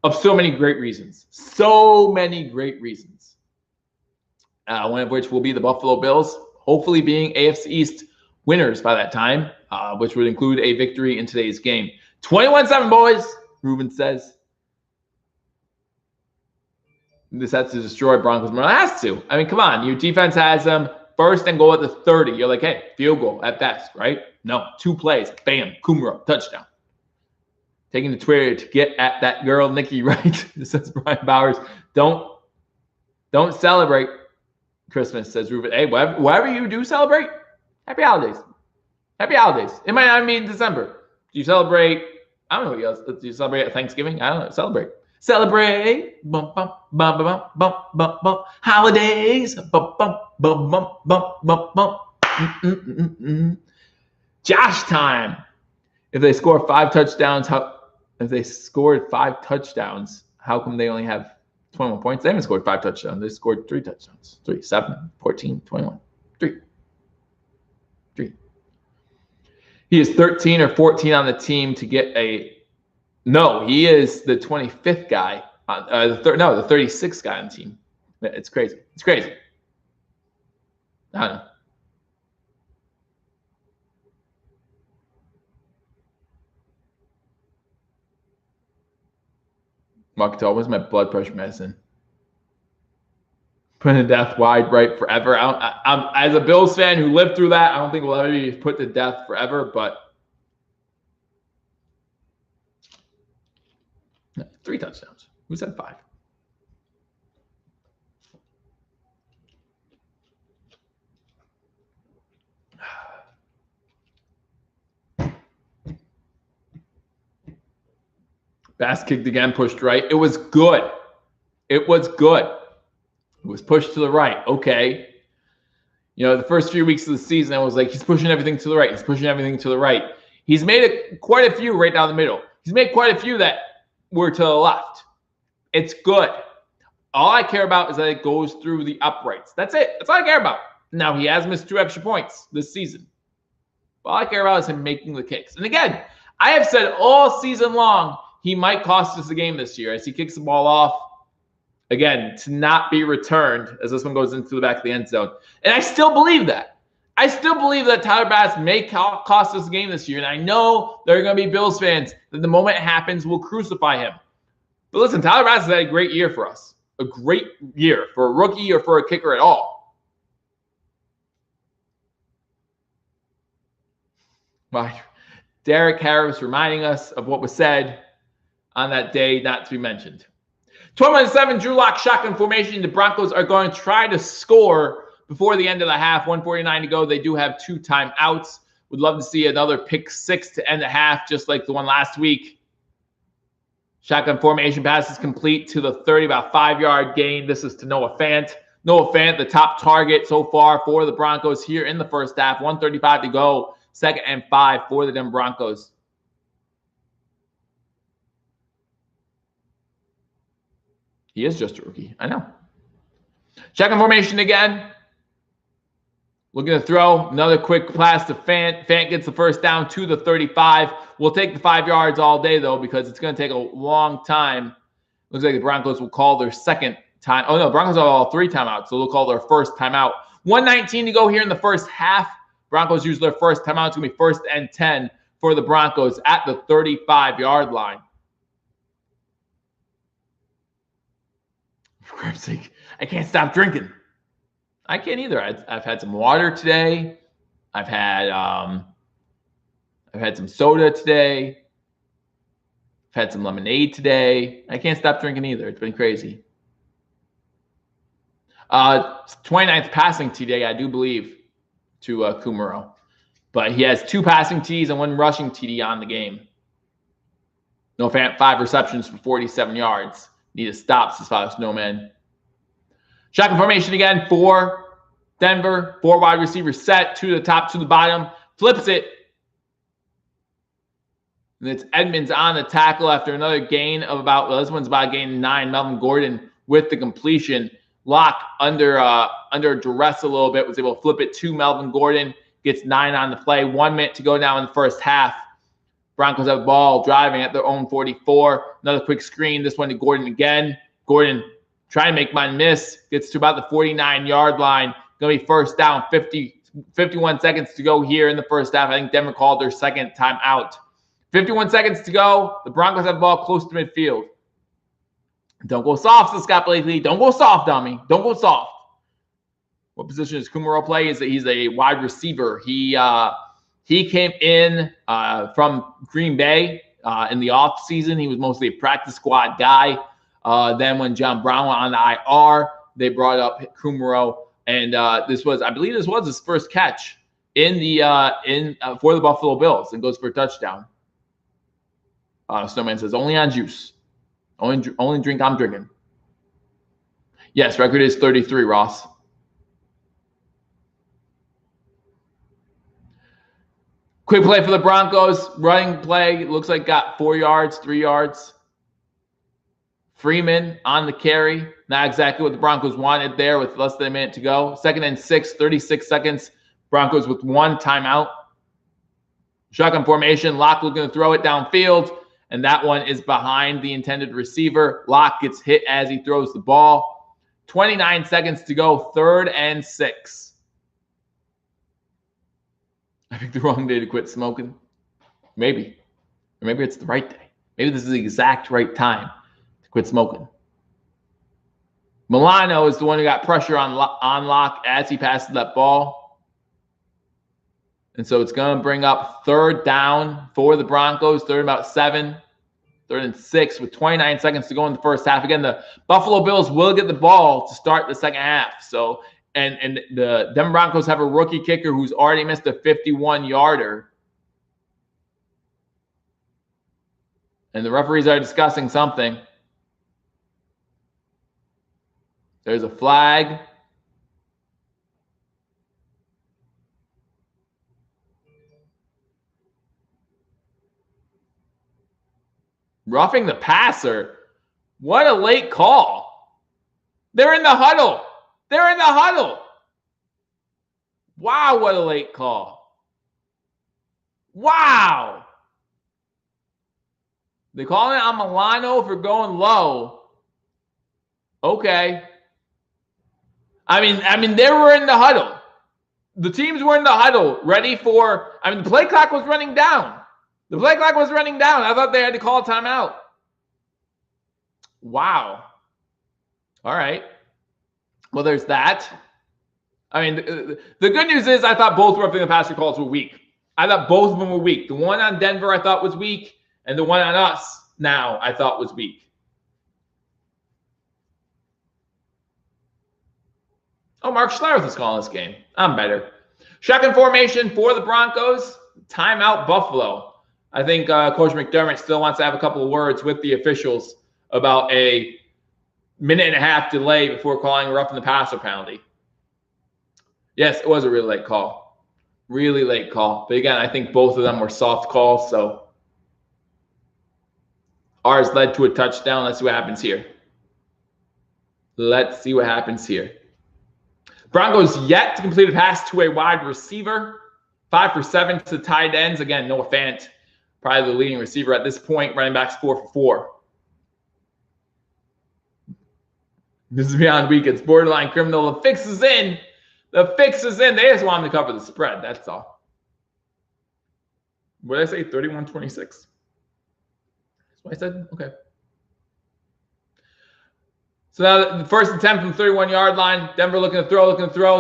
of so many great reasons. So many great reasons. One of which will be the Buffalo Bills, hopefully being AFC East winners by that time, which would include a victory in today's game. 21-7, boys, Ruben says. This has to destroy Broncos more. It has to. I mean, come on. Your defense has them first and goal at the 30. You're like, hey, field goal at best, right? No, 2 plays. Bam, Kumero, touchdown. Taking the Twitter to get at that girl, Nikki Wright. This says Brian Bowers. Don't celebrate Christmas, says Ruben. Hey, whatever you do celebrate, happy holidays. Happy holidays. It might not be in December. Do you celebrate? I don't know what else. Do you celebrate at Thanksgiving? I don't know. Celebrate. Celebrate. Bump, bump, bump, bump, bump, bump, bump. Holidays. Bump, bump, bump, bump, bump, bump, bump. Josh time. If they score 5 touchdowns, if they scored 5 touchdowns, how come they only have 21 points? They haven't scored 5 touchdowns. They scored 3 touchdowns. 3, 7, 14, 21. 3. He is 13 or 14 on the team to get a – no, he is the 25th guy. The 36th guy on the team. It's crazy. It's crazy. I don't know. Marketal, what's my blood pressure medicine? Put to death wide right forever. I'm as a Bills fan who lived through that, I don't think we'll ever be put to death forever, but 3 touchdowns. Who said 5? Bass kicked again, pushed right. It was good. It was good. It was pushed to the right. Okay. The first few weeks of the season, I was like, he's pushing everything to the right. He's pushing everything to the right. He's made quite a few right down the middle. He's made quite a few that were to the left. It's good. All I care about is that it goes through the uprights. That's it. That's all I care about. Now, he has missed 2 extra points this season. All I care about is him making the kicks. And again, I have said all season long, he might cost us the game this year as he kicks the ball off. Again, to not be returned as this one goes into the back of the end zone. And I still believe that. I still believe that Tyler Bass may cost us the game this year. And I know there are going to be Bills fans that the moment it happens will crucify him. But listen, Tyler Bass has had a great year for us. A great year for a rookie or for a kicker at all. Right. Derek Harris reminding us of what was said on that day not to be mentioned. 12-7, Drew Lock shotgun formation. The Broncos are going to try to score before the end of the half. 1:49 to go. They do have 2 timeouts. Would love to see another pick 6 to end the half, just like the one last week. Shotgun formation pass is complete to the 30, about 5-yard gain. This is to Noah Fant. Noah Fant, the top target so far for the Broncos here in the first half. 1:35 to go. 2nd and 5 for the Denver Broncos. He is just a rookie. I know. Shotgun formation again. Looking to throw. Another quick pass to Fant. Fant gets the first down to the 35. We'll take the 5 yards all day, though, because it's going to take a long time. Looks like the Broncos will call their second time. Oh, no, Broncos have all 3 timeouts, so they'll call their first timeout. 1:19 to go here in the first half. Broncos use their first timeout. It's going to be 1st and 10 for the Broncos at the 35-yard line. For Christ's sake, I can't stop drinking. I can't either. I've had some water today. I've had some soda today. I've had some lemonade today. I can't stop drinking either. It's been crazy. 29th passing TD, I do believe, to Kumaro. But he has 2 passing TDs and 1 rushing TD on the game. No Fant, 5 receptions for 47 yards. Need a stop, as far as Snowman. Shotgun formation again for Denver. 4 wide receivers set, 2 to the top, 2 to the bottom. Flips it. And it's Edmonds on the tackle after another gain of about, well, this one's about a gain of 9. Melvin Gordon with the completion. Lock under duress a little bit, was able to flip it to Melvin Gordon. Gets 9 on the play. 1 minute to go now in the first half. Broncos have the ball driving at their own 44. Another quick screen. This one to Gordon again. Gordon trying to make mine miss. Gets to about the 49-yard line. Going to be first down. 51 seconds to go here in the first half. I think Denver called their second timeout. 51 seconds to go. The Broncos have the ball close to midfield. Don't go soft, Scott Blakely. Don't go soft, dummy. Don't go soft. What position does Kumaro play? He's a wide receiver. He came in from Green Bay in the offseason. He was mostly a practice squad guy. Then when John Brown went on the IR, they brought up Kumaro, and I believe this was his first catch for the Buffalo Bills, and goes for a touchdown. Snowman says only on juice, only drink I'm drinking. Yes, record is 33. Ross. Quick play for the Broncos. Running play. Looks like got 4 yards, 3 yards. Freeman on the carry. Not exactly what the Broncos wanted there with less than a minute to go. 2nd and 6, 36 seconds. Broncos with 1 timeout. Shotgun formation. Lock looking to throw it downfield. And that one is behind the intended receiver. Lock gets hit as he throws the ball. 29 seconds to go. 3rd and 6. I picked the wrong day to quit smoking. Maybe. Or maybe it's the right day. Maybe this is the exact right time to quit smoking. Milano is the one who got pressure on Lock as he passes that ball. And so it's going to bring up 3rd down for the Broncos. 3rd and about 7. 3rd and 6 with 29 seconds to go in the first half. Again, the Buffalo Bills will get the ball to start the second half. So And the Denver Broncos have a rookie kicker who's already missed a 51-yarder. And the referees are discussing something. There's a flag. Roughing the passer. What a late call. They're in the huddle. They're in the huddle. Wow, what a late call. Wow. They call it on Milano for going low. Okay. I mean, they were in the huddle. The teams were in the huddle, ready for. The play clock was running down. The play clock was running down. I thought they had to call a timeout. Wow. All right. Well, there's that. The good news is I thought both roughing the passer calls were weak. I thought both of them were weak. The one on Denver I thought was weak, and the one on us now I thought was weak. Oh, Mark Schlereth is calling this game. I'm better. Shotgun formation for the Broncos. Timeout Buffalo. I think Coach McDermott still wants to have a couple of words with the officials about a minute and a half delay before calling roughing the passer penalty. Yes, it was a really late call. Really late call. But again, I think both of them were soft calls, so ours led to a touchdown. Let's see what happens here. Let's see what happens here. Broncos yet to complete a pass to a wide receiver. 5 for 7 to the tight ends. Again, Noah Fant, probably the leading receiver at this point. Running backs 4 for 4. This is beyond weak. It's borderline criminal. The fix is in. The fix is in. They just want him to cover the spread. That's all. What did I say? 31-26. That's what I said? Okay. So now the first attempt from the 31-yard line. Denver looking to throw.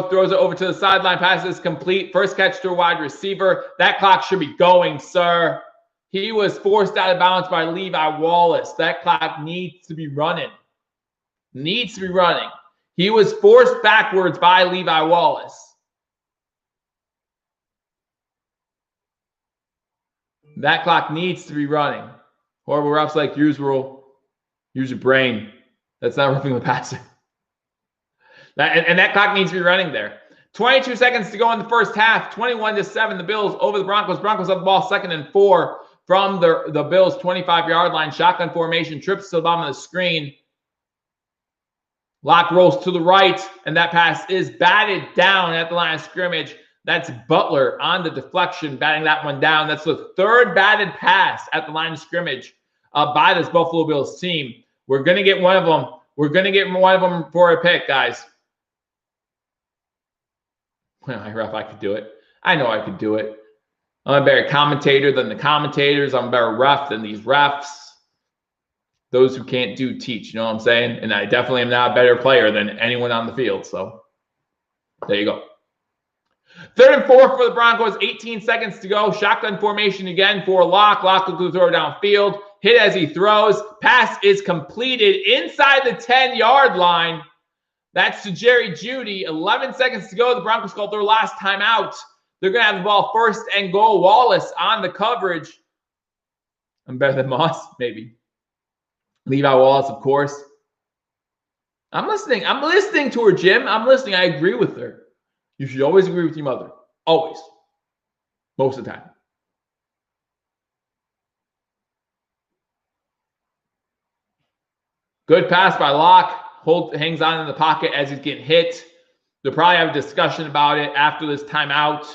Throws it over to the sideline. Passes complete. First catch to a wide receiver. That clock should be going, sir. He was forced out of bounds by Levi Wallace. That clock needs to be running. Needs to be running. He was forced backwards by Levi Wallace. That clock needs to be running. Horrible refs like usual. Use your brain. That's not roughing the passer. That clock needs to be running there. 22 seconds to go in the first half. 21-7. The Bills over the Broncos. Broncos have the ball 2nd and 4 from the Bills' 25-yard line. Shotgun formation. Trips to the bottom of the screen. Lock rolls to the right, and that pass is batted down at the line of scrimmage. That's Butler on the deflection, batting that one down. That's the third batted pass at the line of scrimmage by this Buffalo Bills team. We're going to get one of them. We're going to get one of them for a pick, guys. Well, I could do it. I know I could do it. I'm a better commentator than the commentators. I'm a better ref than these refs. Those who can't do teach, you know what I'm saying? And I definitely am not a better player than anyone on the field. So there you go. 3rd and 4 for the Broncos. 18 seconds to go. Shotgun formation again for Locke. Locke will throw downfield. Hit as he throws. Pass is completed inside the 10-yard line. That's to Jerry Jeudy. 11 seconds to go. The Broncos called their last timeout. They're going to have the ball 1st and goal. Wallace on the coverage. I'm better than Moss, maybe. Levi Wallace, of course. I'm listening. I'm listening to her, Jim. I'm listening. I agree with her. You should always agree with your mother. Always. Most of the time. Good pass by Locke. Holt hangs on in the pocket as he's getting hit. They'll probably have a discussion about it after this timeout.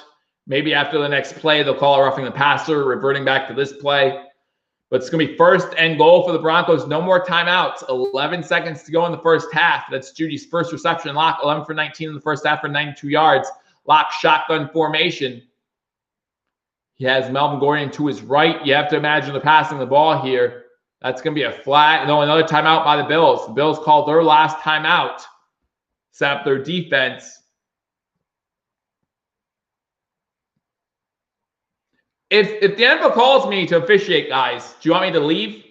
Maybe after the next play, they'll call it roughing the passer, reverting back to this play. But it's going to be 1st and goal for the Broncos. No more timeouts. 11 seconds to go in the first half. That's Judy's first reception. Locke, 11 for 19 in the first half for 92 yards. Locke shotgun formation. He has Melvin Gordon to his right. You have to imagine they're passing the ball here. That's going to be a flag. No, another timeout by the Bills. The Bills called their last timeout. Set up their defense. If the NFL calls me to officiate, guys, do you want me to leave?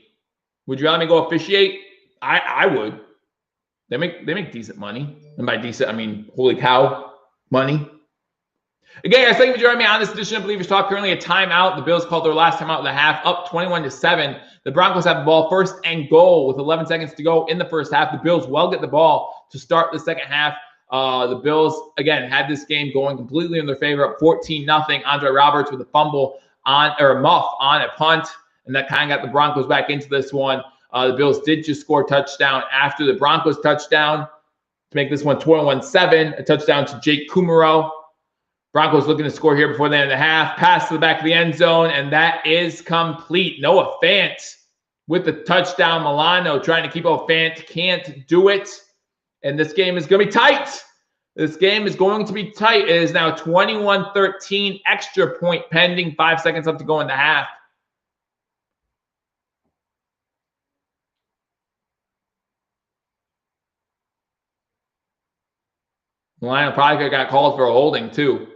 Would you rather me go officiate? I would. They make decent money. And by decent, I mean, holy cow, money. Again, guys, thank you for joining me on this edition of Believers Talk. Currently a timeout. The Bills called their last timeout of the half, up 21-7. The Broncos have the ball 1st and goal with 11 seconds to go in the first half. The Bills will get the ball to start the second half. The Bills, again, had this game going completely in their favor, up 14-0. Andre Roberts with a fumble muff on a punt, and that kind of got the Broncos back into this one. The Bills did just score a touchdown after the Broncos touchdown to make this one 21-7, a touchdown to Jake Kumaro. Broncos looking to score here before the end of the half. Pass to the back of the end zone, and that is complete. Noah Fant with the touchdown. Milano trying to keep Fant, can't do it. And this game is going to be tight. This game is going to be tight. It is now 21-13, extra point pending, 5 seconds left to go in the half. Milano probably got called for a holding, too.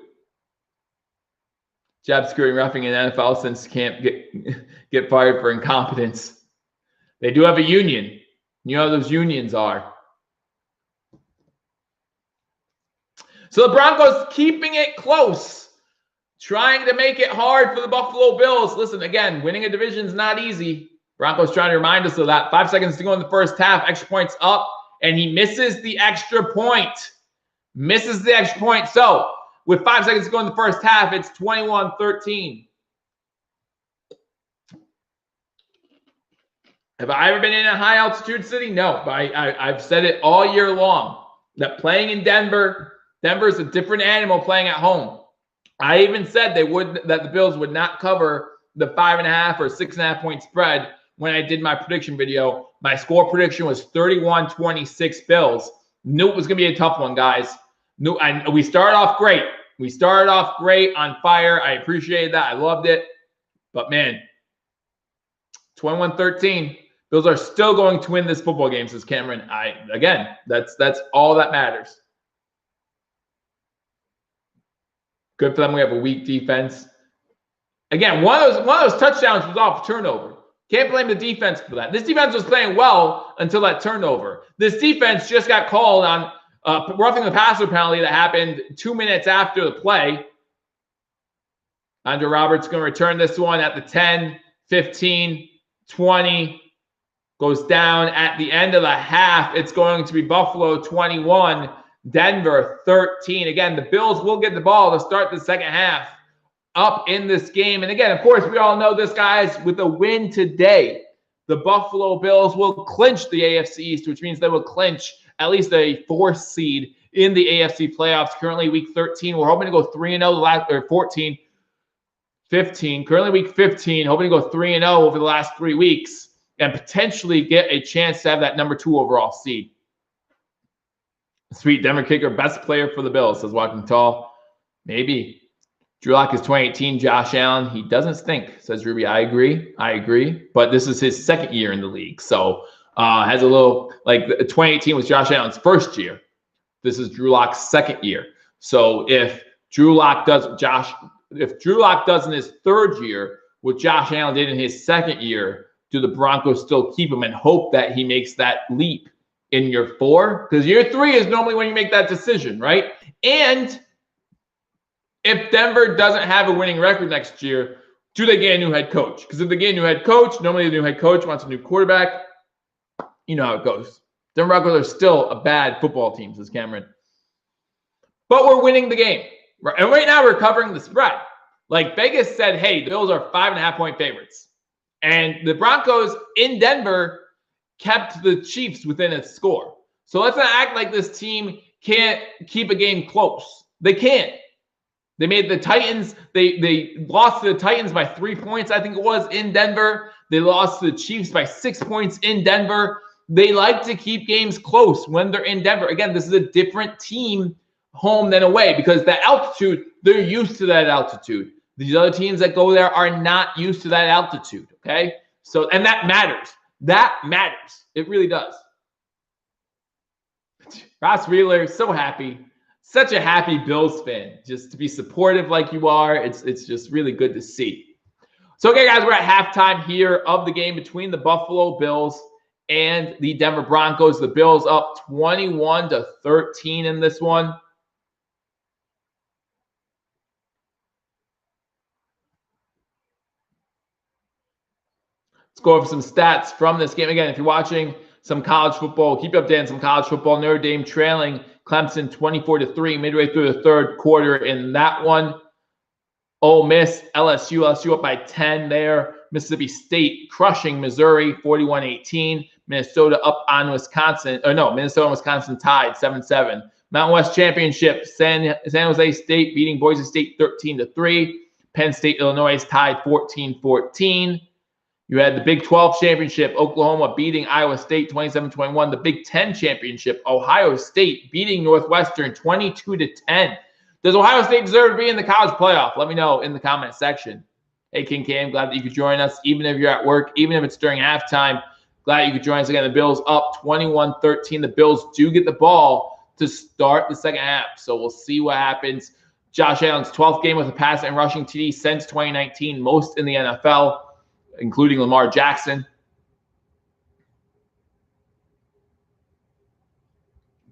Job securing roughing in NFL since can't get fired for incompetence. They do have a union. You know how those unions are. So the Broncos keeping it close, trying to make it hard for the Buffalo Bills. Listen, again, winning a division is not easy. Broncos trying to remind us of that. 5 seconds to go in the first half. Extra points up, and he misses the extra point. Misses the extra point. So with 5 seconds to go in the first half, it's 21-13. Have I ever been in a high-altitude city? No, but I've said it all year long that playing in Denver is a different animal playing at home. I even said that the Bills would not cover the 5.5 or 6.5 point spread when I did my prediction video. My score prediction was 31-26 Bills. Knew it was going to be a tough one, guys. We started off great. We started off great, on fire. I appreciated that. I loved it. But, man, 21-13. Bills are still going to win this football game, says Cameron. Again, that's all that matters. Good for them. We have a weak defense. Again, one of those touchdowns was off turnover. Can't blame the defense for that. This defense was playing well until that turnover. This defense just got called on roughing the passer penalty that happened 2 minutes after the play. Andre Roberts going to return this one at the 10, 15, 20. Goes down at the end of the half. It's going to be Buffalo 21, Denver 13. Again, the Bills will get the ball to start the second half up in this game. And again, of course, we all know this, guys. With a win today, the Buffalo Bills will clinch the AFC East, which means they will clinch at least a 4th seed in the AFC playoffs. Currently, week 13. We're hoping to go 3-0 or 14, 15. Currently, week 15. Hoping to go 3-0 over the last 3 weeks and potentially get a chance to have that number 2 overall seed. Sweet Denver kicker, best player for the Bills, says Walking Tall. Maybe. Drew Lock is 2018. Josh Allen, he doesn't stink, says Ruby. I agree. But this is his second year in the league. So has a little, like 2018 was Josh Allen's first year. This is Drew Lock's second year. So if Drew Lock does in his third year what Josh Allen did in his second year, do the Broncos still keep him and hope that he makes that leap in year 4? Because year 3 is normally when you make that decision, right? And if Denver doesn't have a winning record next year, do they get a new head coach? Because if they get a new head coach, normally the new head coach wants a new quarterback. You know how it goes. Denver Broncos are still a bad football team, says Cameron. But we're winning the game. And right now we're covering the spread. Like Vegas said, hey, the Bills are 5.5 point favorites. And the Broncos in Denver kept the Chiefs within a score. So let's not act like this team can't keep a game close. They can't. They made the Titans, they lost to the Titans by 3 points, I think it was, in Denver. They lost to the Chiefs by 6 points in Denver. They like to keep games close when they're in Denver. Again, this is a different team home than away because the altitude, they're used to that altitude. These other teams that go there are not used to that altitude, okay? So, and that matters. That matters. It really does. Ross Wheeler, so happy. Such a happy Bills fan. Just to be supportive like you are, it's just really good to see. So, okay, guys, we're at halftime here of the game between the Buffalo Bills and the Denver Broncos. The Bills up 21-13 in this one. Let's go over some stats from this game. Again, if you're watching some college football. Keep you updated on some college football. Notre Dame trailing Clemson 24-3 midway through the third quarter in that one. Ole Miss, LSU up by 10 there. Mississippi State crushing Missouri 41-18. Minnesota up on Wisconsin. Minnesota and Wisconsin tied 7-7. Mountain West Championship, San Jose State beating Boise State 13-3. Penn State, Illinois tied 14-14. You had the Big 12 Championship, Oklahoma beating Iowa State 27-21. The Big 10 Championship, Ohio State beating Northwestern 22-10. Does Ohio State deserve to be in the college playoff? Let me know in the comment section. Hey, King K, I'm glad that you could join us, even if you're at work, even if it's during halftime. Glad you could join us again. The Bills up 21-13. The Bills do get the ball to start the second half, so we'll see what happens. Josh Allen's 12th game with a pass and rushing TD since 2019, most in the NFL, including Lamar Jackson.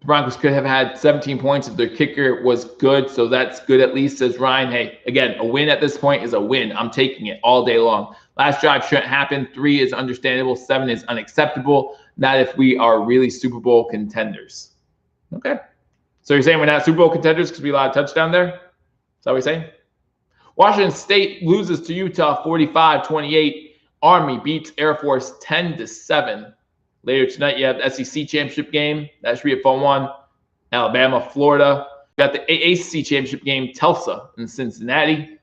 The Broncos could have had 17 points if their kicker was good, so that's good at least, says Ryan. Hey, again, a win at this point is a win. I'm taking it all day long. Last drive shouldn't happen. 3 is understandable. 7 is unacceptable. Not if we are really Super Bowl contenders. Okay. So you're saying we're not Super Bowl contenders because we allowed a touchdown there? Is that what you're saying? Washington State loses to Utah 45-28. Army beats Air Force 10-7. Later tonight, you have the SEC Championship game. That should be a fun one. Alabama, Florida. You got the AAC Championship game, Tulsa and Cincinnati.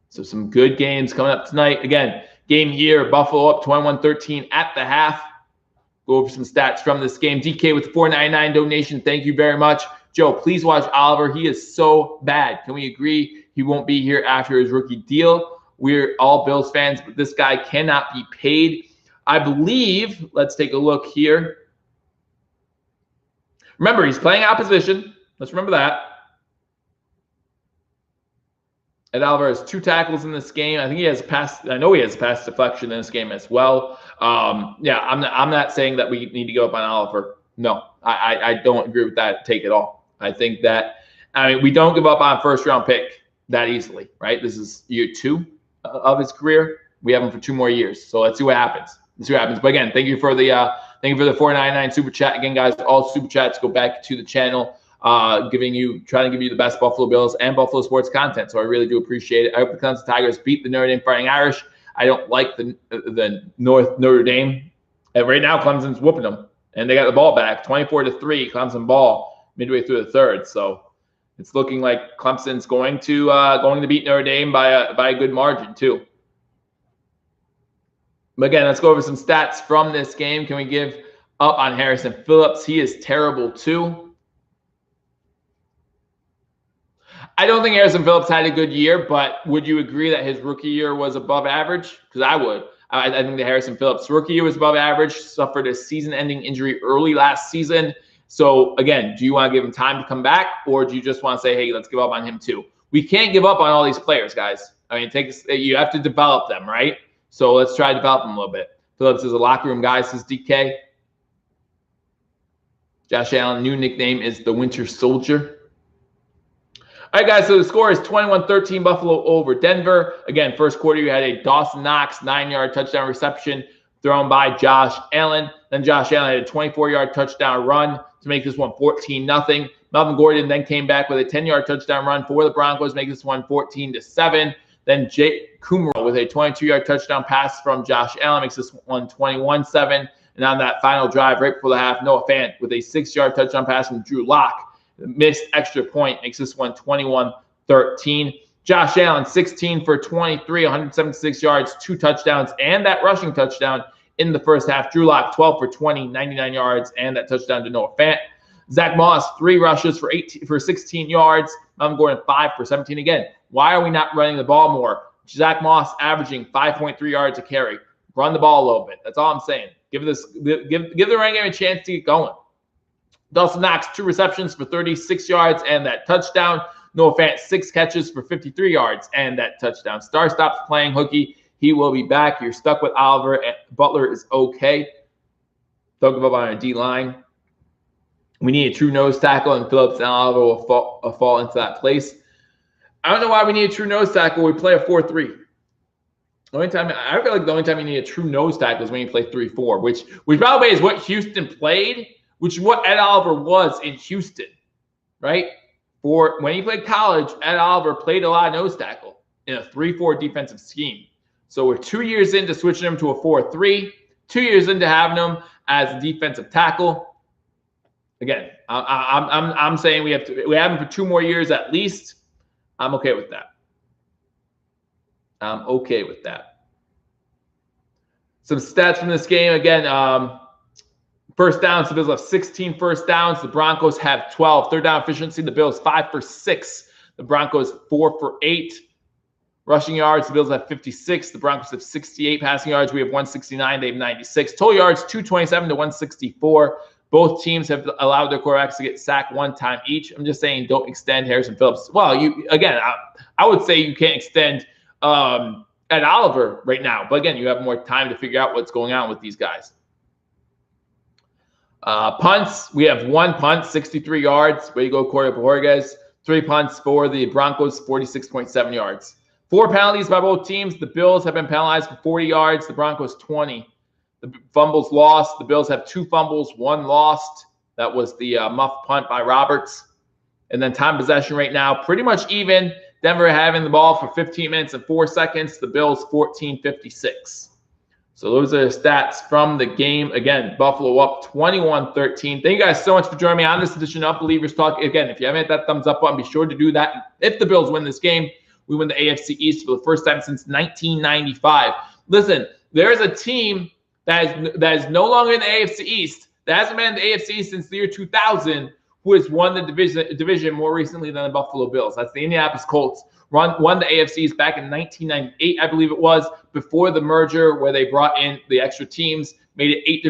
So some good games coming up tonight. Again, game here, Buffalo up 21-13 at the half. Go over some stats from this game. DK with the $4.99 donation. Thank you very much. Joe, please watch Oliver. He is so bad. Can we agree he won't be here after his rookie deal? We're all Bills fans, but this guy cannot be paid. I believe, let's take a look here. Remember, he's playing opposition. Let's remember that. Ed Oliver has 2 tackles in this game. I think he has pass. I know he has pass deflection in this game as well. Yeah, I'm not saying that we need to go up on Oliver. No, I don't agree with that take at all. I think that, we don't give up on first-round pick that easily, right? This is year 2 of his career. We have him for 2 more years. So let's see what happens. But again, thank you for the $4.99 super chat. Again, guys, all super chats go back to the channel, trying to give you the best Buffalo Bills and Buffalo sports content. So I really do appreciate it. I hope the Clemson Tigers beat the Notre Dame Fighting Irish. I don't like the Notre Dame. And right now, Clemson's whooping them, and they got the ball back, 24-3. Clemson ball midway through the third. So it's looking like Clemson's going to beat Notre Dame by a good margin too. But again, let's go over some stats from this game. Can we give up on Harrison Phillips? He is terrible too. I don't think Harrison Phillips had a good year, but would you agree that his rookie year was above average? Because I would. I think the Harrison Phillips rookie year was above average, suffered a season-ending injury early last season. So, again, do you want to give him time to come back, or do you just want to say, hey, let's give up on him too? We can't give up on all these players, guys. You have to develop them, right? So let's try to develop them a little bit. Phillips is a locker room guy, says DK. Josh Allen, new nickname is the Winter Soldier. All right, guys, so the score is 21-13 Buffalo over Denver. Again, first quarter, you had a Dawson Knox 9-yard touchdown reception thrown by Josh Allen. Then Josh Allen had a 24-yard touchdown run to make this one 14-0. Melvin Gordon then came back with a 10-yard touchdown run for the Broncos, make this one 14-7. Then Jake Kumro with a 22-yard touchdown pass from Josh Allen makes this one 21-7. And on that final drive, right before the half, Noah Fant with a 6-yard touchdown pass from Drew Lock, missed extra point, makes this one 21-13. Josh Allen, 16 for 23, 176 yards, 2 touchdowns, and that rushing touchdown in the first half. Drew Lock, 12 for 20, 99 yards, and that touchdown to Noah Fant. Zach Moss, 3 rushes for 16 yards. I'm going 5 for 17 again. Why are we not running the ball more? Zach Moss averaging 5.3 yards a carry. Run the ball a little bit. That's all I'm saying. Give the running game a chance to get going. Dawson Knox, 2 receptions for 36 yards and that touchdown. Noah Fant, 6 catches for 53 yards and that touchdown. Star stops playing hooky. He will be back. You're stuck with Oliver. Butler is okay. Don't give up on our D-line. We need a true nose tackle, and Phillips and Oliver will fall into that place. I don't know why we need a true nose tackle. We play a 4-3. I feel like the only time you need a true nose tackle is when you play 3-4, which by the way is what Houston played, which is what Ed Oliver was in Houston, right? For when he played college, Ed Oliver played a lot of nose tackle in a 3-4 defensive scheme. So we're 2 years into switching him to a 4-3, 2 years into having him as a defensive tackle. Again, I'm saying we have him for 2 more years at least. I'm okay with that. I'm okay with that. Some stats from this game. Again, first downs, the Bills have 16 first downs. The Broncos have 12. Third down efficiency, the Bills 5 for 6. The Broncos 4 for 8. Rushing yards, the Bills have 56. The Broncos have 68. Passing yards, we have 169. They have 96. Total yards, 227 to 164. Both teams have allowed their quarterbacks to get sacked 1 time each. I'm just saying don't extend Harrison Phillips. Well, I would say you can't extend Ed Oliver right now. But again, you have more time to figure out what's going on with these guys. Punts, we have 1 punt, 63 yards. Way to go, Corey Borges. 3 punts for the Broncos, 46.7 yards. 4 penalties by both teams. The Bills have been penalized for 40 yards. The Broncos, 20. The fumbles lost. The Bills have 2 fumbles, 1 lost. That was the muff punt by Roberts. And then time possession right now, pretty much even. Denver having the ball for 15 minutes and 4 seconds. The Bills 14:56. So those are the stats from the game. Again, Buffalo up 21-13. Thank you guys so much for joining me on this edition of Believers Talk. Again, if you haven't hit that thumbs up button, be sure to do that. If the Bills win this game, we win the AFC East for the first time since 1995. Listen, there is a team that is no longer in the AFC East, that hasn't been in the AFC East since the year 2000, who has won the division more recently than the Buffalo Bills. That's the Indianapolis Colts. Won the AFC East back in 1998, I believe it was, before the merger where they brought in the extra teams, made it 8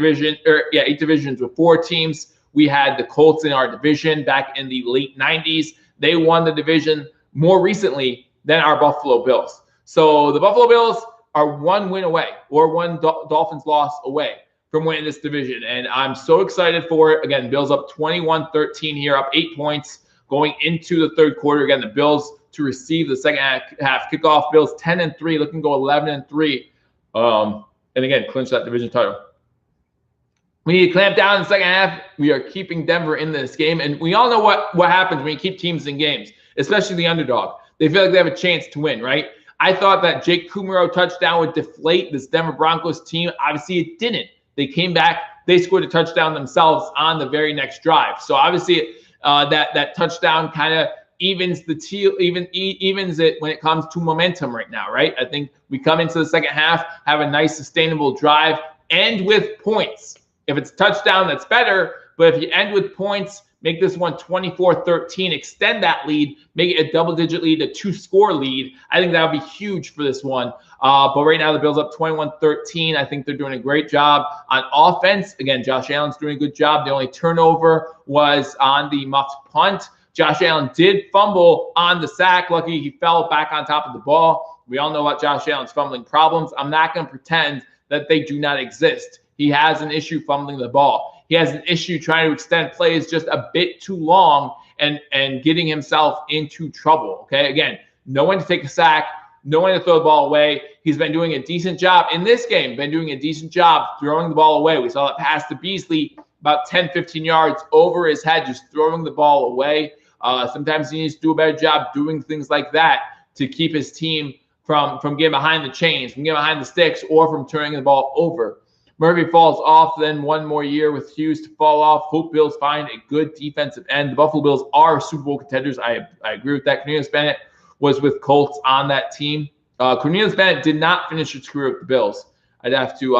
divisions with 4 teams. We had the Colts in our division back in the late 90s. They won the division more recently than our Buffalo Bills. So the Buffalo Bills are 1 win away, or 1 Dolphins loss away from winning this division. And I'm so excited for it. Again, Bills up 21-13 here, up 8 points going into the third quarter. Again, the Bills to receive the second half kickoff. Bills 10-3, looking to go 11-3. And again, clinch that division title. We need to clamp down in the second half. We are keeping Denver in this game. And we all know what happens when you keep teams in games, especially the underdog. They feel like they have a chance to win, right? I thought that Jake Kumaro touchdown would deflate this Denver Broncos team. Obviously, it didn't. They came back. They scored a touchdown themselves on the very next drive. So obviously, that touchdown kind of evens it when it comes to momentum right now, right? I think we come into the second half, have a nice sustainable drive, end with points. If it's a touchdown, that's better. But if you end with points, make this one 24-13, extend that lead, make it a double-digit lead, a 2-score lead. I think that would be huge for this one. But right now, the Bills up 21-13. I think they're doing a great job on offense. Again, Josh Allen's doing a good job. The only turnover was on the muffed punt. Josh Allen did fumble on the sack. Lucky he fell back on top of the ball. We all know about Josh Allen's fumbling problems. I'm not going to pretend that they do not exist. He has an issue fumbling the ball. He has an issue trying to extend plays just a bit too long and getting himself into trouble. Okay, again, no one to take a sack, no one to throw the ball away. He's been doing a decent job in this game, throwing the ball away. We saw that pass to Beasley about 10, 15 yards over his head, just throwing the ball away. Sometimes he needs to do a better job doing things like that to keep his team from getting behind the chains, from getting behind the sticks, or from turning the ball over. Murphy falls off, then 1 more year with Hughes to fall off. Hope Bills find a good defensive end. The Buffalo Bills are Super Bowl contenders. I agree with that. Cornelius Bennett was with Colts on that team. Cornelius Bennett did not finish his career with the Bills. I'd have to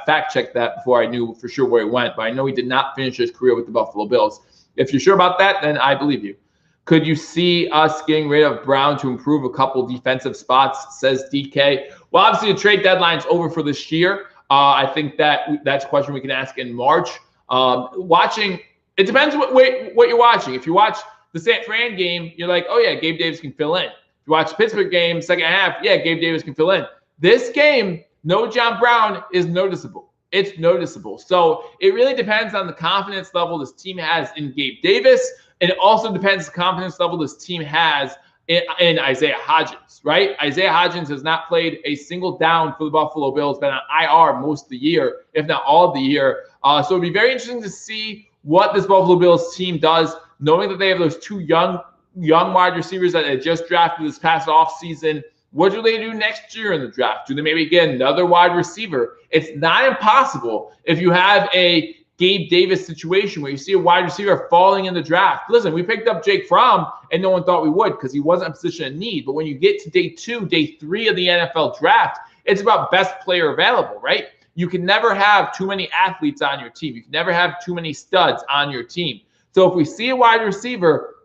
fact check that before I knew for sure where he went, but I know he did not finish his career with the Buffalo Bills. If you're sure about that, then I believe you. Could you see us getting rid of Brown to improve a couple defensive spots, says DK? Well, obviously, the trade deadline's over for this year. I think that's a question we can ask in March. It depends what you're watching. If you watch the San Fran game, you're like, oh, yeah, Gabe Davis can fill in. If you watch the Pittsburgh game, second half, yeah, Gabe Davis can fill in. This game, no John Brown is noticeable. It's noticeable. So it really depends on the confidence level this team has in Gabe Davis. And it also depends on the confidence level this team has in Isaiah Hodgins, right? Isaiah Hodgins has not played a single down for the Buffalo Bills, been on IR most of the year, if not all of the year. So it'd be very interesting to see what this Buffalo Bills team does, knowing that they have those two young wide receivers that they just drafted this past offseason. What do they do next year in the draft? Do they maybe get another wide receiver? It's not impossible if you have a Gabe Davis situation where you see a wide receiver falling in the draft. Listen, we picked up Jake Fromm, and no one thought we would because he wasn't a position of need. But when you get to day 2, day 3 of the NFL draft, it's about best player available, right? You can never have too many athletes on your team. You can never have too many studs on your team. So if we see a wide receiver,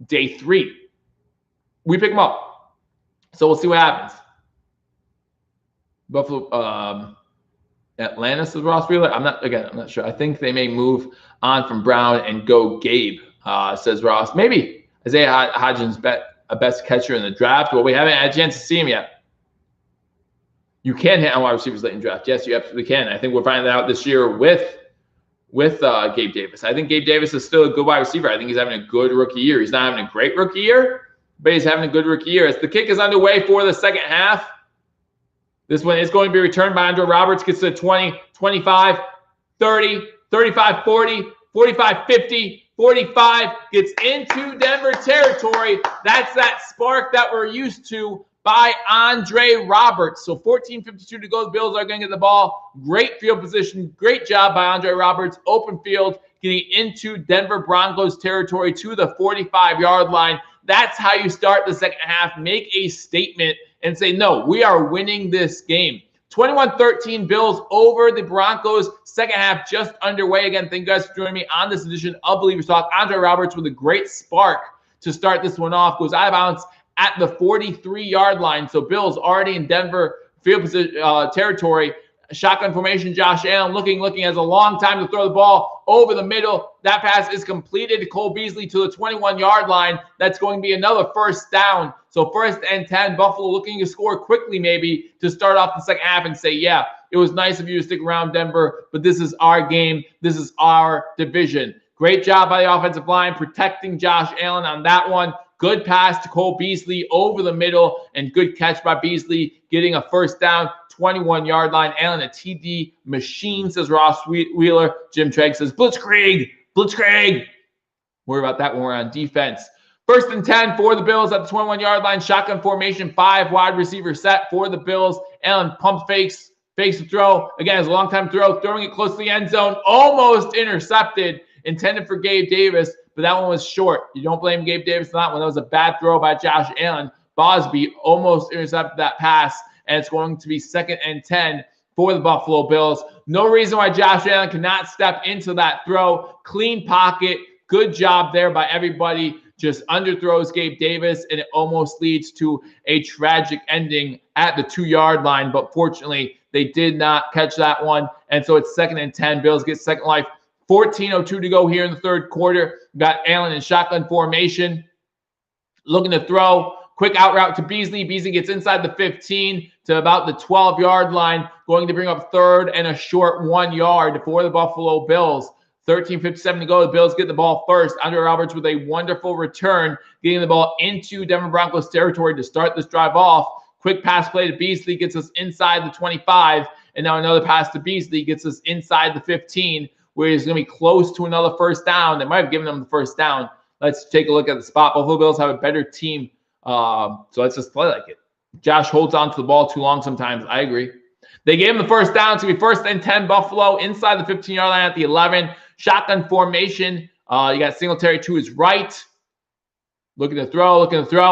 day 3, we pick him up. So we'll see what happens. Buffalo, Atlanta, says Ross Wheeler. I'm not sure. I think they may move on from Brown and go Gabe, says Ross. Maybe Isaiah Hodgins a best catcher in the draft. Well, we haven't had a chance to see him yet. You can hit on wide receivers late in the draft. Yes, you absolutely can. I think we're finding that out this year with Gabe Davis. I think Gabe Davis is still a good wide receiver. I think he's having a good rookie year. He's not having a great rookie year, but he's having a good rookie year. As the kick is underway for the second half, this one is going to be returned by Andre Roberts. Gets to 20, 25, 30, 35, 40, 45, 50, 45. Gets into Denver territory. That's that spark that we're used to by Andre Roberts. So 14:52 to go. The Bills are going to get the ball. Great field position. Great job by Andre Roberts. Open field. Getting into Denver Broncos territory to the 45-yard line. That's how you start the second half. Make a statement and say, no, we are winning this game. 21-13 Bills over the Broncos. Second half just underway. Again, thank you guys for joining me on this edition of Believers Talk. Andre Roberts with a great spark to start this one off. Goes out of bounds at the 43-yard line. So Bills already in Denver field position, territory. Shotgun formation, Josh Allen looking, has a long time to throw the ball over the middle. That pass is completed to Cole Beasley to the 21-yard line. That's going to be another first down. So 1st and 10, Buffalo looking to score quickly maybe to start off the second half and say, yeah, it was nice of you to stick around, Denver, but this is our game. This is our division. Great job by the offensive line protecting Josh Allen on that one. Good pass to Cole Beasley over the middle and good catch by Beasley getting a first down. 21-yard line. Allen, a TD machine, says Ross Wheeler. Jim Trigg says, Blitzkrieg. Worry about that when we're on defense. 1st and 10 for the Bills at the 21-yard line. Shotgun formation, 5 wide receiver set for the Bills. Allen pump fakes the throw. Again, it's a long-time throw, throwing it close to the end zone. Almost intercepted, intended for Gabe Davis, but that one was short. You don't blame Gabe Davis on that one. That was a bad throw by Josh Allen. Bosby almost intercepted that pass. And it's going to be 2nd and 10 for the Buffalo Bills. No reason why Josh Allen cannot step into that throw. Clean pocket. Good job there by everybody. Just underthrows Gabe Davis, and it almost leads to a tragic ending at the 2-yard line. But fortunately, they did not catch that one. And so it's 2nd and 10. Bills get second life. 14:02 to go here in the third quarter. Got Allen in shotgun formation. Looking to throw. Quick out route to Beasley. Beasley gets inside the 15 to about the 12-yard line, going to bring up 3rd and a short 1 yard for the Buffalo Bills. 13:57 to go. The Bills get the ball first. Andre Roberts with a wonderful return, getting the ball into Denver Broncos territory to start this drive off. Quick pass play to Beasley gets us inside the 25, and now another pass to Beasley gets us inside the 15, where he's going to be close to another first down. They might have given them the first down. Let's take a look at the spot. Buffalo Bills have a better team. So let's just play like it. Josh holds on to the ball too long sometimes. I agree. They gave him the first down. It's going to be 1st and 10 Buffalo inside the 15-yard line at the 11. Shotgun formation. You got Singletary to his right. Looking to throw.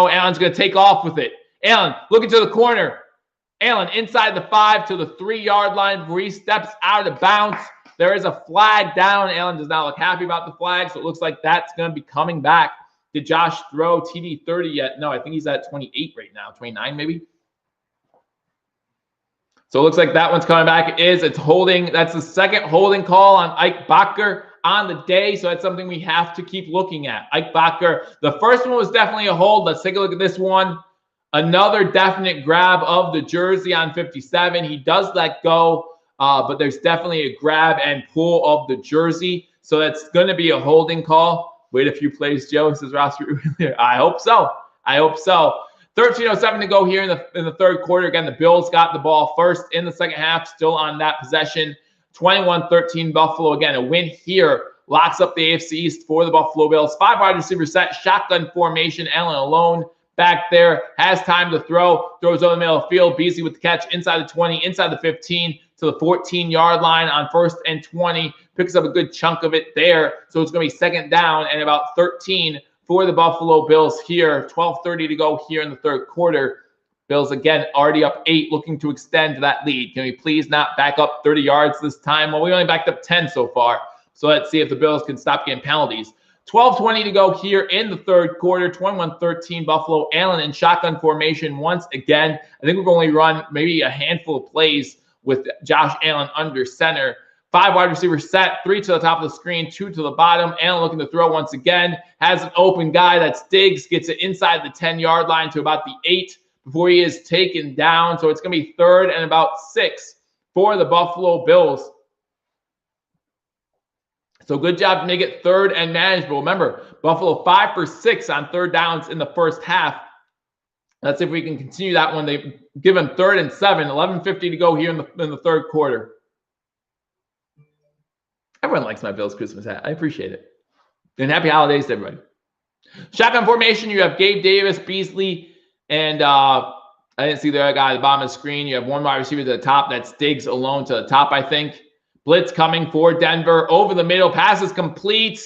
Allen's going to take off with it. Allen looking to the corner. Allen inside the 5 to the 3-yard line where he steps out of bounds. There is a flag down. Allen does not look happy about the flag, so it looks like that's going to be coming back. Did Josh throw TD 30 yet? No, I think he's at 28 right now, 29 maybe. So it looks like that one's coming back. It's holding. That's the second holding call on Ike Bacher on the day, so that's something we have to keep looking at. Ike Bacher, the first one was definitely a hold. Let's take a look at this one. Another definite grab of the jersey on 57. He does let go, but there's definitely a grab and pull of the jersey, so that's going to be a holding call. Wait a few plays, Joe, says Ross. I hope so. I hope so. 13:07 to go here in the third quarter. Again, the Bills got the ball first in the second half, still on that possession. 21-13 Buffalo. Again, a win here locks up the AFC East for the Buffalo Bills. 5 wide receiver set, shotgun formation. Allen alone back there, has time to throw, throws over the middle of the field. Beasley with the catch inside the 20, inside the 15 to the 14-yard line on 1st and 20. Picks up a good chunk of it there. So it's going to be second down and about 13 for the Buffalo Bills here. 12:30 to go here in the third quarter. Bills, again, already up 8, looking to extend that lead. Can we please not back up 30 yards this time? Well, we only backed up 10 so far. So let's see if the Bills can stop getting penalties. 12:20 to go here in the third quarter. 21-13 Buffalo. Allen in shotgun formation once again. I think we've only run maybe a handful of plays with Josh Allen under center. 5 wide receivers set, 3 to the top of the screen, 2 to the bottom. Allen looking to throw once again. Has an open guy. That's Diggs. Gets it inside the 10-yard line to about the 8 before he is taken down. So it's going to be 3rd and about 6 for the Buffalo Bills. So good job to make it 3rd and manageable. Remember, Buffalo 5 for 6 on 3rd downs in the first half. Let's see if we can continue that one. They give him 3rd and 7. 11:50 to go here in the third quarter. Everyone likes my Bills Christmas hat. I appreciate it. And happy holidays to everybody. Shotgun formation, you have Gabe Davis, Beasley, and I didn't see the other guy at the bottom of the screen. You have 1 wide receiver to the top. That's Diggs alone to the top, I think. Blitz coming for Denver. Over the middle. Pass is complete.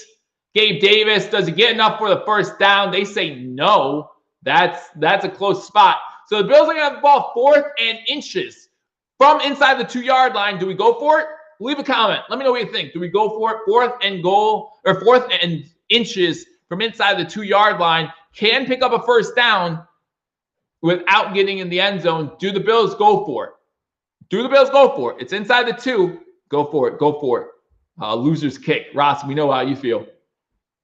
Gabe Davis, does he get enough for the first down? They say no. That's a close spot. So the Bills are going to have the ball 4th and inches from inside the 2-yard line. Do we go for it? Leave a comment. Let me know what you think. Do we go for it? 4th and goal, or 4th and inches from inside the 2-yard line. Can pick up a first down without getting in the end zone. Do the Bills go for it? Do the Bills go for it? It's inside the 2. Go for it. Go for it. Loser's kick. Ross, we know how you feel.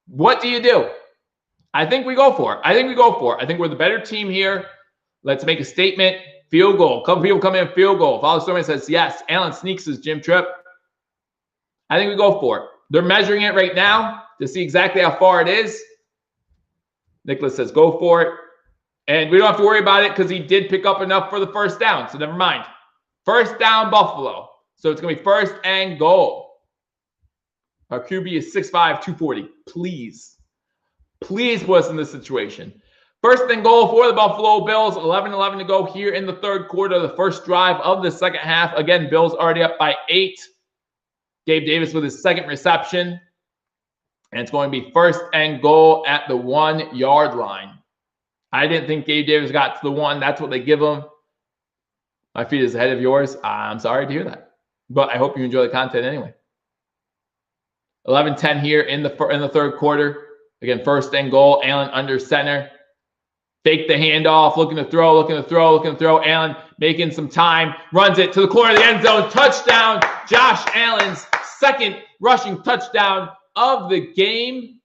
What do you do? I think we go for it. I think we go for it. I think we're the better team here. Let's make a statement. Field goal. A couple people come in, field goal. Father Stormy says yes. Allen sneaks his Jim Tripp. I think we go for it. They're measuring it right now to see exactly how far it is. Nicholas says go for it. And we don't have to worry about it because he did pick up enough for the first down. So never mind. First down, Buffalo. So it's going to be 1st and goal. Our QB is 6'5", 240. Please put us in this situation. 1st and goal for the Buffalo Bills. 11:11 to go here in the third quarter. The first drive of the second half. Again, Bills already up by 8. Gabe Davis with his 2nd reception. And it's going to be 1st and goal at the 1-yard line. I didn't think Gabe Davis got to the 1. That's what they give him. My feet is ahead of yours. I'm sorry to hear that. But I hope you enjoy the content anyway. 11:10 here in the third quarter. Again, 1st and goal. Allen under center. Fake the handoff. Looking to throw. Allen making some time. Runs it to the corner of the end zone. Touchdown. Josh Allen's 2nd rushing touchdown of the game.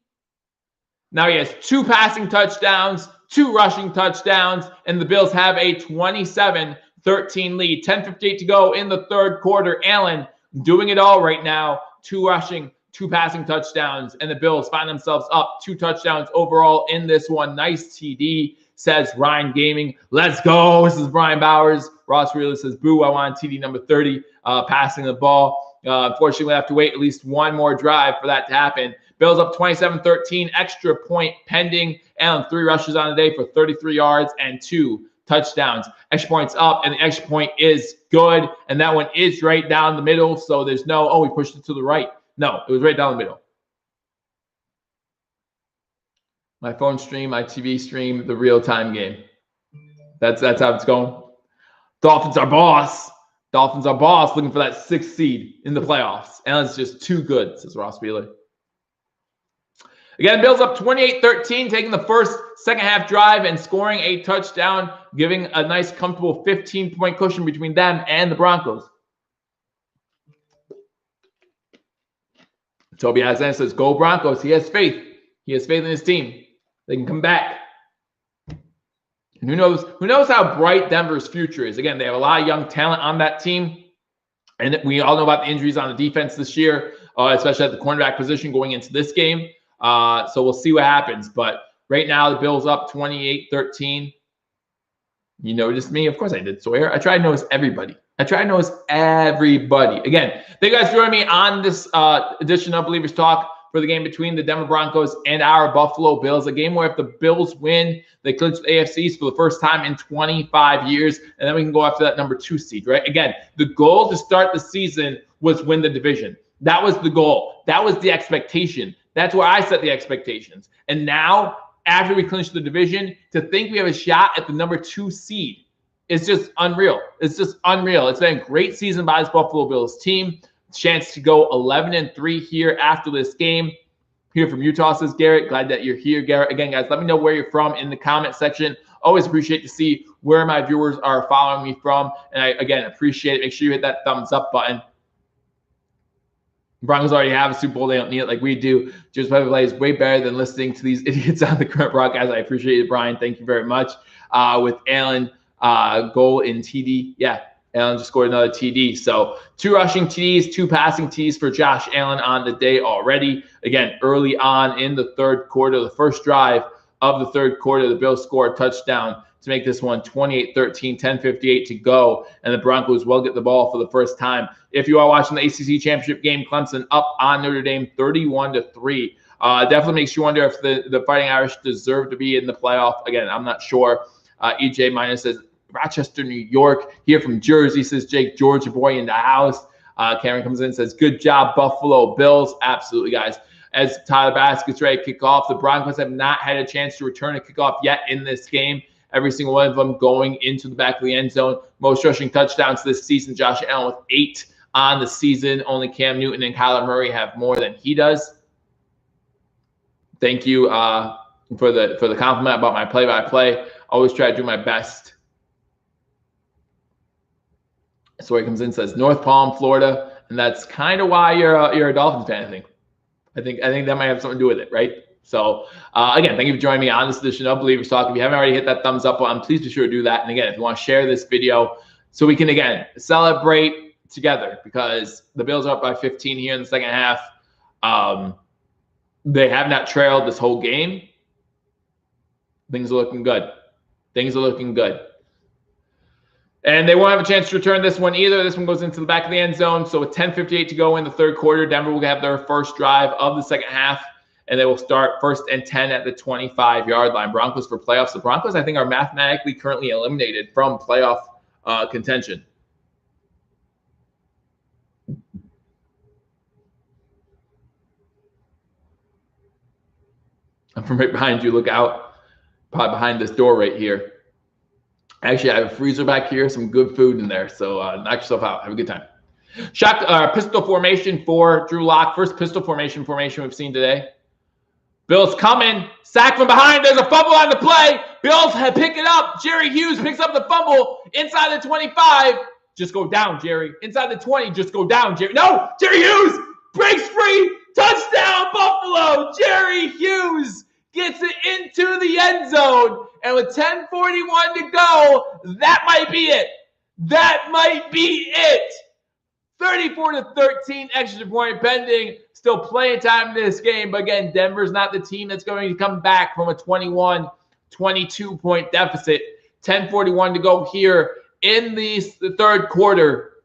Now he has 2 passing touchdowns, 2 rushing touchdowns, and the Bills have a 27-13 lead. 10:58 to go in the third quarter. Allen doing it all right now. 2 rushing, 2 passing touchdowns, and the Bills find themselves up 2 touchdowns overall in this one. Nice TD, says Ryan Gaming. Let's go. This is Brian Bowers. Ross Wheeler says, boo, I want TD number 30, passing the ball. Unfortunately, we have to wait at least 1 more drive for that to happen. Bills up 27-13, extra point pending. Allen 3 rushes on the day for 33 yards and 2 touchdowns. Extra points up, and the extra point is good. And that one is right down the middle. So there's no, oh, we pushed it to the right. No, it was right down the middle. My phone stream, my TV stream, the real-time game. That's how it's going. Dolphins are boss. Dolphins are boss, looking for that 6th seed in the playoffs. Allen's just too good, says Ross Wheeler. Again, Bills up 28-13, taking the second half drive and scoring a touchdown, giving a nice, comfortable 15-point cushion between them and the Broncos. Toby Hassan says, go Broncos. He has faith. He has faith in his team. They can come back. And who knows how bright Denver's future is. Again, they have a lot of young talent on that team. And we all know about the injuries on the defense this year, especially at the cornerback position going into this game. So we'll see what happens. But Right now, the Bills up 28-13. You noticed me? Of course I did, Sawyer. I try to notice everybody. Again, thank you guys for joining me on this edition of Believers Talk for the game between the Denver Broncos and our Buffalo Bills. A game where if the Bills win, they clinch the AFC East for the first time in 25 years, and then we can go after that number 2 seed, right? Again, the goal to start the season was win the division. That was the goal. That was the expectation. That's where I set the expectations. And now, after we clinch the division, to think we have a shot at the number 2 seed is just unreal. It's just unreal. It's been a great season by this Buffalo Bills team. Chance to go 11-3 here after this game. Here from Utah, says Garrett. Glad that you're here, Garrett. Again, guys, let me know where you're from in the comment section. Always appreciate to see where my viewers are following me from. And I, again, appreciate it. Make sure you hit that thumbs up button. Broncos already have a Super Bowl. They don't need it like we do. Just by the way, is way better than listening to these idiots on the current broadcast. I appreciate it, Brian. Thank you very much. With Allen, goal in TD. Yeah, Allen just scored another TD. So 2 rushing TDs, 2 passing TDs for Josh Allen on the day already. Again, early on in the third quarter, the first drive of the third quarter, the Bills score a touchdown to make this one 28-13, 10:58 to go, and the Broncos will get the ball for the first time. If you are watching the ACC Championship game, Clemson up on Notre Dame 31-3. Definitely makes you wonder if the Fighting Irish deserve to be in the playoff. Again, I'm not sure. EJ Minus says Rochester, New York. Here from Jersey, says Jake, Georgia boy in the house. Cameron comes in and says, good job, Buffalo Bills. Absolutely, guys. As Tyler Bass gets ready to kick off, the Broncos have not had a chance to return a kickoff yet in this game. Every single one of them going into the back of the end zone. Most rushing touchdowns this season. Josh Allen with 8 on the season. Only Cam Newton and Kyler Murray have more than he does. Thank you for the compliment about my play-by-play. Always try to do my best. So he comes in and says North Palm, Florida, and that's kind of why you're a Dolphins fan. I think that might have something to do with it, right? So, again, thank you for joining me on this edition of Believers Talk. If you haven't already hit that thumbs up button, please be sure to do that. And, again, if you want to share this video so we can, again, celebrate together because the Bills are up by 15 here in the second half. They have not trailed this whole game. Things are looking good. And they won't have a chance to return this one either. This one goes into the back of the end zone. So with 10:58 to go in the third quarter, Denver will have their first drive of the second half. And they will start 1st and 10 at the 25-yard line. Broncos for playoffs. The Broncos, I think, are mathematically currently eliminated from playoff contention. I'm from right behind you. Look out. Probably behind this door right here. Actually, I have a freezer back here. Some good food in there. So knock yourself out. Have a good time. Pistol formation for Drew Lock. First pistol formation we've seen today. Bills coming. Sack from behind. There's a fumble on the play. Bills pick it up. Jerry Hughes picks up the fumble inside the 25. Just go down, Jerry. Inside the 20. Just go down, Jerry. No! Jerry Hughes breaks free. Touchdown, Buffalo. Jerry Hughes gets it into the end zone. And with 10:41 to go, that might be it. 34-13, extra point pending. Still plenty of time in this game. But again, Denver's not the team that's going to come back from a 22 point deficit. 10:41 to go here in the third quarter.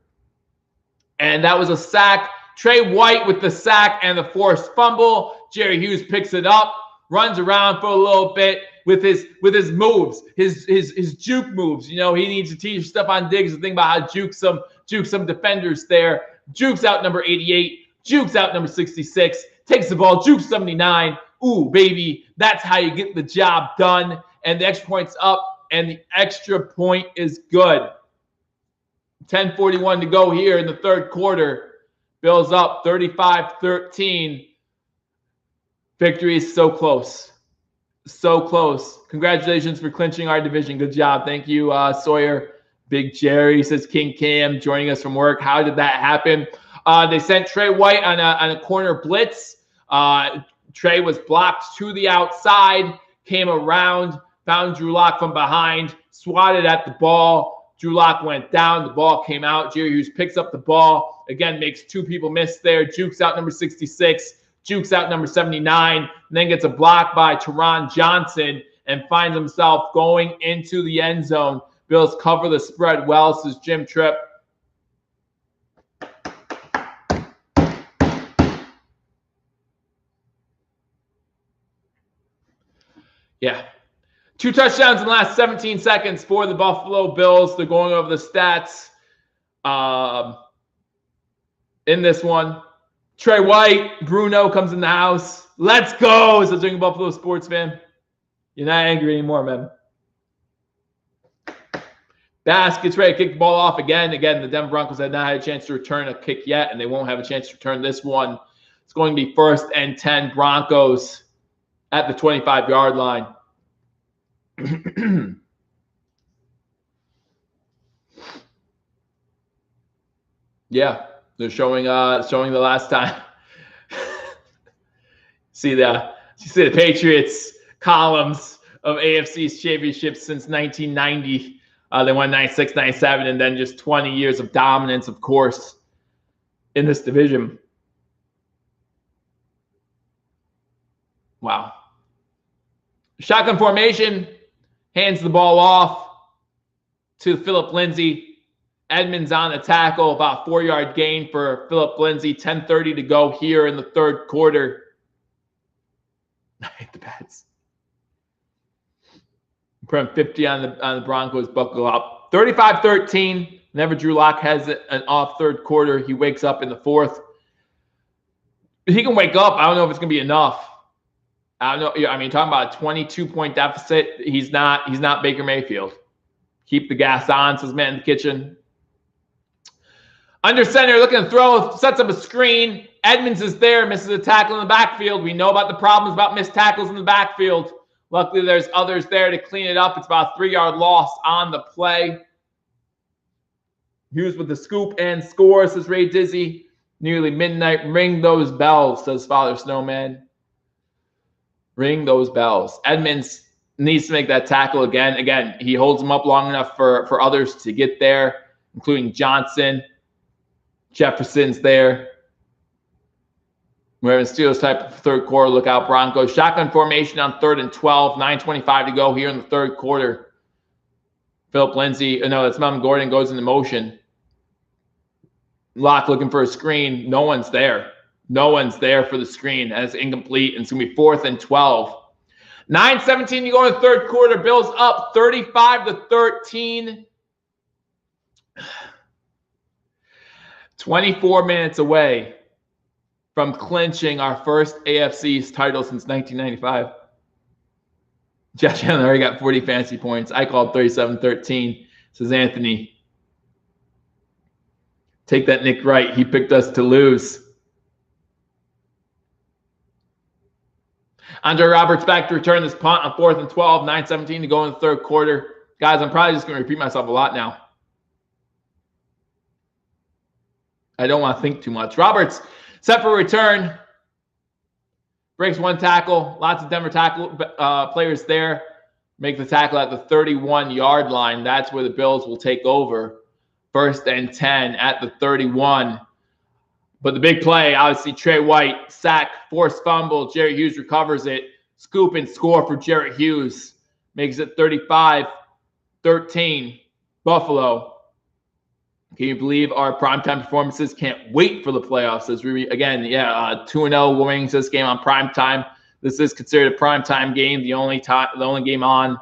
And that was a sack. Trey White with the sack and the forced fumble. Jerry Hughes picks it up, runs around for a little bit with his moves, his juke moves. You know, he needs to teach Stephon Diggs to think about how juke some defenders there. Jukes out number 88, jukes out number 66, takes the ball, jukes 79. Ooh, baby, that's how you get the job done. And the extra point's up, and the extra point is good. 10:41 to go here in the third quarter. Bills up 35-13. Victory is so close. So close. Congratulations for clinching our division. Good job. Thank you, Sawyer. Big Jerry says King Cam joining us from work. How did that happen? They sent Trey White on a corner blitz. Trey was blocked to the outside, came around, found Drew Lock from behind, swatted at the ball. Drew Lock went down. The ball came out. Jerry Hughes picks up the ball. Again, makes 2 people miss there. Jukes out number 66. jukes out number 79, and then gets a block by Teron Johnson and finds himself going into the end zone. Bills cover the spread well, says Jim Tripp. Yeah. 2 touchdowns in the last 17 seconds for the Buffalo Bills. They're going over the stats in this one. Trey White, Bruno comes in the house. Let's go, says a Buffalo sports fan. You're not angry anymore, man. Bass gets ready to kick the ball off again. Again, the Denver Broncos have not had a chance to return a kick yet, and they won't have a chance to return this one. It's going to be 1st and 10 Broncos at the 25-yard line. Yeah, they're showing the last time. See the Patriots columns of AFC's championships since 1990. They won 96, 97, and then just 20 years of dominance, of course, in this division. Wow. Shotgun formation, hands the ball off to Phillip Lindsay. Edmonds on the tackle, about 4-yard gain for Phillip Lindsay. 10:30 to go here in the third quarter. I hate the bats. Put 50 on the Broncos, buckle up. 35-13. Never Drew Lock has an off third quarter. He wakes up in the fourth. He can wake up. I don't know if it's going to be enough. I don't know. I mean, talking about a 22-point deficit. He's not Baker Mayfield. Keep the gas on, says man in the kitchen. Under center, looking to throw, sets up a screen. Edmonds is there, misses a tackle in the backfield. We know about the problems about missed tackles in the backfield. Luckily, there's others there to clean it up. It's about a 3-yard loss on the play. Hughes with the scoop and score, says Ray Dizzy. Nearly midnight. Ring those bells, says Father Snowman. Ring those bells. Edmonds needs to make that tackle again. Again, he holds him up long enough for others to get there, including Johnson. Jefferson's there. We're in Steelers type of third quarter. Look out, Broncos. Shotgun formation on 3rd and 12. 9:25 to go here in the third quarter. Phillip Lindsay, no, that's Melvin Gordon, goes into motion. Locke looking for a screen. No one's there. No one's there for the screen. That's incomplete. And it's going to be 4th and 12. 9:17 to go in the third quarter. Bills up 35-13. 24 minutes away from clinching our first AFC East title since 1995. Josh Allen already got 40 fantasy points. I called 37-13, says Anthony. Take that, Nick Wright. He picked us to lose. Andre Roberts back to return this punt on 4th and 12. 9:17 to go in the third quarter. Guys, I'm probably just going to repeat myself a lot now. I don't want to think too much. Roberts set for return. Breaks one tackle. Lots of Denver tackle players there. Make the tackle at the 31-yard line. That's where the Bills will take over. 1st and 10 at the 31. But the big play, obviously, Trey White, sack, forced fumble. Jerry Hughes recovers it. Scoop and score for Jerry Hughes. Makes it 35-13. Buffalo. Can you believe our primetime performances? Can't wait for the playoffs. As we again, 2-0 wins this game on primetime. This is considered a primetime game, the only game on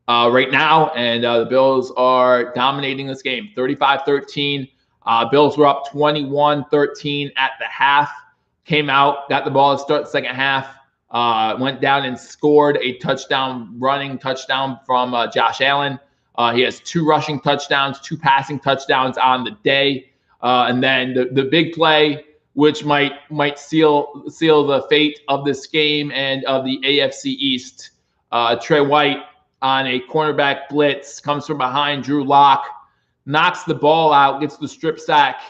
right now, and the Bills are dominating this game, 35-13. Bills were up 21-13 at the half. Came out, got the ball to start the second half. Went down and scored a running touchdown from Josh Allen. He has 2 rushing touchdowns, 2 passing touchdowns on the day. And then the big play, which might seal the fate of this game and of the AFC East. Trey White on a cornerback blitz, comes from behind Drew Lock, knocks the ball out, gets the strip sack.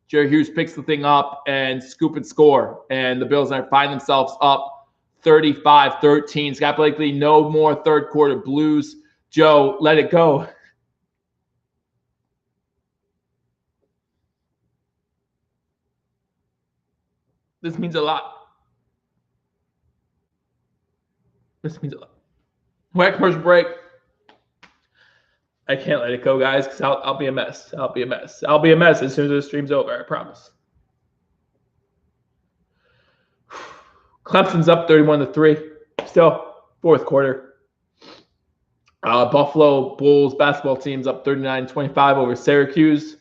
Jerry Hughes picks the thing up and scoop and score. And the Bills find themselves up 35-13. Scott Blakely, no more third quarter blues. Joe, let it go. This means a lot. This means a lot. Whack commercial break. I can't let it go, guys, because I'll be a mess. I'll be a mess. I'll be a mess as soon as the stream's over. I promise. Clemson's up 31-3. Still, fourth quarter. Buffalo Bulls basketball team's up 39-25 over Syracuse.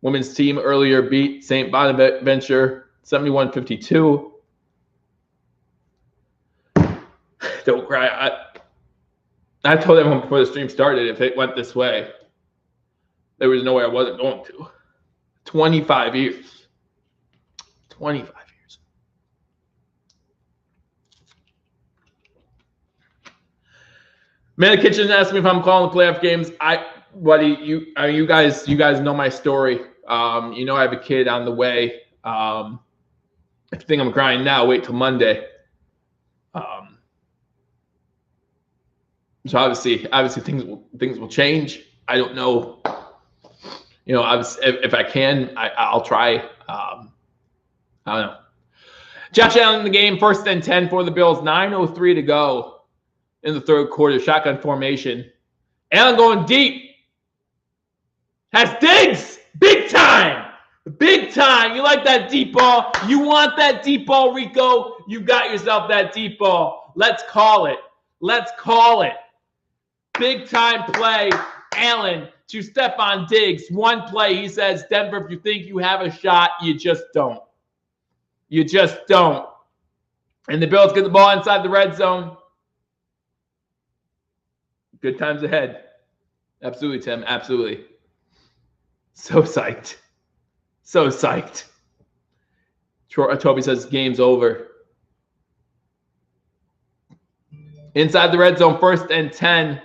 Women's team earlier beat St. Bonaventure 71-52. Don't cry. I told everyone before the stream started, if it went this way, there was no way I wasn't going to. 25 years. 25 years. Man, the kitchen asked me if I'm calling the playoff games. You guys know my story. You know I have a kid on the way. If you think I'm crying now, wait till Monday. So obviously things will change. I don't know. You know, if I can, I'll try. I don't know. Josh Allen in the game, 1st and 10 for the Bills. 9:03 to go in the third quarter. Shotgun formation. Allen going deep. Has Diggs. Big time. Big time. You like that deep ball? You want that deep ball, Rico? You got yourself that deep ball. Let's call it. Let's call it. Big time play. Allen to Stephon Diggs. One play. He says, Denver, if you think you have a shot, you just don't. You just don't. And the Bills get the ball inside the red zone. Good times ahead. Absolutely, Tim. Absolutely. So psyched. So psyched. Toby says game's over. Inside the red zone, 1st and 10.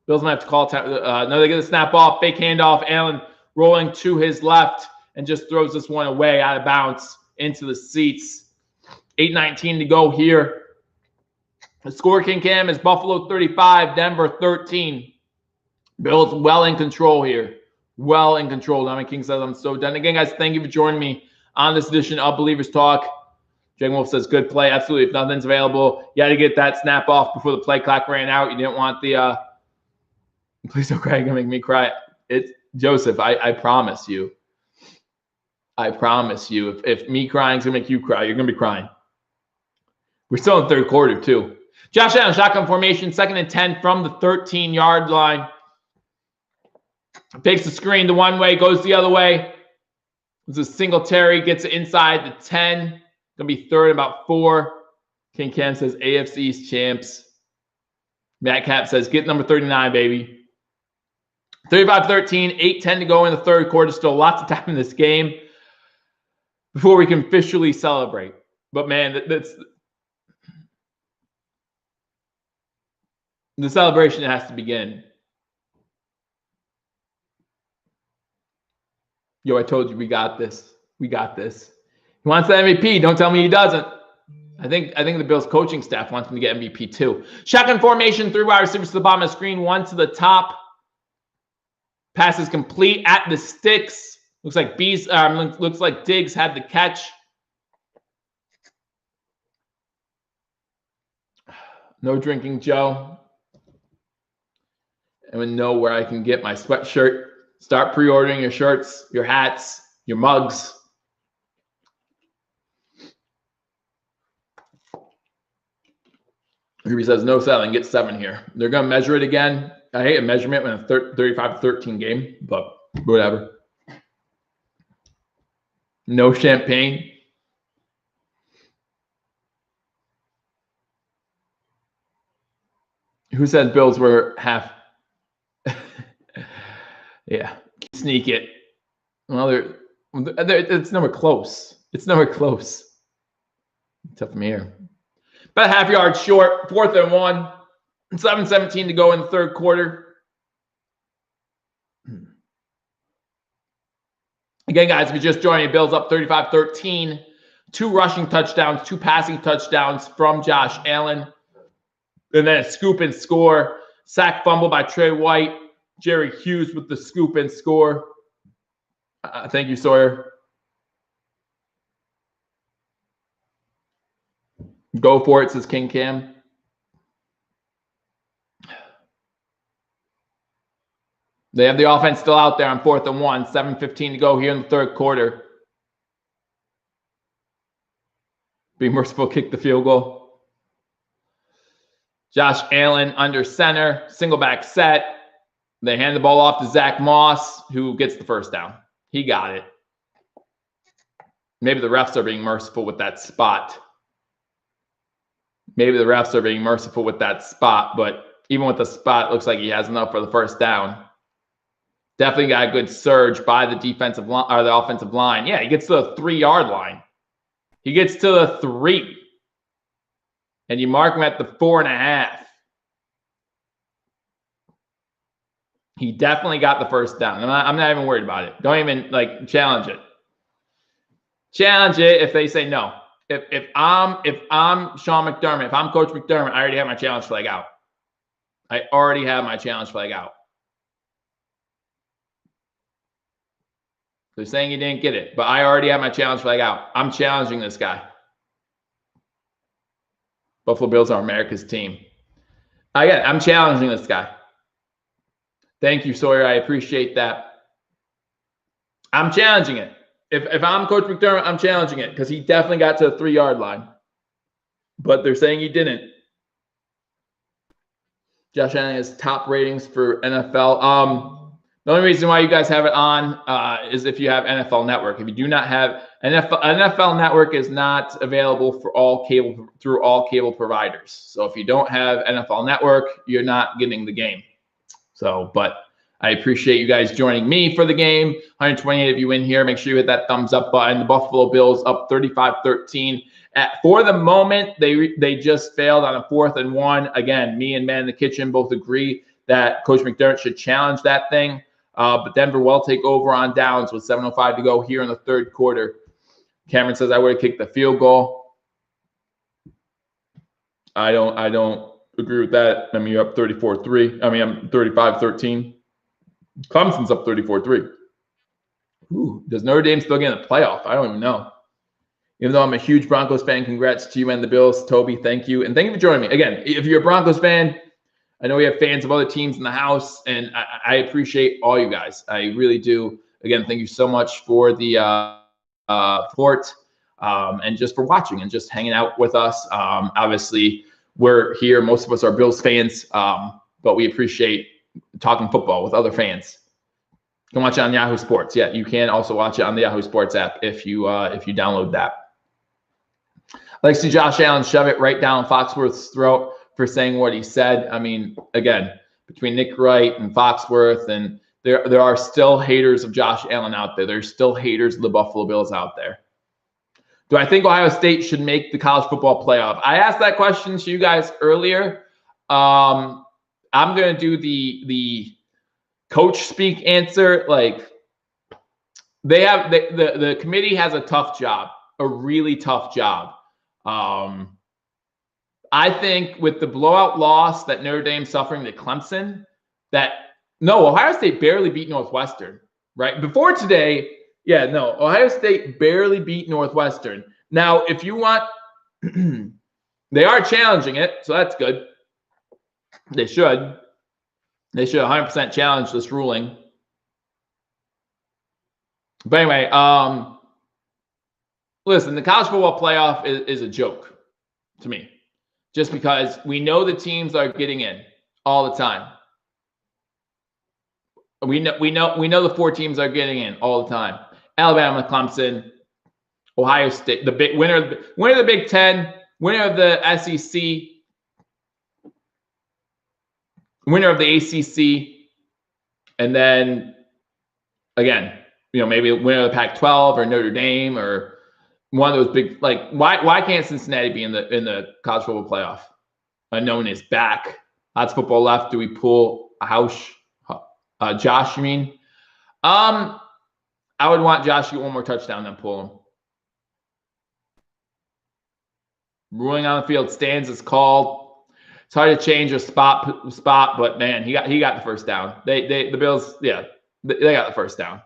Bills might have to call time. No, they get a snap off. Fake handoff. Allen rolling to his left and just throws this one away out of bounds into the seats. 8:19 to go here. The score, King Cam, is Buffalo 35, Denver 13. Bills well in control here. Well in control. Dominic King says, I'm so done. Again, guys, thank you for joining me on this edition of Believers Talk. Jay Wolf says, good play. Absolutely. If nothing's available, you had to get that snap off before the play clock ran out. You didn't want the please don't cry. You're going to make me cry. It's Joseph, I promise you. I promise you. If me crying is going to make you cry, you're going to be crying. We're still in the third quarter, too. Josh Allen, shotgun formation, 2nd and 10 from the 13-yard line. Takes the screen the one way, goes the other way. It's a Singletary, gets it inside the 10. Going to be 3rd, about 4. King Cam says AFC East champs. Matt Cap says, get number 39, baby. 35-13, 8:10 to go in the third quarter. Still lots of time in this game before we can officially celebrate. But, man, the celebration has to begin. Yo, I told you we got this. We got this. He wants the MVP. Don't tell me he doesn't. I think the Bills coaching staff wants him to get MVP too. Shotgun formation, 3 wide receivers to the bottom of the screen, 1 to the top. Pass is complete at the sticks. Looks like Diggs had the catch. No drinking, Joe. I would know where I can get my sweatshirt. Start pre-ordering your shirts, your hats, your mugs. Ruby says, no selling, get 7 here. They're going to measure it again. I hate a measurement when a 35-13 game, but whatever. No champagne. Who said Bills were half? Yeah, sneak it. Well, it's nowhere close. It's nowhere close. Tough from here. About a half yard short, 4th and 1. 7:17 to go in the third quarter. Again, guys, if you're just joining, Bills up 35-13. 2 rushing touchdowns, 2 passing touchdowns from Josh Allen. And then a scoop and score. Sack fumble by Trey White. Jerry Hughes with the scoop and score. Thank you, Sawyer. Go for it, says King Cam. They have the offense still out there on 4th and 1, 7:15 to go here in the third quarter. Be merciful, kick the field goal. Josh Allen under center, single back set. They hand the ball off to Zach Moss, who gets the first down. He got it. Maybe the refs are being merciful with that spot. But even with the spot, it looks like he has enough for the first down. Definitely got a good surge by the defensive line or the offensive line. Yeah, he gets to the 3-yard line. He gets to the 3. And you mark him at the 4.5. He definitely got the first down. I'm not even worried about it. Don't even challenge it. Challenge it if they say no. If I'm Sean McDermott, if I'm Coach McDermott, I already have my challenge flag out. They're saying he didn't get it, but I already have my challenge flag out. I'm challenging this guy. Buffalo Bills are America's team. Again, I'm challenging this guy. Thank you, Sawyer. I appreciate that. I'm challenging it. If I'm Coach McDermott, I'm challenging it because he definitely got to the 3-yard line. But they're saying he didn't. Josh Allen has top ratings for NFL. The only reason why you guys have it on is if you have NFL Network. If you do not have NFL Network, is not available for all cable providers. So if you don't have NFL Network, you're not getting the game. So, but I appreciate you guys joining me for the game. 128 of you in here. Make sure you hit that thumbs up button. The Buffalo Bills up 35-13. For the moment, they just failed on a 4th and 1. Again, me and Man in the Kitchen both agree that Coach McDermott should challenge that thing. But Denver will take over on downs with 7:05 to go here in the third quarter. Cameron says I would have kicked the field goal. I don't agree with that. I mean, you're up 34-3. I mean, I'm 35-13. Clemson's up 34-3. Ooh, does Notre Dame still get in the playoff? I don't even know. Even though I'm a huge Broncos fan, congrats to you and the Bills. Toby, thank you. And thank you for joining me. Again, if you're a Broncos fan, I know we have fans of other teams in the house, and I appreciate all you guys. I really do. Again, thank you so much for the support and just for watching and just hanging out with us. Obviously, we're here. Most of us are Bills fans, but we appreciate talking football with other fans. You can watch it on Yahoo Sports. Yeah, you can also watch it on the Yahoo Sports app if you download that. I like to see Josh Allen shove it right down Foxworth's throat for saying what he said. I mean, again, between Nick Wright and Foxworth, and there are still haters of Josh Allen out there. There's still haters of the Buffalo Bills out there. Do I think Ohio State should make the college football playoff? I asked that question to you guys earlier. I'm going to do the coach speak answer. Like, the committee has a tough job, a really tough job. I think with the blowout loss that Notre Dame suffering to Clemson, Ohio State barely beat Northwestern, right? Before today, Ohio State barely beat Northwestern. Now, if you want, they are challenging it, so that's good. They should 100% challenge this ruling. But anyway, listen, the college football playoff is a joke to me. Just because we know the teams are getting in all the time. We know the 4 teams are getting in all the time. Alabama, Clemson, Ohio State, the big winner of the Big Ten, winner of the SEC, winner of the ACC, and then again, maybe a winner of the Pac-12 or Notre Dame or one of those big, why can't Cincinnati be in the college football playoff? Unknown is back. Lots of football left. Do we pull a house? Josh, you mean? I would want Josh to get one more touchdown than pull him. Ruling on the field stands is called. It's hard to change a spot, but man, he got the first down. The Bills, they got the first down.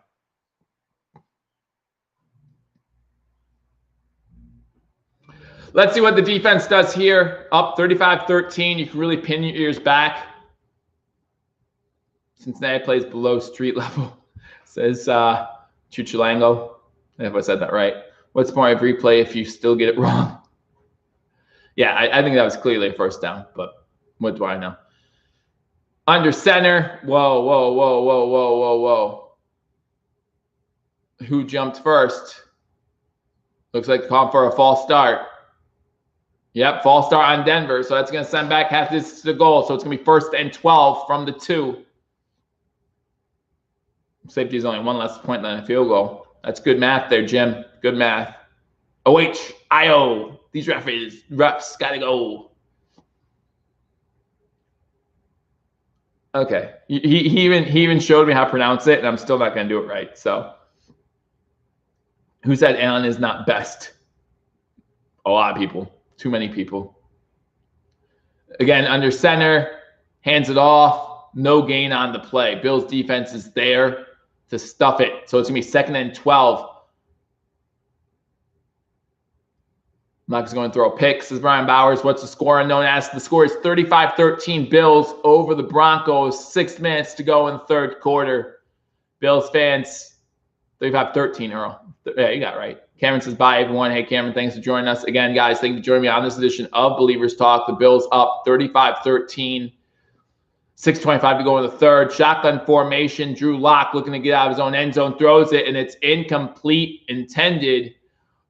Let's see what the defense does here. Up 35-13. You can really pin your ears back. Cincinnati plays below street level, says Chuchilango, if I said that right. What's more of replay if you still get it wrong? Yeah, I think that was clearly a first down, but what do I know? Under center. Whoa, whoa, whoa, whoa, whoa, whoa, whoa. Who jumped first? Looks like call for a false start. Yep, false start on Denver. So that's going to send back half this to the goal. So it's going to be 1st and 12 from the 2. Safety is only one less point than a field goal. That's good math there, Jim. Good math. O-H-I-O. These refs got to go. Okay. He even showed me how to pronounce it, and I'm still not going to do it right. So who said Allen is not best? A lot of people. Too many people. Again, under center, hands it off. No gain on the play. Bills defense is there to stuff it. So it's going to be 2nd and 12. Mike's going to throw a pick, says Brian Bowers. What's the score unknown? As the score is 35-13 Bills over the Broncos. 6 minutes to go in the 3rd quarter. Bills fans, 35-13, Earl. Yeah, you got it right. Cameron says, bye, everyone. Hey, Cameron, thanks for joining us. Again, guys, thank you for joining me on this edition of Believers Talk. The Bills up 35-13. 6:25 to go in the 3rd. Shotgun formation. Drew Lock looking to get out of his own end zone. Throws it, and it's incomplete. Intended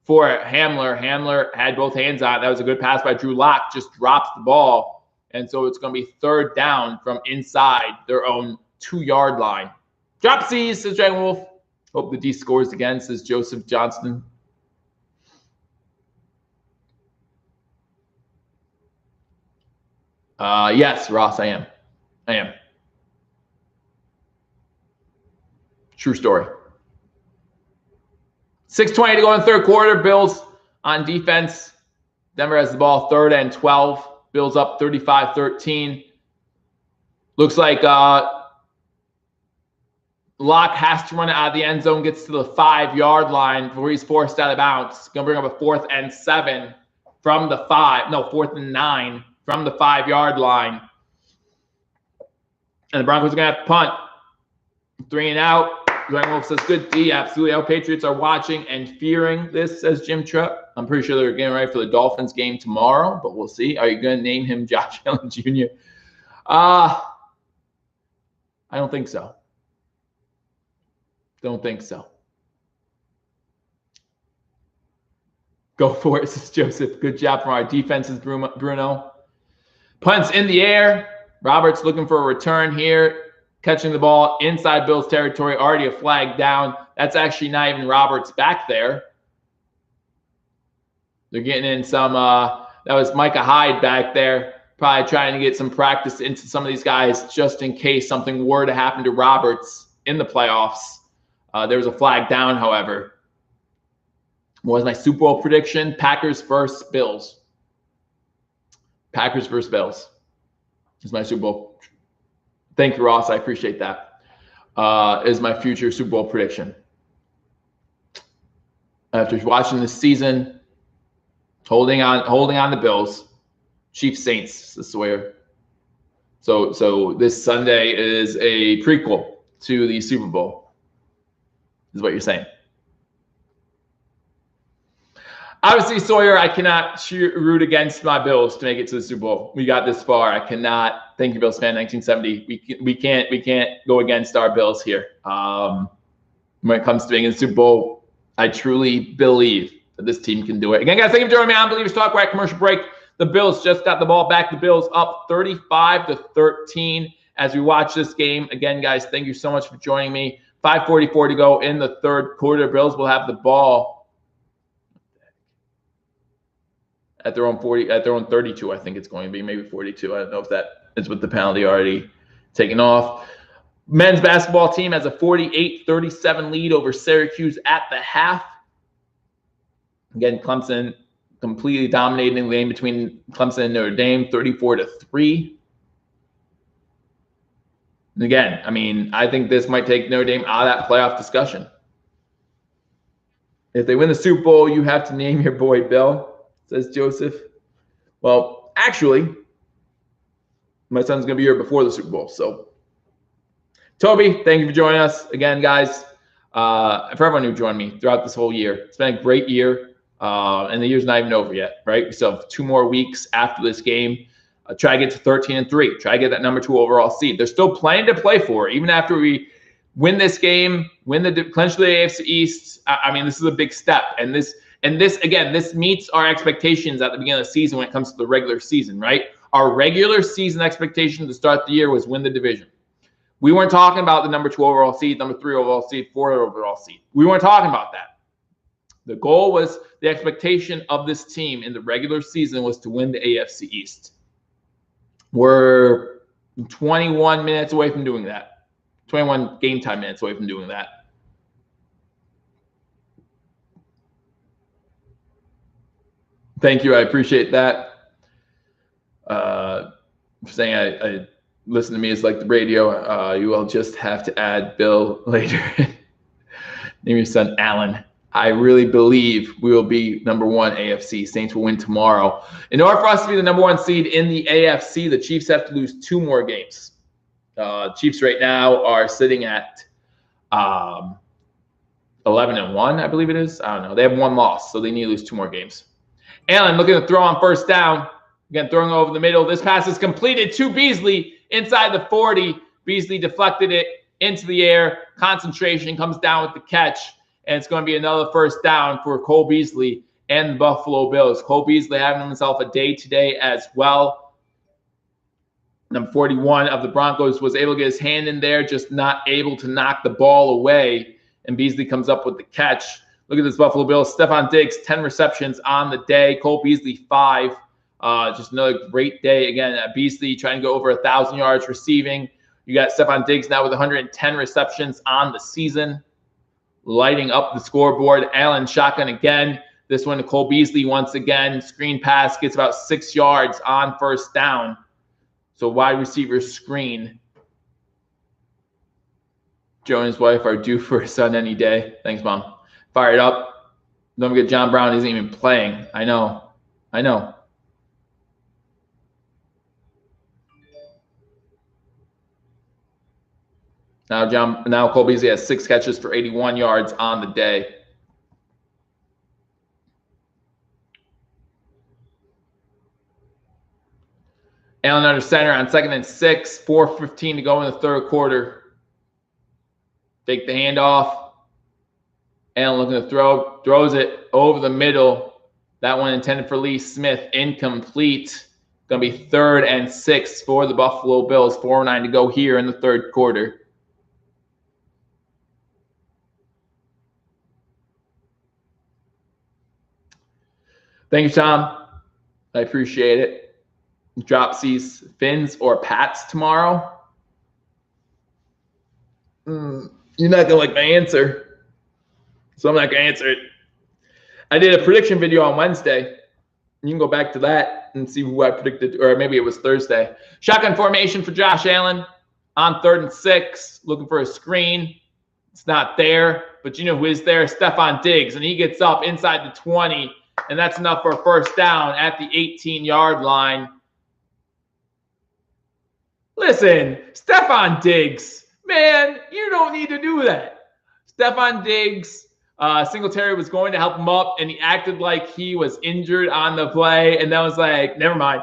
for Hamler. Hamler had both hands on it. That was a good pass by Drew Lock. Just drops the ball. And so it's going to be 3rd down from inside their own 2-yard line. Dropsies, says Dragon Wolf. Hope the D scores again, says Joseph Johnston. Yes, Ross, I am. True story. 6:20 to go in the 3rd quarter. Bills on defense. Denver has the ball 3rd and 12. Bills up 35-13. Looks like Locke has to run it out of the end zone, gets to the 5-yard line before he's forced out of bounds. Going to bring up a 4th and 7 from the 5. No, 4th and 9 from the 5-yard line. And the Broncos are going to have to punt. 3 and out. Dwayne Wolf says, good D. Absolutely. Our Patriots are watching and fearing this, says Jim Trupp. I'm pretty sure they're getting ready for the Dolphins game tomorrow, but we'll see. Are you going to name him Josh Allen Jr.? I don't think so. Don't think so. Go for it, says Joseph. Good job from our defenses, Bruno. Punts in the air. Roberts looking for a return here. Catching the ball inside Bills territory. Already a flag down. That's actually not even Roberts back there. They're getting in some, that was Micah Hyde back there. Probably trying to get some practice into some of these guys just in case something were to happen to Roberts in the playoffs. There was a flag down, however. What was my Super Bowl prediction? Packers versus Bills. Packers versus Bills is my Super Bowl. Thank you, Ross. I appreciate that. Is my future Super Bowl prediction. After watching this season, holding on the Bills. Chiefs Saints, this is where. So this Sunday is a prequel to the Super Bowl, is what you're saying. Obviously, Sawyer, I cannot root against my Bills to make it to the Super Bowl. We got this far. I cannot. Thank you, Bills fan. 1970. We can't go against our Bills here. When it comes to being in the Super Bowl, I truly believe that this team can do it. Again, guys, thank you for joining me on Believers Talk. We're at commercial break. The Bills just got the ball back. The Bills up 35-13 as we watch this game. Again, guys, thank you so much for joining me. 5:44 to go in the 3rd quarter. Bills will have the ball at their own 32, I think it's going to be, maybe 42. I don't know if that is with the penalty already taken off. Men's basketball team has a 48-37 lead over Syracuse at the half. Again, Clemson completely dominating the game between Clemson and Notre Dame, 34-3. And again, I mean, I think this might take Notre Dame out of that playoff discussion. If they win the Super Bowl, you have to name your boy Bill, says Joseph. Well, actually, my son's going to be here before the Super Bowl. So Toby, thank you for joining us again, guys. For everyone who joined me throughout this whole year, it's been a great year, and the year's not even over yet, right? We still have 2 more weeks after this game. Try to get to 13-3. Try to get that number 2 overall seed. There's still plenty to play for, even after we win this game, win the clinch the AFC East. I mean, this is a big step, and this again, this meets our expectations at the beginning of the season when it comes to the regular season, right? Our regular season expectation to start the year was win the division. We weren't talking about the number 2 overall seed, number 3 overall seed, 4 overall seed. We weren't talking about that. The goal was, the expectation of this team in the regular season was to win the AFC East. We're 21 minutes away from doing that. 21 game time minutes away from doing that. Thank you. I appreciate that. Saying I listen to me is like the radio. You will just have to add Bill later. Name your son Alan. I really believe we will be number 1 AFC. Saints will win tomorrow. In order for us to be the number 1 seed in the AFC, the Chiefs have to lose 2 more games. Chiefs right now are sitting at 11-1, I believe it is. I don't know. They have 1 loss, so they need to lose 2 more games. Allen looking to throw on first down. Again, throwing over the middle. This pass is completed to Beasley inside the 40. Beasley deflected it into the air. Concentration, comes down with the catch. And it's going to be another first down for Cole Beasley and the Buffalo Bills. Cole Beasley having himself a day today as well. Number 41 of the Broncos was able to get his hand in there, just not able to knock the ball away. And Beasley comes up with the catch. Look at this Buffalo Bills. Stephon Diggs, 10 receptions on the day. Cole Beasley, 5. Just another great day. Again, Beasley trying to go over 1,000 yards receiving. You got Stephon Diggs now with 110 receptions on the season, lighting up the scoreboard. Allen shotgun again. This one to Cole Beasley once again. Screen pass, gets about 6 yards on first down. So wide receiver screen. Joe and his wife are due for a son any day. Thanks, Mom. Fire it up. Don't forget John Brown isn't even playing. I know. Now Cole Beasley has 6 catches for 81 yards on the day. Allen under center on 2nd and 6, 4:15 to go in the third quarter. Take the handoff. Allen looking to throw, throws it over the middle. That one intended for Lee Smith, incomplete. Going to be 3rd and 6 for the Buffalo Bills. 4:09 to go here in the third quarter. Thank you, Tom. I appreciate it. Drop these Finns or Pats tomorrow. You're not going to like my answer, so I'm not going to answer it. I did a prediction video on Wednesday. You can go back to that and see who I predicted, or maybe it was Thursday. Shotgun formation for Josh Allen on 3rd and 6, looking for a screen. It's not there, but you know who is there? Stephon Diggs, and he gets up inside the 20, and that's enough for a first down at the 18-yard line. Listen, Stephon Diggs, man, you don't need to do that. Stephon Diggs, Singletary was going to help him up, and he acted like he was injured on the play, and then was like, never mind.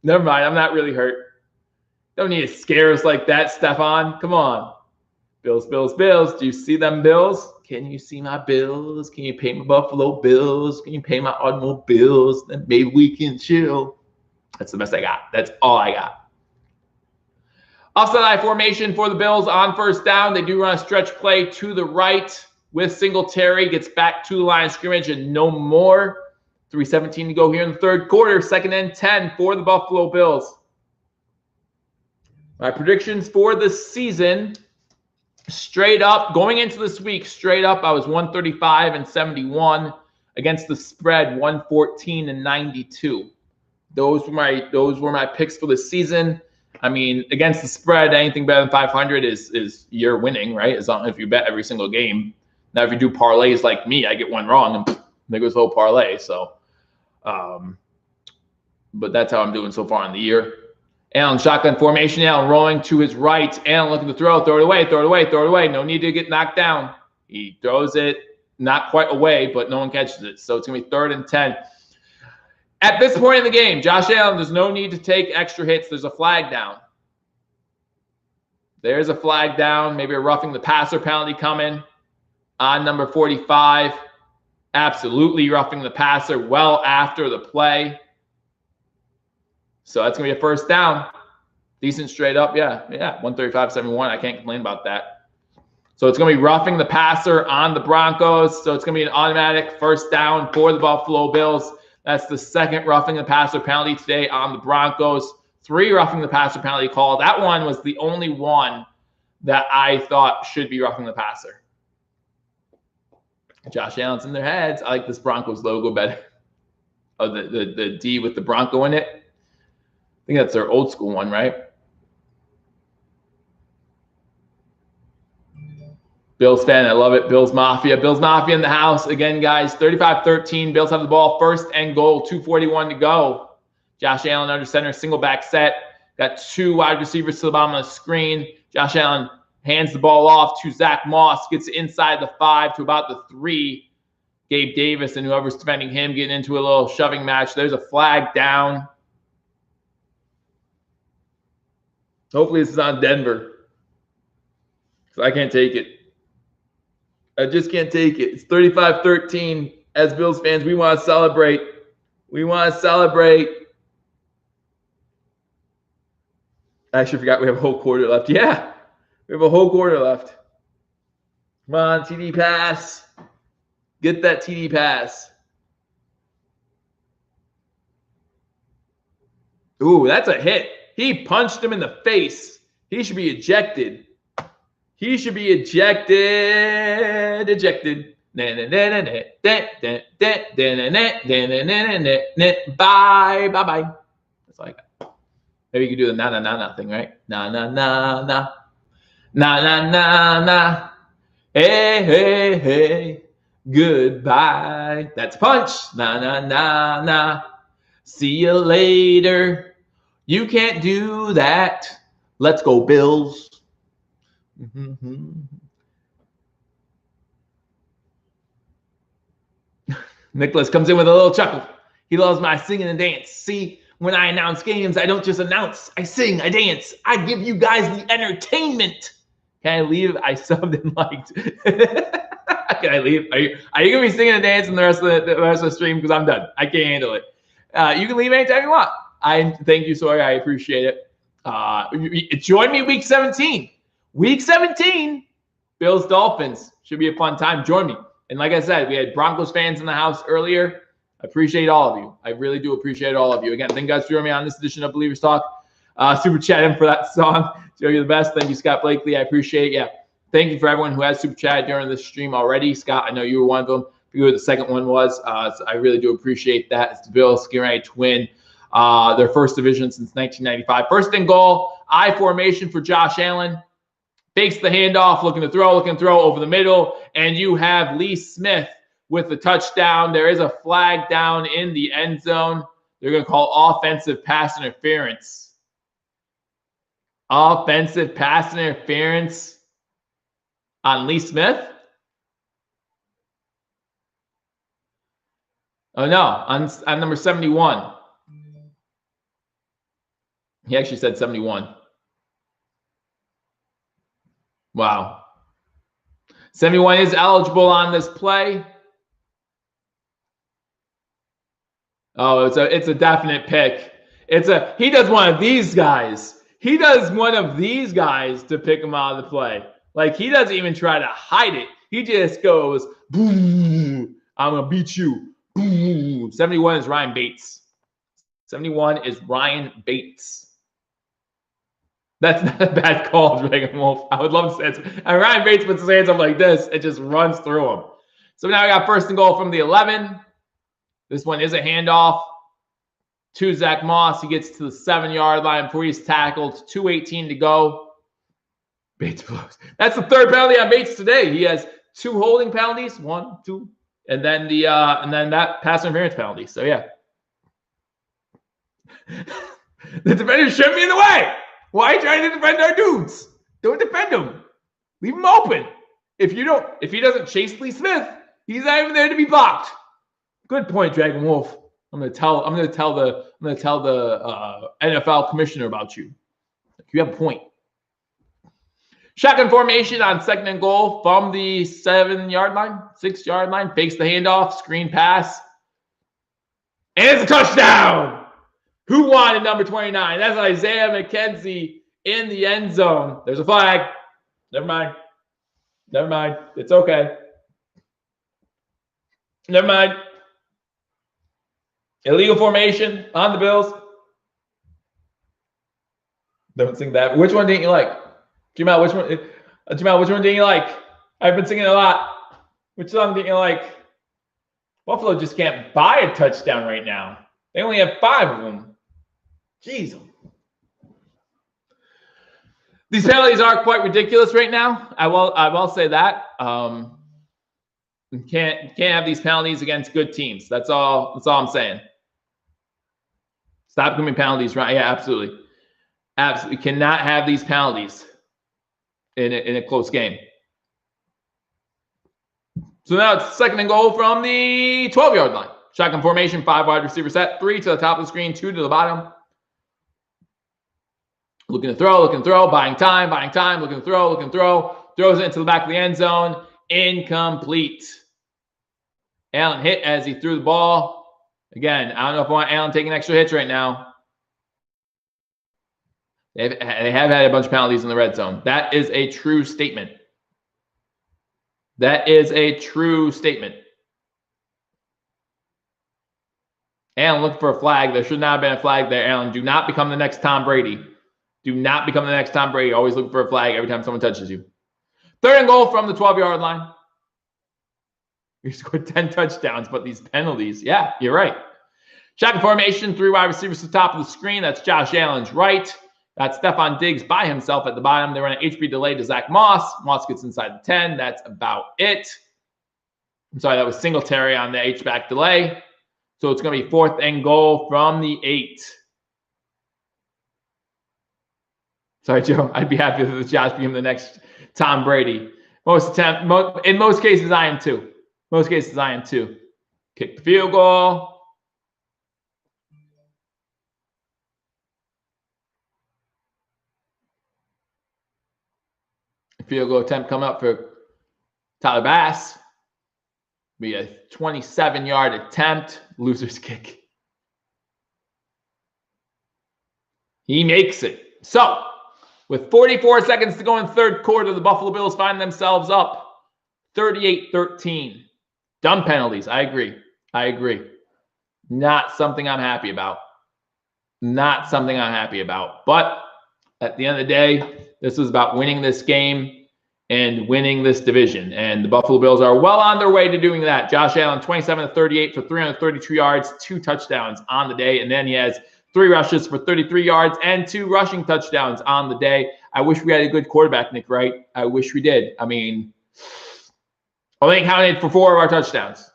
I'm not really hurt. Don't need to scare us like that, Stephon. Come on. Bills. Do you see them bills? Can you see my bills? Can you pay my Buffalo Bills? Can you pay my automobiles? Then maybe we can chill. That's the best I got. That's all I got. Offside eye formation for the Bills on first down. They do run a stretch play to the right with Singletary. Gets back to the line of scrimmage and no more. 3:17 to go here in the third quarter. 2nd and 10 for the Buffalo Bills. My predictions for the season, straight up, going into this week, straight up, I was 135-71. Against the spread, 114-92. Those were my picks for the season. I mean, against the spread, anything better than 500 is you're winning, right? As long as you bet every single game. Now, if you do parlays like me, I get one wrong and there goes the whole parlay. So, but that's how I'm doing so far in the year. Allen shotgun formation. Allen rolling to his right. Allen looking to throw it away, throw it away, throw it away. No need to get knocked down. He throws it not quite away, but no one catches it. So it's going to be 3rd and 10. At this point in the game, Josh Allen, there's no need to take extra hits. There's a flag down. There's a flag down. Maybe a roughing the passer penalty coming on number 45. Absolutely roughing the passer well after the play. So that's going to be a 1st down. Decent straight up. Yeah, 135-71. I can't complain about that. So it's going to be roughing the passer on the Broncos. So it's going to be an automatic 1st down for the Buffalo Bills. That's the 2nd roughing the passer penalty today on the Broncos. 3 roughing the passer penalty call. That one was the only one that I thought should be roughing the passer. Josh Allen's in their heads. I like this Broncos logo better. Oh, the D with the Bronco in it. I think that's their old school one, right? Bills fan, I love it. Bills Mafia. Bills Mafia in the house. Again, guys, 35-13. Bills have the ball, 1st and goal, 2:41 to go. Josh Allen under center, single back set. Got 2 wide receivers to the bottom of the screen. Josh Allen hands the ball off to Zach Moss. Gets inside the 5 to about the 3. Gabe Davis and whoever's defending him getting into a little shoving match. There's a flag down. Hopefully this is on Denver. So I can't take it. I just can't take it. It's 35-13. As Bills fans, we want to celebrate. We want to celebrate. I actually forgot we have a whole quarter left. Yeah, we have a whole quarter left. Come on, TD pass. Get that TD pass. Ooh, that's a hit. He punched him in the face. He should be ejected. He should be ejected. Ejected. Bye. Bye-bye. That's all I got. Maybe you could do the na-na-na-na thing, right? Na-na-na-na. Na-na-na-na. Hey, hey, hey. Goodbye. That's a punch. Na-na-na-na. See you later. You can't do that. Let's go, Bills. Nicholas comes in with a little chuckle. He loves my singing and dance. See, when I announce games, I don't just announce. I sing, I dance. I give you guys the entertainment. Can I leave? I subbed and liked. Can I leave? Are you going to be singing and dancing the rest of the stream? Because I'm done. I can't handle it. You can leave anytime you want. I thank you, Sawyer. I appreciate it. Join me week 17. Week 17, Bills Dolphins. Should be a fun time. Join me. And like I said, we had Broncos fans in the house earlier. I appreciate all of you. I really do appreciate all of you. Again, thank you guys for joining me on this edition of Believers Talk. Super chat in for that song. Joe, you're the best. Thank you, Scott Blakely. I appreciate it. Yeah. Thank you for everyone who has super chat during this stream already. Scott, I know you were one of them. I forget who the second one was. So I really do appreciate that. It's the Bills getting ready to win their first division since 1995. 1st and goal. I formation for Josh Allen. Takes the handoff, looking to throw over the middle, and you have Lee Smith with the touchdown. There is a flag down in the end zone. They're going to call offensive pass interference. Offensive pass interference on Lee Smith? Oh, no, on number 71. He actually said 71. Wow. 71 is eligible on this play. Oh, it's a definite pick. He does one of these guys. He does one of these guys to pick him out of the play. Like, he doesn't even try to hide it. He just goes, boom, I'm going to beat you. Boom. 71 is Ryan Bates. 71 is Ryan Bates. That's not a bad call, Dragon Wolf. I would love to say it. And Ryan Bates puts his hands up like this. It just runs through him. So now we got 1st and goal from the 11. This one is a handoff to Zach Moss. He gets to the 7-yard line before he's tackled. 2:18 to go. Bates blows. That's the 3rd penalty on Bates today. He has 2 holding penalties. 1, 2, and then that pass interference penalty. So yeah. The defenders shouldn't be in the way. Why are you trying to defend our dudes? Don't defend them. Leave them open. If he doesn't chase Lee Smith, he's not even there to be blocked. Good point, Dragon Wolf. I'm gonna tell the NFL commissioner about you. You have a point. Shotgun formation on 2nd and goal from the 7-yard line, 6-yard line. Fakes the handoff, screen pass. And it's a touchdown. Who wanted number 29? That's Isaiah McKenzie in the end zone. There's a flag. Never mind. It's okay. Never mind. Illegal formation on the Bills. Don't sing that. Which one didn't you like? Jamal, which one didn't you like? I've been singing a lot. Which song didn't you like? Buffalo just can't buy a touchdown right now. They only have 5 of them. Jeez. These penalties are quite ridiculous right now. I will say that. You can't have these penalties against good teams. That's all I'm saying. Stop giving penalties, right? Yeah, absolutely. Absolutely. Cannot have these penalties in a close game. So now it's 2nd and goal from the 12-yard line. Shotgun formation, 5 wide receiver set, 3 to the top of the screen, 2 to the bottom. Looking to throw, buying time, looking to throw. Throws it into the back of the end zone. Incomplete. Allen hit as he threw the ball. Again, I don't know if I want Allen taking extra hits right now. They have had a bunch of penalties in the red zone. That is a true statement. Allen looking for a flag. There should not have been a flag there, Allen. Do not become the next Tom Brady. Always looking for a flag every time someone touches you. 3rd and goal from the 12-yard line. We scored 10 touchdowns, but these penalties, yeah, you're right. Shotgun formation, 3 wide receivers to the top of the screen. That's Josh Allen's right. That's Stephon Diggs by himself at the bottom. They run an HB delay to Zach Moss. Moss gets inside the 10. That's about it. I'm sorry, that was Singletary on the H-back delay. So it's going to be 4th and goal from the 8. Sorry, Joe. I'd be happy if Josh became the next Tom Brady. In most cases, I am too. Kick the field goal. Field goal attempt coming up for Tyler Bass. Be a 27-yard attempt. Loser's kick. He makes it. So, with 44 seconds to go in the 3rd quarter, the Buffalo Bills find themselves up 38-13. Dumb penalties. I agree. Not something I'm happy about. But at the end of the day, this was about winning this game and winning this division. And the Buffalo Bills are well on their way to doing that. Josh Allen, 27-38 for 332 yards, 2 touchdowns on the day. And then he has 3 rushes for 33 yards and 2 rushing touchdowns on the day. I wish we had a good quarterback, Nick Wright. I wish we did. I mean, only counted for 4 of our touchdowns.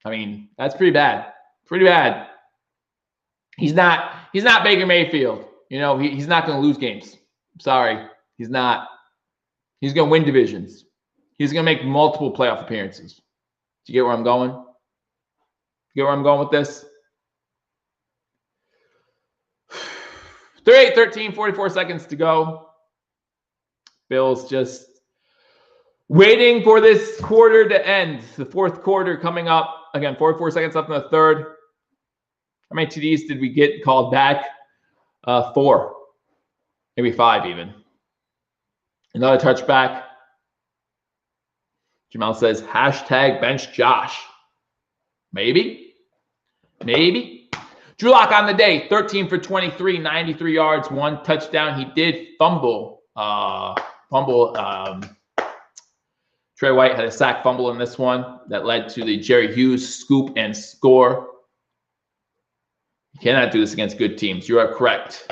I mean, that's pretty bad. He's not Baker Mayfield. You know, he's not going to lose games. I'm sorry. He's not. He's going to win divisions. He's going to make multiple playoff appearances. Do you get where I'm going? With this? 38-13, 44 seconds to go. Bills just waiting for this quarter to end. The 4th quarter coming up. Again, 44 seconds left in the 3rd. How many TDs did we get called back? 4. Maybe 5 even. Another touchback. Jamal says, #bench Josh. Maybe. Drew Lock on the day, 13 for 23, 93 yards, 1 touchdown. He did fumble. Trey White had a sack fumble in this one that led to the Jerry Hughes scoop and score. You cannot do this against good teams. You are correct.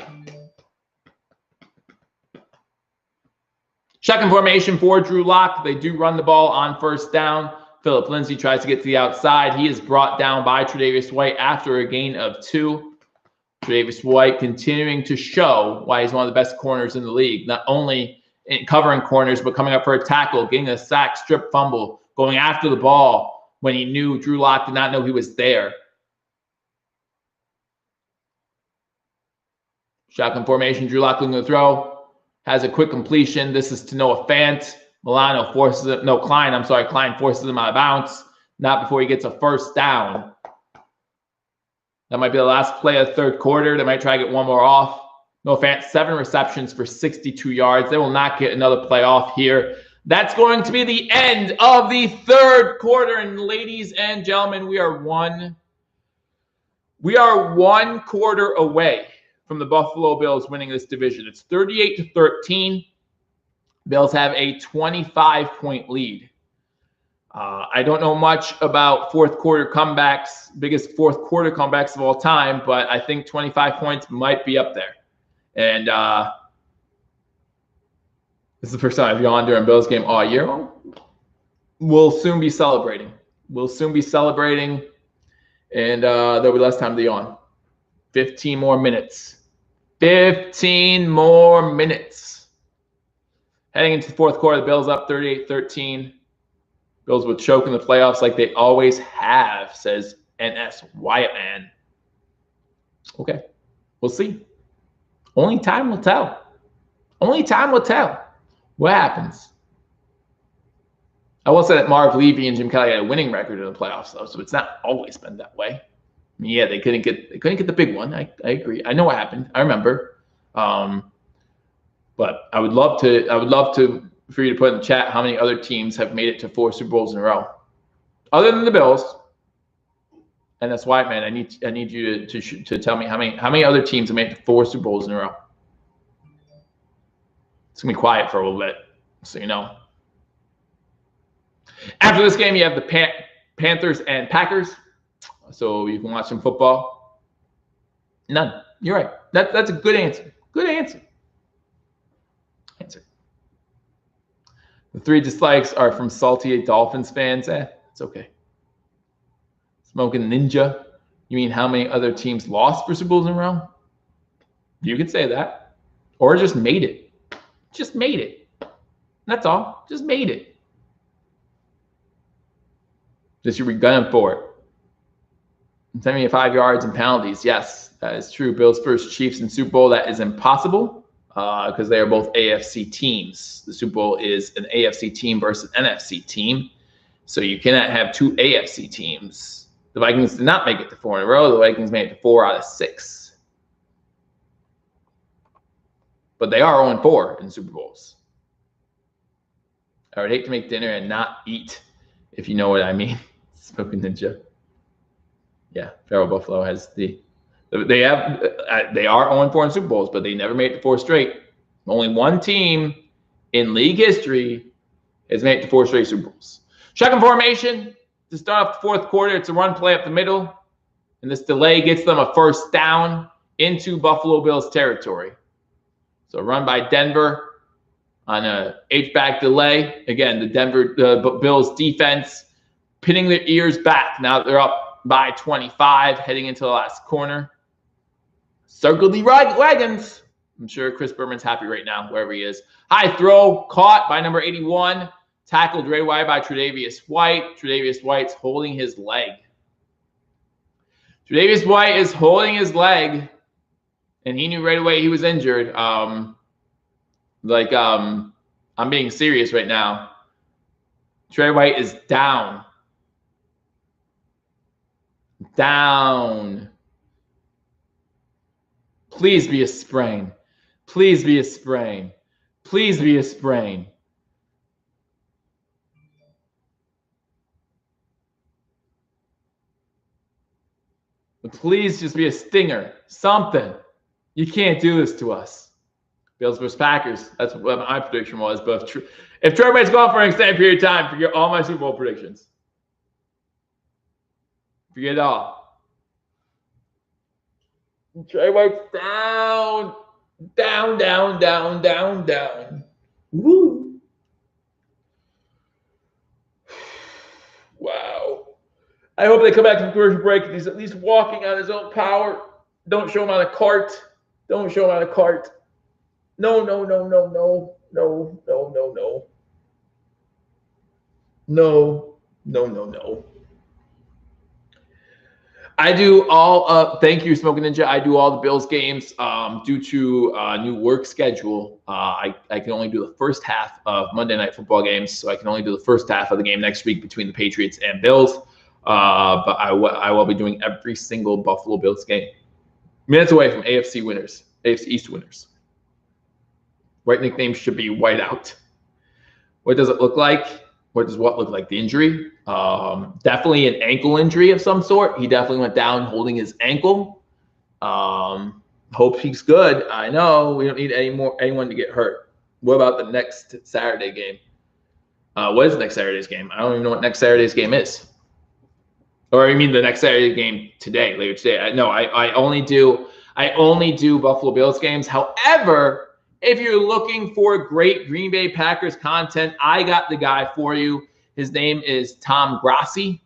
Shotgun formation for Drew Lock. They do run the ball on 1st down. Phillip Lindsay tries to get to the outside. He is brought down by Tre'Davious White after a gain of 2. Tre'Davious White continuing to show why he's one of the best corners in the league, not only in covering corners, but coming up for a tackle, getting a sack, strip fumble, going after the ball when he knew Drew Lock did not know he was there. Shotgun formation, Drew Lock looking to throw, has a quick completion. This is to Noah Fant. Milano forces it, no, Klein, I'm sorry, Klein forces him out of bounds, not before he gets a first down. That might be the last play of the third quarter. They might try to get one more off. Noah Fant, 7 receptions for 62 yards. They will not get another play off here. That's going to be the end of the third quarter. And ladies and gentlemen, we are one quarter away from the Buffalo Bills winning this division. It's 38-13. Bills have a 25-point lead. I don't know much about fourth quarter comebacks, biggest fourth quarter comebacks of all time, but I think 25 points might be up there. And this is the first time I've yawned during a Bills game all year. We'll soon be celebrating. And there'll be less time to yawn. 15 more minutes. 15 more minutes. Heading into the fourth quarter, the Bills up 38-13. Bills will choke in the playoffs like they always have, says NS Wyatt Man. Okay, we'll see. Only time will tell. Only time will tell what happens. I will say that Marv Levy and Jim Kelly had a winning record in the playoffs, though, so it's not always been that way. I mean, yeah, they couldn't get the big one. I agree. I know what happened. I remember. But I would love to for you to put in the chat how many other teams have made it to 4 Super Bowls in a row, other than the Bills. And that's why, man, I need you to tell me how many other teams have made it to 4 Super Bowls in a row. It's gonna be quiet for a little bit, so you know. After this game, you have the Panthers and Packers, so you can watch some football. None. You're right. That's a good answer. Good answer. The 3 dislikes are from Salty Dolphins fans. It's okay. Smoking Ninja. You mean how many other teams lost for Super Bowls in a row? You could say that. Or just made it. Just made it. That's all. Just made it. Just you were gunning for it. 75 yards and penalties. Yes, that is true. Bills first Chiefs in Super Bowl. That is impossible. Because they are both AFC teams. The Super Bowl is an AFC team versus an NFC team. So you cannot have 2 AFC teams. The Vikings did not make it to 4 in a row. The Vikings made it to 4 out of 6. But they are 0-4 in Super Bowls. I would hate to make dinner and not eat, if you know what I mean. Smoking Ninja. Yeah, Farrell Buffalo has they are 0-4 in Super Bowls, but they never made it to 4 straight. Only one team in league history has made it to 4 straight Super Bowls. Shotgun formation to start off the fourth quarter. It's a run play up the middle, and this delay gets them a first down into Buffalo Bills territory. So a run by Denver on a H-back delay. Again, the Denver Bills defense pinning their ears back. Now they're up by 25, heading into the last corner. Circle the wagons. I'm sure Chris Berman's happy right now, wherever he is. High throw, caught by number 81. Tackled right wide by Tre'Davious White. Tre'Davious White's holding his leg. Tre'Davious White is holding his leg, and he knew right away he was injured. I'm being serious right now. Trey White is down. Down. Please be a sprain. Please be a sprain. Please be a sprain. Please just be a stinger. Something. You can't do this to us. Bills versus Packers. That's what my prediction was. But if Trey White's gone for an extended period of time, forget all my Super Bowl predictions. Forget it all. Trey White's down. Down, down, down, down, down. Woo. Wow. I hope they come back from commercial break and he's at least walking on his own power. Don't show him on a cart. Don't show him on a cart. No, no, no, no, no, no, no, no, no. No, no, no, no. I do all thank you, Smoking Ninja. I do all the Bills games. Due to new work schedule, I can only do the first half of Monday Night Football games, so I can only do the first half of the game next week between the Patriots and Bills. But I will be doing every single Buffalo Bills game. Minutes away from AFC winners, AFC East winners. Right nickname should be Whiteout. What does it look like? What does what look like? The injury? Definitely an ankle injury of some sort. He definitely went down holding his ankle. Hope he's good. I know we don't need anyone to get hurt. What about the next Saturday game? What is next Saturday's game? I don't even know what next Saturday's game is. Or you mean the next Saturday game today, later today? I only do Buffalo Bills games. However, if you're looking for great Green Bay Packers content, I got the guy for you. His name is Tom Grassi.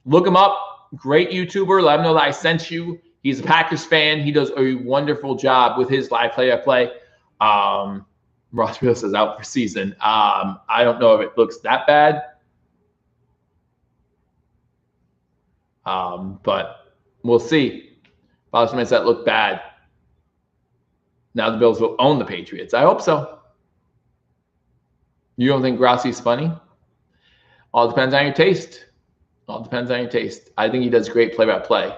Look him up. Great YouTuber. Let him know that I sent you. He's a Packers fan. He does a wonderful job with his live play-by-play. Ross Rios is out for season. I don't know if it looks that bad. But we'll see. Boston makes that look bad. Now the Bills will own the Patriots. I hope so. You don't think Grassi's funny? All depends on your taste. All depends on your taste. I think he does great play-by-play.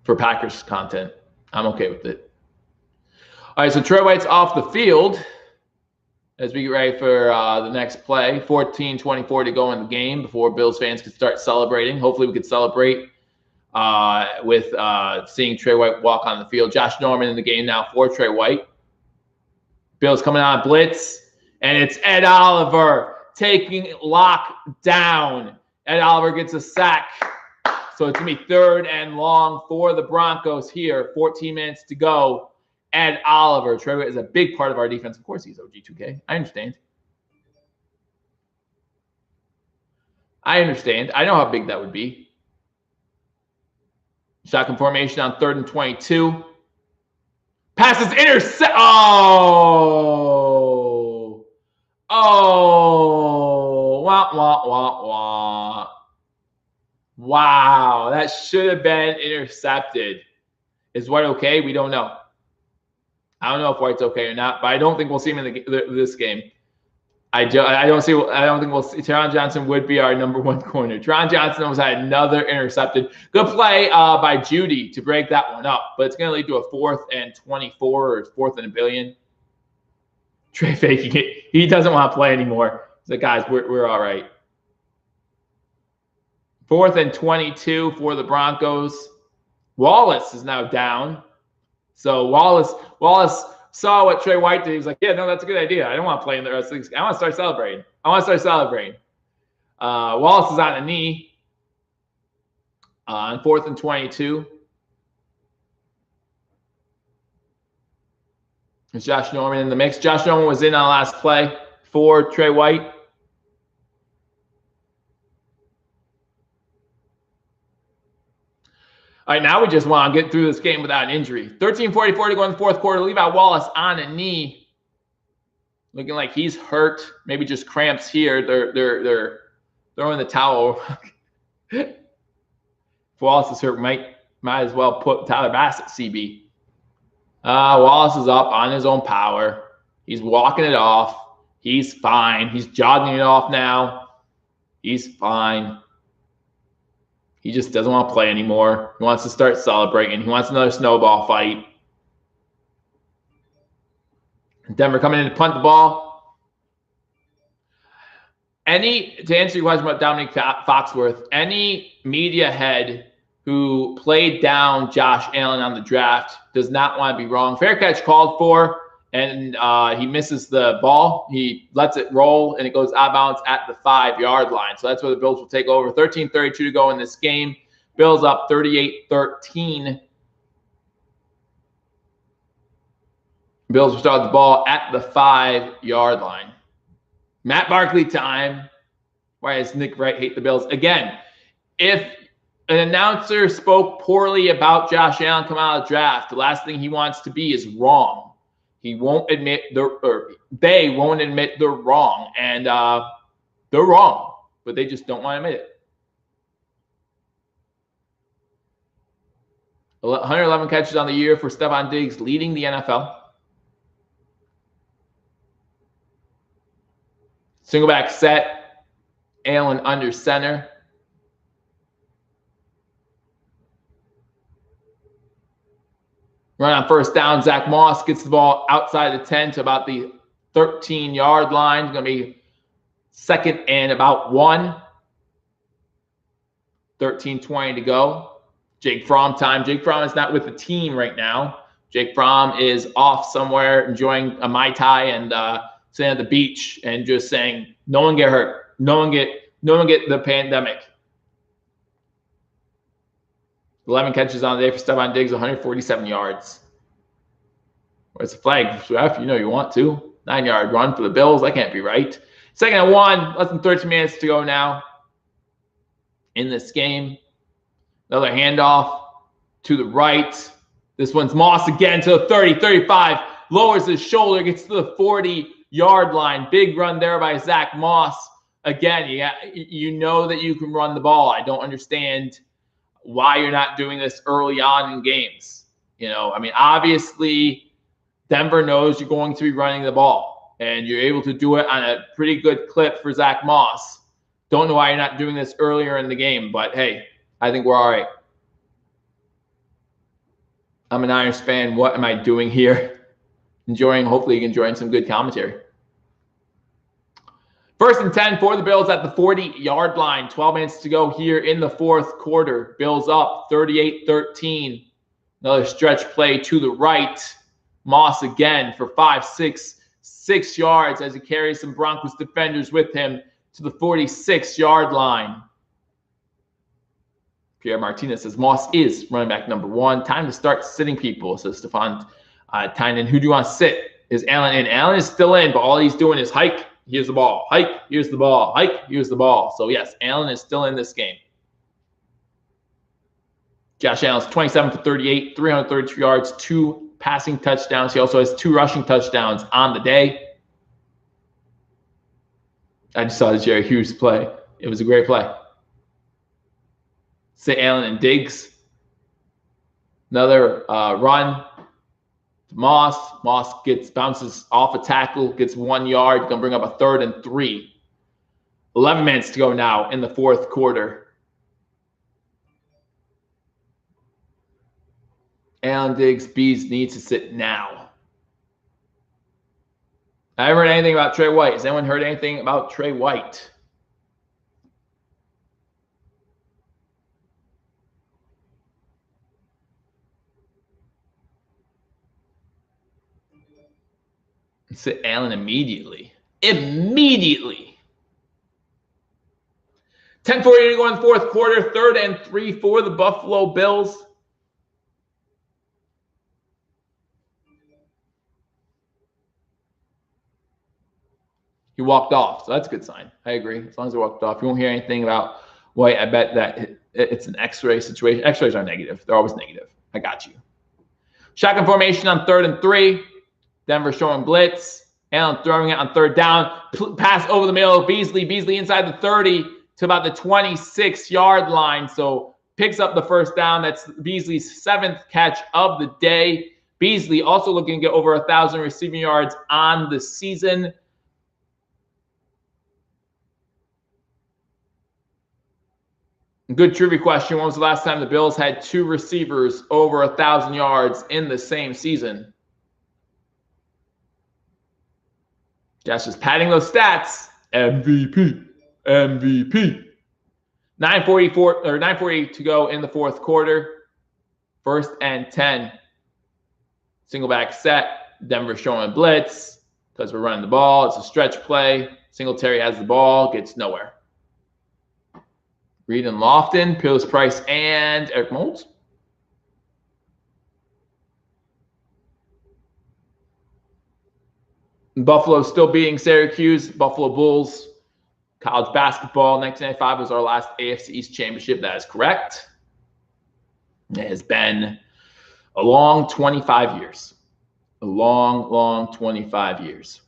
For Packers content, I'm okay with it. All right, so Troy White's off the field as we get ready for the next play. 14-24 to go in the game before Bills fans can start celebrating. Hopefully we could celebrate with seeing Trey White walk on the field. Josh Norman in the game now for Trey White. Bills coming on blitz, and it's Ed Oliver taking lock down. Ed Oliver gets a sack. So it's going to be 3rd and long for the Broncos here. 14 minutes to go. Ed Oliver. Trey White is a big part of our defense. Of course he's OG2K. I understand. I know how big that would be. Shotgun formation on 3rd and 22. Passes intercept. Oh. Wah, wah, wah, wah. Wow. That should have been intercepted. Is White okay? We don't know. I don't know if White's okay or not, but I don't think we'll see him in this game. I don't think we'll see. Teron Johnson would be our number 1 corner. Teron Johnson almost had another intercepted. Good play by Judy to break that one up, but it's going to lead to a 4th and 24 or 4th and a billion. Trey faking it. He doesn't want to play anymore. He's like, guys, we're all right. 4th and 22 for the Broncos. Wallace is now down. So Wallace saw what Trey White did. He was like, yeah, no, that's a good idea. I don't want to play in the rest of the game. I want to start celebrating. Wallace is on a knee on 4th and 22. There's Josh Norman in the mix. Josh Norman was in on last play for Trey White. All right, now we just want to get through this game without an injury. 13:44 to go in the 4th quarter. Levi Wallace on a knee, looking like he's hurt. Maybe just cramps here. They're throwing the towel. If Wallace is hurt, might as well put Tyler Bassett CB. Wallace is up on his own power. He's walking it off. He's fine. He's jogging it off now. He's fine. He just doesn't want to play anymore. He wants to start celebrating. He wants another snowball fight. Denver coming in to punt the ball. To answer your question about Dominic Foxworth, any media head who played down Josh Allen on the draft does not want to be wrong. Fair catch called for, and he misses the ball. He lets it roll, and it goes out of bounds at the 5-yard line. So that's where the Bills will take over. 13:32 to go in this game. Bills up 38-13. Bills will start the ball at the 5-yard line. Matt Barkley time. Why does Nick Wright hate the Bills? Again, if an announcer spoke poorly about Josh Allen coming out of the draft, the last thing he wants to be is wrong. He won't admit they won't admit they're wrong, and they're wrong, but they just don't want to admit it. 111 catches on the year for Stephon Diggs, leading the NFL. Single back set, Allen under center. Run on first down, Zach Moss gets the ball outside the 10 to about the 13-yard line. It's going to be second and about 1. 13:20 to go. Jake Fromm time. Jake Fromm is not with the team right now. Jake Fromm is off somewhere enjoying a Mai Tai and sitting at the beach and just saying, no one get hurt. No one get the pandemic. 11 catches on the day for Stephon Diggs, 147 yards. Where's the flag? If you know you want to. 9-yard run for the Bills. That can't be right. Second and 1. Less than 13 minutes to go now in this game. Another handoff to the right. This one's Moss again to the 30, 35. Lowers his shoulder, gets to the 40-yard line. Big run there by Zach Moss. Again, you know that you can run the ball. I don't understand why you're not doing this early on in games. Obviously, Denver knows you're going to be running the ball, and you're able to do it on a pretty good clip for Zach Moss. Don't know why you're not doing this earlier in the game, but hey, I think we're all right. I'm an Irons fan. What am I doing here? Hopefully you're enjoying some good commentary. First and 10 for the Bills at the 40-yard line. 12 minutes to go here in the fourth quarter. Bills up 38-13. Another stretch play to the right. Moss again for 6 yards as he carries some Broncos defenders with him to the 46-yard line. Pierre Martinez says Moss is running back number 1. Time to start sitting people, says Stefan Tynan. Who do you want to sit? Is Allen in? Allen is still in, but all he's doing is hike. Here's the ball. Hike. Here's the ball. Hike. Here's the ball. So, yes, Allen is still in this game. Josh Allen's 27 for 38, 332 yards, 2 passing touchdowns. He also has 2 rushing touchdowns on the day. I just saw the Jerry Hughes play. It was a great play. Say Allen and Diggs. Another run. Moss bounces off a tackle, gets 1 yard, going to bring up a 3rd and 3. 11 minutes to go now in the fourth quarter. Allen, Diggs, Bees needs to sit now. I haven't heard anything about Trey White. Has anyone heard anything about Trey White? Sit Allen immediately. 10:40 to go in the fourth quarter. 3rd and 3 for the Buffalo Bills. He walked off, so that's a good sign. I agree. As long as he walked off. You won't hear anything about White. I bet that it's an X-ray situation. X-rays are negative. They're always negative. I got you. Shotgun formation on 3rd and 3. Denver showing blitz. Allen throwing it on 3rd down. Pass over the middle. Beasley inside the 30 to about the 26-yard line. So picks up the first down. That's Beasley's 7th catch of the day. Beasley also looking to get over 1,000 receiving yards on the season. Good trivia question. When was the last time the Bills had 2 receivers over 1,000 yards in the same season? Josh is padding those stats. MVP. 9:40 to go in the fourth quarter. 1st and 10. Single back set. Denver showing blitz because we're running the ball. It's a stretch play. Singletary has the ball, gets nowhere. Reed and Lofton, Peerless Price, and Eric Moulds. Buffalo still beating Syracuse. Buffalo Bulls College basketball, 1995 was our last AFC East championship. That is correct. It has been a long 25 years. A long, long 25 years.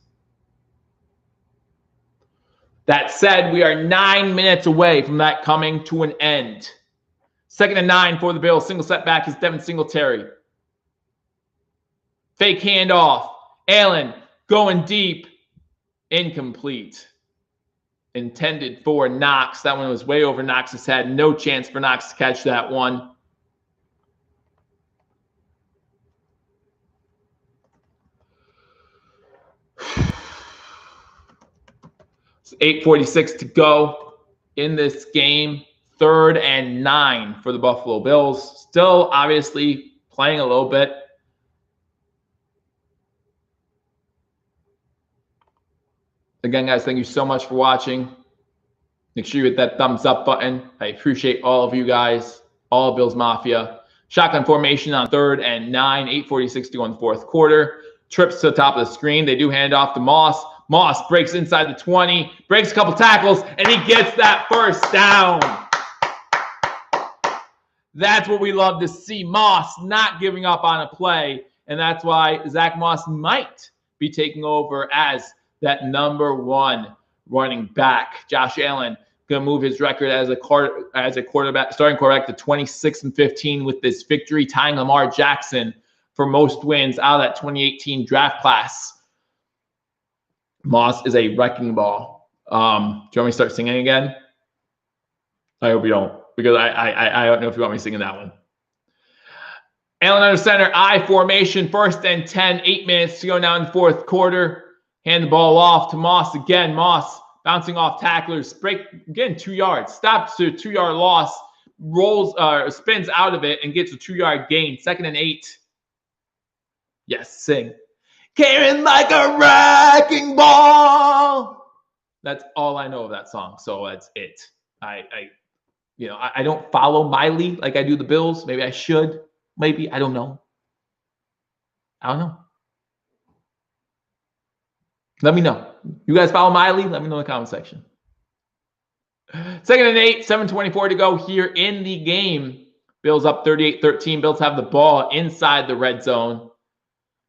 That said, we are 9 minutes away from that coming to an end. 2nd and 9 for the Bills. Single setback is Devin Singletary. Fake handoff. Allen going deep. Incomplete. Intended for Knox. That one was way over Knox's head. No chance for Knox to catch that one. It's 8:46 to go in this game. 3rd and 9 for the Buffalo Bills. Still, obviously, playing a little bit. Again, guys, thank you so much for watching. Make sure you hit that thumbs up button. I appreciate all of you guys, all of Bills Mafia. Shotgun formation on 3rd and 9, 8:46 to go in the 4th quarter. Trips to the top of the screen. They do hand off to Moss. Moss breaks inside the 20, breaks a couple tackles, and he gets that 1st down. That's what we love to see. Moss not giving up on a play, and that's why Zach Moss might be taking over as that #1 running back. Josh Allen going to move his record as a quarterback, starting quarterback to 26-15 with this victory, tying Lamar Jackson for most wins out of that 2018 draft class. Moss is a wrecking ball. Do you want me to start singing again? I hope you don't, because I don't know if you want me singing that one. Allen under center, I formation, 1st and 10, 8 minutes to go now in the 4th quarter. Hand the ball off to Moss again. Moss bouncing off tacklers, getting 2 yards, stops to a 2-yard loss, rolls, spins out of it and gets a 2-yard gain. 2nd and 8. Yes, sing. Carrying like a wrecking ball. That's all I know of that song, so that's it. I don't follow Miley like I do the Bills. Maybe I should. Maybe. I don't know. Let me know. You guys follow Miley? Let me know in the comment section. 2nd and 8, 7:24 to go here in the game. Bills up 38-13. Bills have the ball inside the red zone.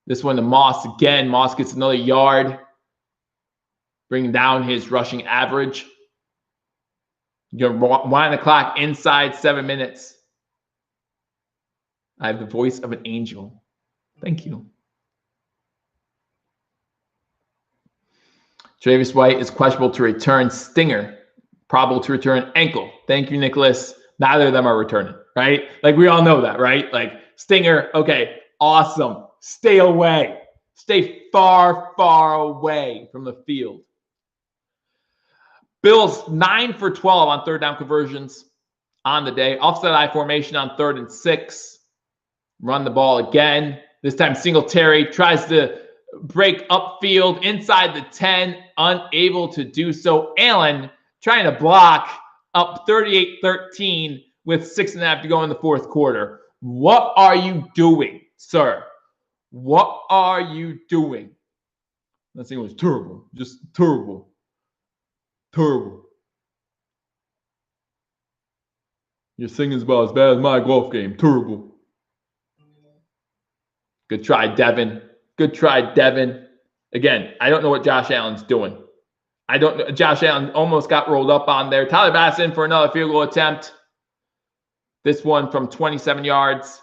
This one to Moss again. Moss gets another yard, bringing down his rushing average. You're winding the clock inside 7 minutes. I have the voice of an angel. Thank you. Travis White is questionable to return. Stinger, probable to return. Ankle. Thank you, Nicholas. Neither of them are returning, right? Like, we all know that, right? Like, Stinger, okay, awesome. Stay away. Stay far, far away from the field. Bills 9 for 12 on 3rd down conversions on the day. Offset I formation on 3rd and 6. Run the ball again. This time Singletary tries to break upfield inside the 10, unable to do so. Allen trying to block, up 38-13 with 6.5 to go in the 4th quarter. What are you doing, sir? What are you doing? That thing was terrible. Just terrible. Terrible. Your singing's about as bad as my golf game. Terrible. Good try, Devin. Good try, Devin. Again, I don't know what Josh Allen's doing. I don't know. Josh Allen almost got rolled up on there. Tyler Bass in for another field goal attempt. This one from 27 yards.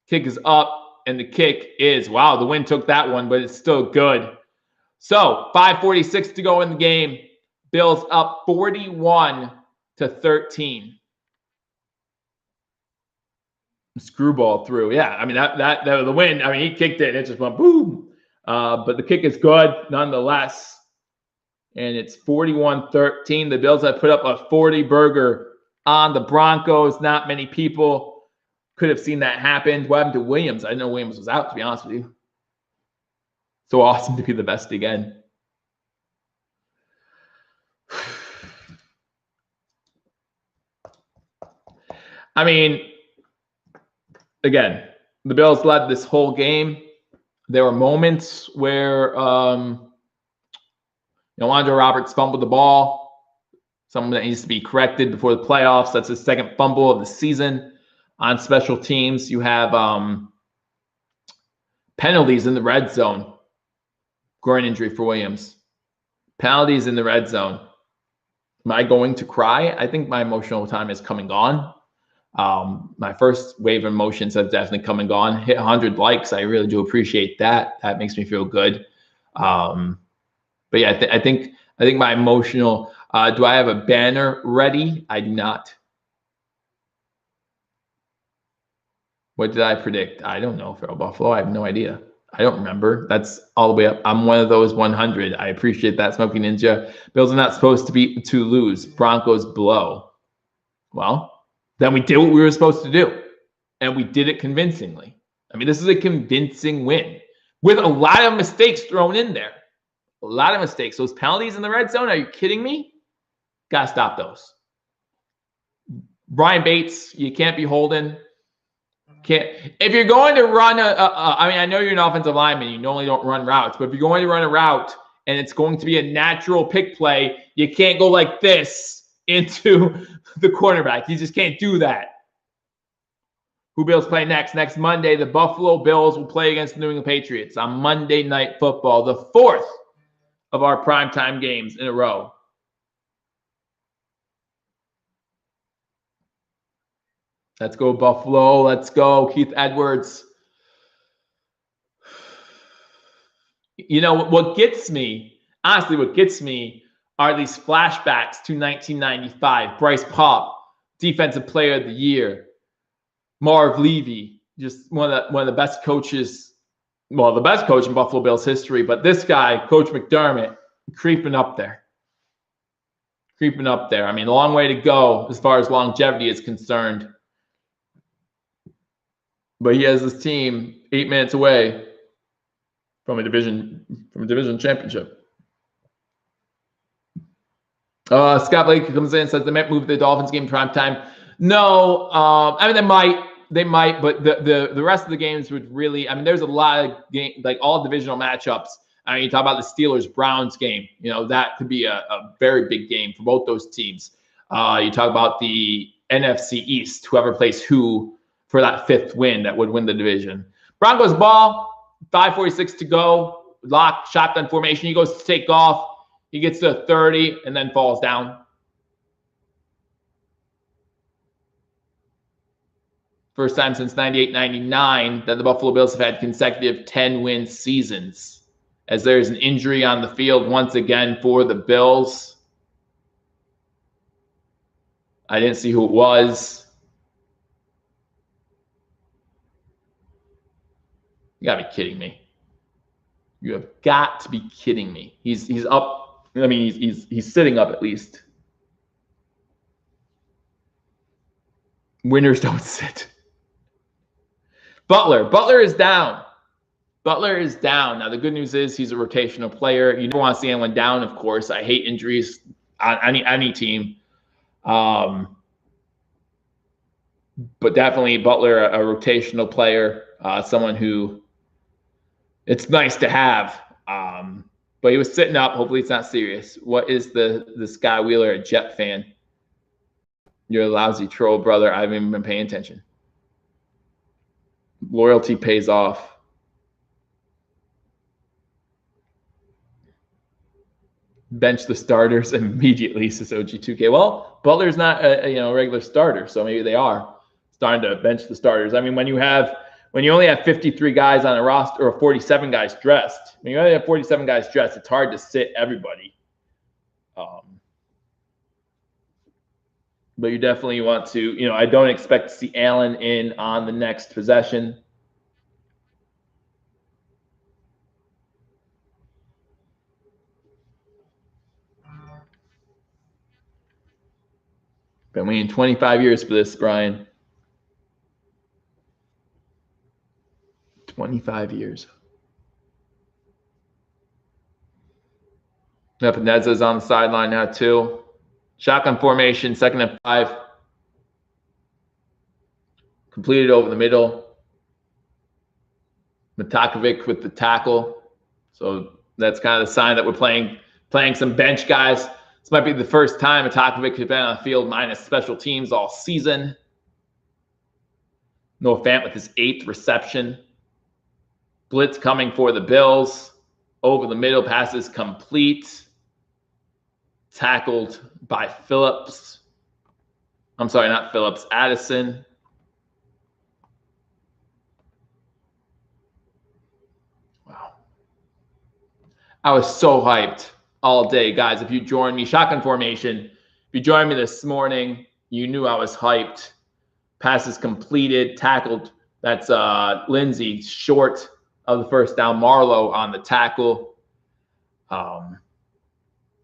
Kick is up, and the kick is, wow, the wind took that one, but it's still good. So, 5:46 to go in the game. Bills up 41-13. Screwball through. Yeah, I mean, that the wind, I mean, he kicked it and it just went boom. But the kick is good nonetheless. And it's 41-13. The Bills have put up a 40-burger on the Broncos. Not many people could have seen that happen. What happened to Williams? I didn't know Williams was out, to be honest with you. So awesome to be the best again. I mean, again, the Bills led this whole game. There were moments where Andre Roberts fumbled the ball. Something that needs to be corrected before the playoffs. That's his second fumble of the season. On special teams, you have penalties in the red zone. Groin injury for Williams. Penalties in the red zone. Am I going to cry? I think my emotional time is come and gone. My first wave of emotions have definitely come and gone. Hit 100 likes. I really do appreciate that. That makes me feel good. But yeah, I think my emotional. Do I have a banner ready? I do not. What did I predict? I don't know for Buffalo. I have no idea. I don't remember. That's all the way up. I'm one of those 100. I appreciate that, Smoky Ninja. Bills are not supposed to lose. Broncos blow. Well, then we did what we were supposed to do, and we did it convincingly. I mean, this is a convincing win with a lot of mistakes thrown in there. A lot of mistakes. Those penalties in the red zone, are you kidding me? Got to stop those. Brian Bates, you can't be holding. If you're going to run I mean, I know you're an offensive lineman. You normally don't run routes. But if you're going to run a route and it's going to be a natural pick play, you can't go like this into the cornerback. You just can't do that. Who Bills play next? Next Monday, the Buffalo Bills will play against the New England Patriots on Monday Night Football, the fourth of our primetime games in a row. Let's go, Buffalo. Let's go, Keith Edwards. You know, what gets me, honestly, what gets me are these flashbacks to 1995. Bryce Paup, Defensive Player of the Year. Marv Levy, just one of the best coaches, well, the best coach in Buffalo Bills history. But this guy, Coach McDermott, creeping up there. Creeping up there. I mean, a long way to go as far as longevity is concerned. But he has this team 8 minutes away from a division championship. Scott Blake comes in and says they might move the Dolphins game prime time. No, I mean they might, but the rest of the games would really. I mean, there's a lot of game, like all divisional matchups. I mean, you talk about the Steelers-Browns game. You know, that could be a very big game for both those teams. You talk about the NFC East, whoever plays who for that 5th win that would win the division. Broncos ball, 5:46 to go. Lock, shotgun formation. He goes to take off. He gets to 30 and then falls down. First time since 98-99 that the Buffalo Bills have had consecutive 10-win seasons. As there's an injury on the field once again for the Bills. I didn't see who it was. You gotta be kidding me. You have got to be kidding me. He's up. I mean, he's sitting up at least. Winners don't sit. Butler is down. Butler is down. Now, the good news is he's a rotational player. You never want to see anyone down, of course. I hate injuries on any team. But definitely Butler, a rotational player, someone who it's nice to have. But he was sitting up. Hopefully it's not serious. What is the Sky Wheeler, a Jet fan? You're a lousy troll, brother. I haven't even been paying attention. Loyalty pays off. Bench the starters immediately, says OG2K. Well, Butler's not a regular starter, so maybe they are starting to bench the starters. I mean, when you only have 53 guys on a roster or 47 guys dressed, when you only have 47 guys dressed, it's hard to sit everybody. But you definitely want to, I don't expect to see Allen in on the next possession. Been waiting 25 years for this, Brian. 25 years. Nepeneza's on the sideline now, too. Shotgun formation, 2nd and 5. Completed over the middle. Matakovic with the tackle. So that's kind of the sign that we're playing some bench guys. This might be the first time Atakovic has been on the field minus special teams all season. Noah Fant with his 8th reception. Blitz coming for the Bills. Over the middle, passes complete. Tackled by Phillips. I'm sorry, not Phillips, Addison. Wow. I was so hyped all day, guys. If you joined me, shotgun formation. If you joined me this morning, you knew I was hyped. Passes completed, tackled. That's Lindsey short of the first down. Marlowe on the tackle. But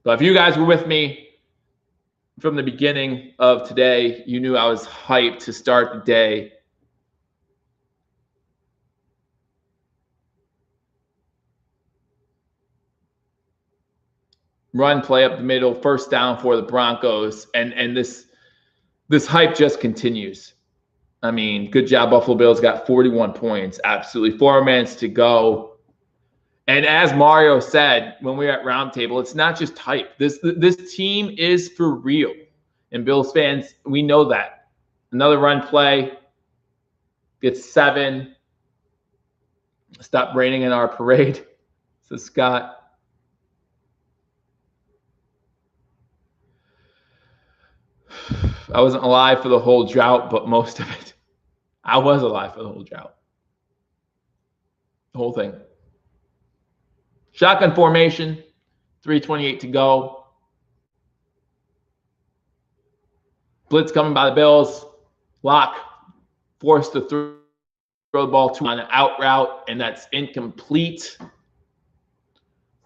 if you guys were with me from the beginning of today, you knew I was hyped to start the day. Run play up the middle, first down for the Broncos, and this hype just continues. I mean, good job, Buffalo Bills got 41 points, absolutely 4 minutes to go. And as Mario said when we were at Roundtable, it's not just hype. This team is for real. And Bills fans, we know that. Another run play, gets 7. Stop raining in our parade, says Scott. I wasn't alive for the whole drought, but most of it. I was alive for the whole drought. The whole thing. Shotgun formation, 3:28 to go. Blitz coming by the Bills. Lock forced to throw the ball to on an out route, and that's incomplete.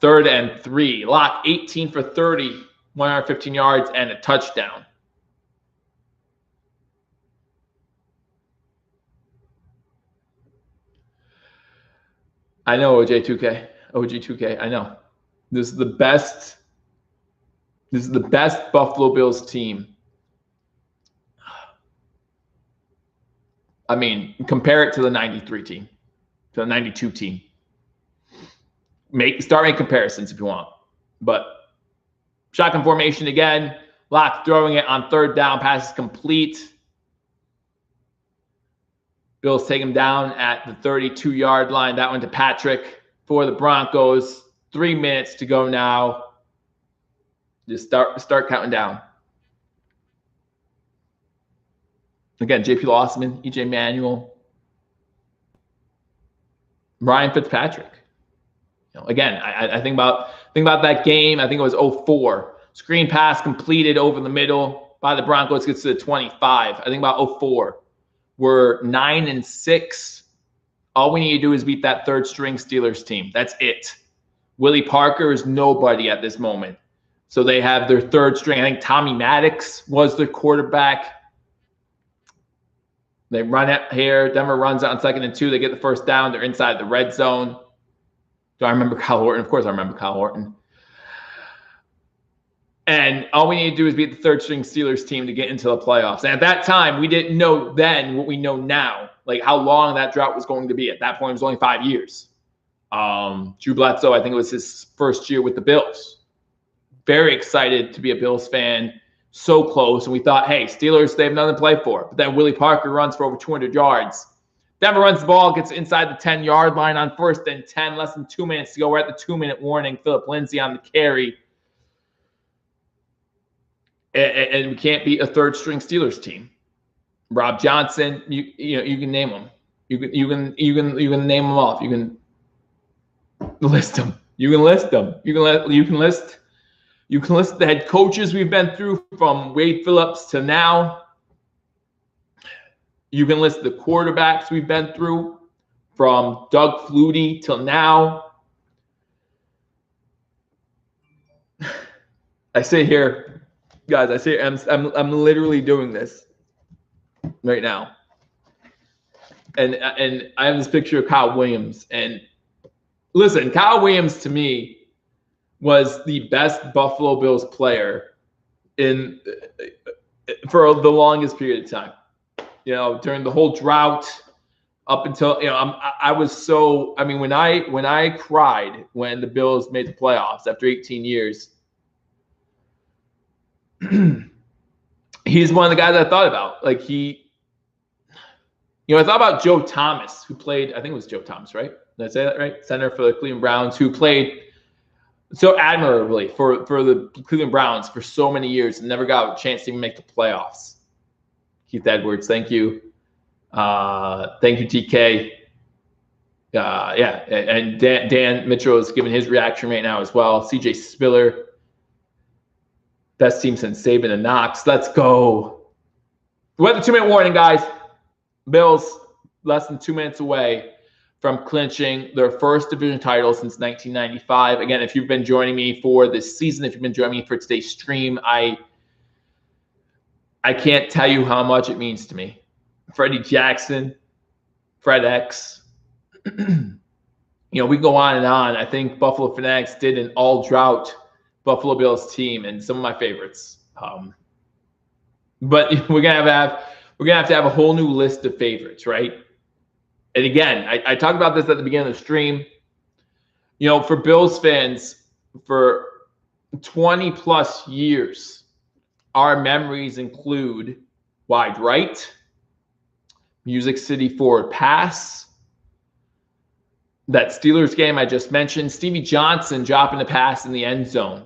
3rd and 3. Lock 18 for 30, 115 yards, and a touchdown. I know, OG2K, I know. This is the best Buffalo Bills team. I mean, compare it to the 93 team, to the 92 team. Start making comparisons if you want. But shotgun formation again. Lock throwing it on 3rd down, passes complete. Bills take him down at the 32-yard line. That went to Patrick for the Broncos. 3 minutes to go now. Just start counting down. Again, J.P. Lossman, E.J. Manuel, Ryan Fitzpatrick. Again, I think about that game. I think it was 04. Screen pass completed over the middle by the Broncos, gets to the 25. I think about 04. We're 9-6. All we need to do is beat that 3rd-string Steelers team. That's it. Willie Parker is nobody at this moment. So they have their 3rd string. I think Tommy Maddox was their quarterback. They run it here. Denver runs it on 2nd and 2. They get the first down. They're inside the red zone. Do I remember Kyle Horton? Of course I remember Kyle Horton. And all we need to do is beat the 3rd-string Steelers team to get into the playoffs. And at that time, we didn't know then what we know now, like how long that drought was going to be. At that point, it was only 5 years. Drew Bledsoe, I think it was his 1st year with the Bills. Very excited to be a Bills fan. So close. And we thought, hey, Steelers, they have nothing to play for. But then Willie Parker runs for over 200 yards. Denver runs the ball, gets inside the 10-yard line on 1st and 10. Less than 2 minutes to go. We're at the 2-minute warning. Philip Lindsay on the carry. And we can't beat a 3rd-string Steelers team. Rob Johnson, you can name them. You can name them off. You can list them. You can list the head coaches we've been through from Wade Phillips to now. You can list the quarterbacks we've been through from Doug Flutie till now. I sit here. Guys, I'm literally doing this right now. And I have this picture of Kyle Williams. And listen, Kyle Williams to me was the best Buffalo Bills player for the longest period of time. During the whole drought up until, I was so, I mean, when I cried when the Bills made the playoffs after 18 years, he's one of the guys I thought about. Like I thought about Joe Thomas, who played, I think it was Joe Thomas, right? Did I say that right? Center for the Cleveland Browns, who played so admirably for the Cleveland Browns for so many years and never got a chance to even make the playoffs. Keith Edwards, thank you. Thank you, TK. And Dan Mitchell is giving his reaction right now as well. CJ Spiller, best team since Saban and Knox. Let's go. We have the 2-minute warning, guys. Bills less than 2 minutes away from clinching their first division title since 1995. Again, if you've been joining me for this season, if you've been joining me for today's stream, I can't tell you how much it means to me. Freddie Jackson, Fred X. We go on and on. I think Buffalo Fanatics did an all-drought Buffalo Bills team and some of my favorites. But we're gonna have to have a whole new list of favorites, right? And again, I talked about this at the beginning of the stream. For Bills fans, for 20 plus years, our memories include wide right, Music City forward pass, that Steelers game I just mentioned, Stevie Johnson dropping the pass in the end zone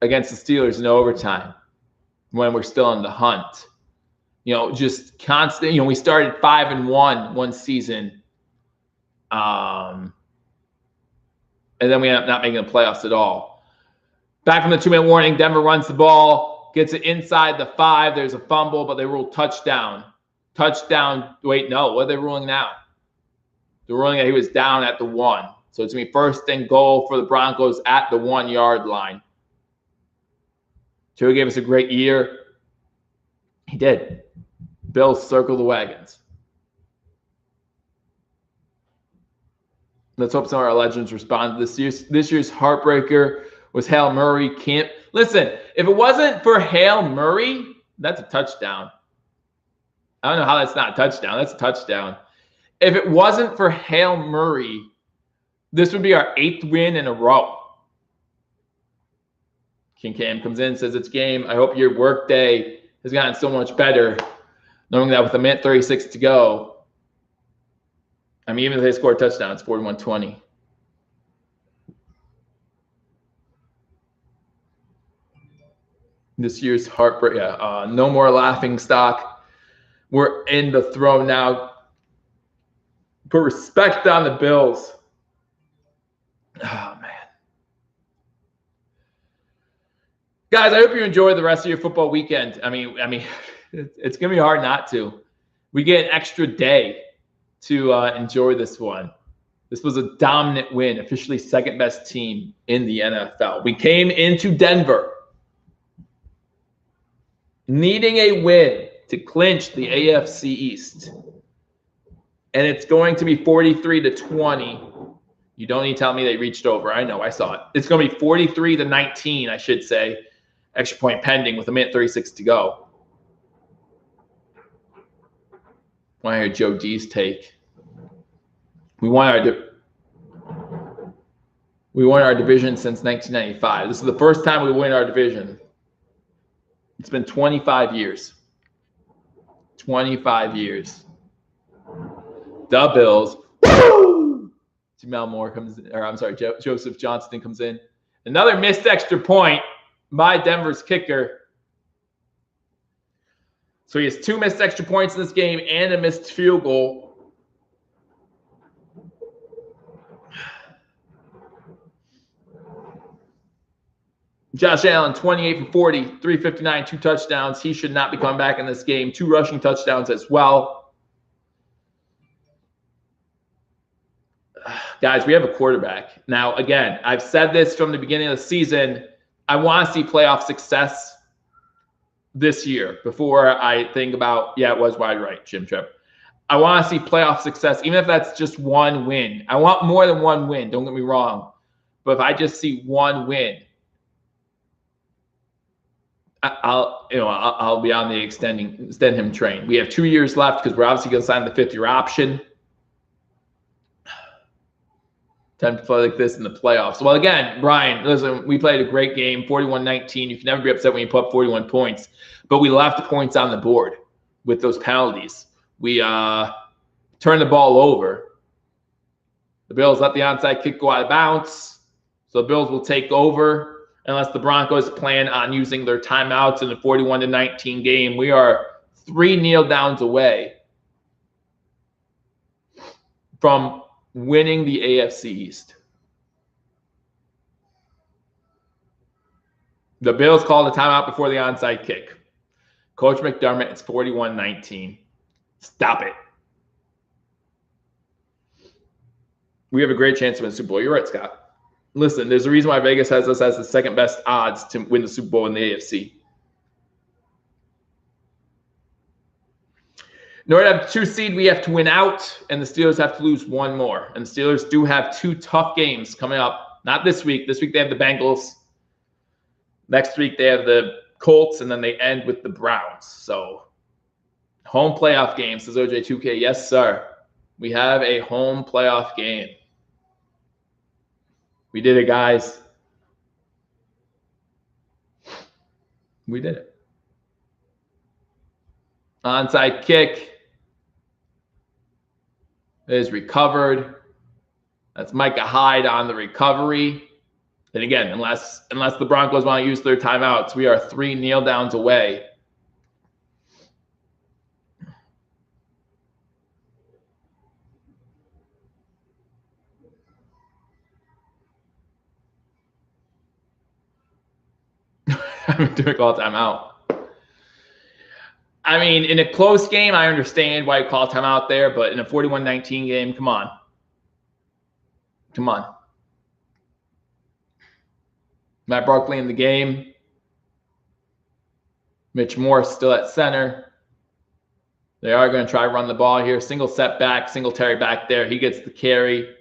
against the Steelers in overtime when we're still in the hunt. Just constant. We started 5-1 one season, and then we ended up not making the playoffs at all. Back from the 2-minute warning, Denver runs the ball, gets it inside the 5. There's a fumble, but they rule touchdown. Touchdown. Wait, no. What are they ruling now? They're ruling that he was down at the 1. So it's going to be 1st and goal for the Broncos at the 1-yard line. Joe gave us a great year. He did. Bills circle the wagons. Let's hope some of our legends respond to this year's heartbreaker was Hail Murray. Listen, if it wasn't for Hail Murray, that's a touchdown. I don't know how that's not a touchdown. That's a touchdown. If it wasn't for Hail Murray, this would be our 8th win in a row. King Cam comes in, says it's game. I hope your work day has gotten so much better, knowing that with 1:36 to go. Even if they score a touchdown, it's 41-20. This year's heartbreak. No more laughing stock. We're in the throne now. Put respect on the Bills. Oh, man. Guys, I hope you enjoy the rest of your football weekend. It's going to be hard not to. We get an extra day to enjoy this one. This was a dominant win, officially 2nd best team in the NFL. We came into Denver needing a win to clinch the AFC East. And it's going to be 43-20. You don't need to tell me they reached over. I know, I saw it. It's going to be 43-19, I should say. Extra point pending with 1:36 to go. Want to hear Joe D's take? We won our division since 1995. This is the first time we win our division. It's been 25 years. 25 years. The Bills. Woo! Jamel Moore comes in, or I'm sorry, Joseph Johnston comes in. Another missed extra point by Denver's kicker. So he has 2 missed extra points in this game and a missed field goal. Josh Allen, 28 for 40, 359, 2 touchdowns. He should not be coming back in this game. 2 rushing touchdowns as well. Guys, we have a quarterback. Now, again, I've said this from the beginning of the season. I want to see playoff success this year before I think about, it was wide right, Jim Tripp. I want to see playoff success, even if that's just 1 win. I want more than 1 win, don't get me wrong. But if I just see 1 win, I'll be on the extend him train. We have 2 years left because we're obviously going to sign the 5th-year option. Time to play like this in the playoffs. Well, again, Brian, listen, we played a great game, 41-19. You can never be upset when you put up 41 points, but we left points on the board with those penalties. We turned the ball over. The Bills let the onside kick go out of bounds, so the Bills will take over unless the Broncos plan on using their timeouts in the 41-19 game. We are 3 kneel downs away from winning the AFC East. The Bills called a timeout before the onside kick. Coach McDermott, it's 41-19. Stop it. We have a great chance to win the Super Bowl. You're right, Scott. Listen, there's a reason why Vegas has us as the second best odds to win the Super Bowl in the AFC. In order to have 2 seed, we have to win out, and the Steelers have to lose 1 more. And the Steelers do have 2 tough games coming up. Not this week. This week they have the Bengals. Next week they have the Colts, and then they end with the Browns. So, home playoff game, says OJ2K. Yes, sir. We have a home playoff game. We did it, guys. We did it. Onside kick is recovered. That's Micah Hyde on the recovery. And again, unless the Broncos want to use their timeouts, we are 3 kneel downs away. I'm doing call timeout. I mean, in a close game, I understand why you call timeout there, but in a 41-19 game, come on. Come on. Matt Barkley in the game. Mitch Morse still at center. They are going to try to run the ball here. Single setback, Singletary back there. He gets the carry.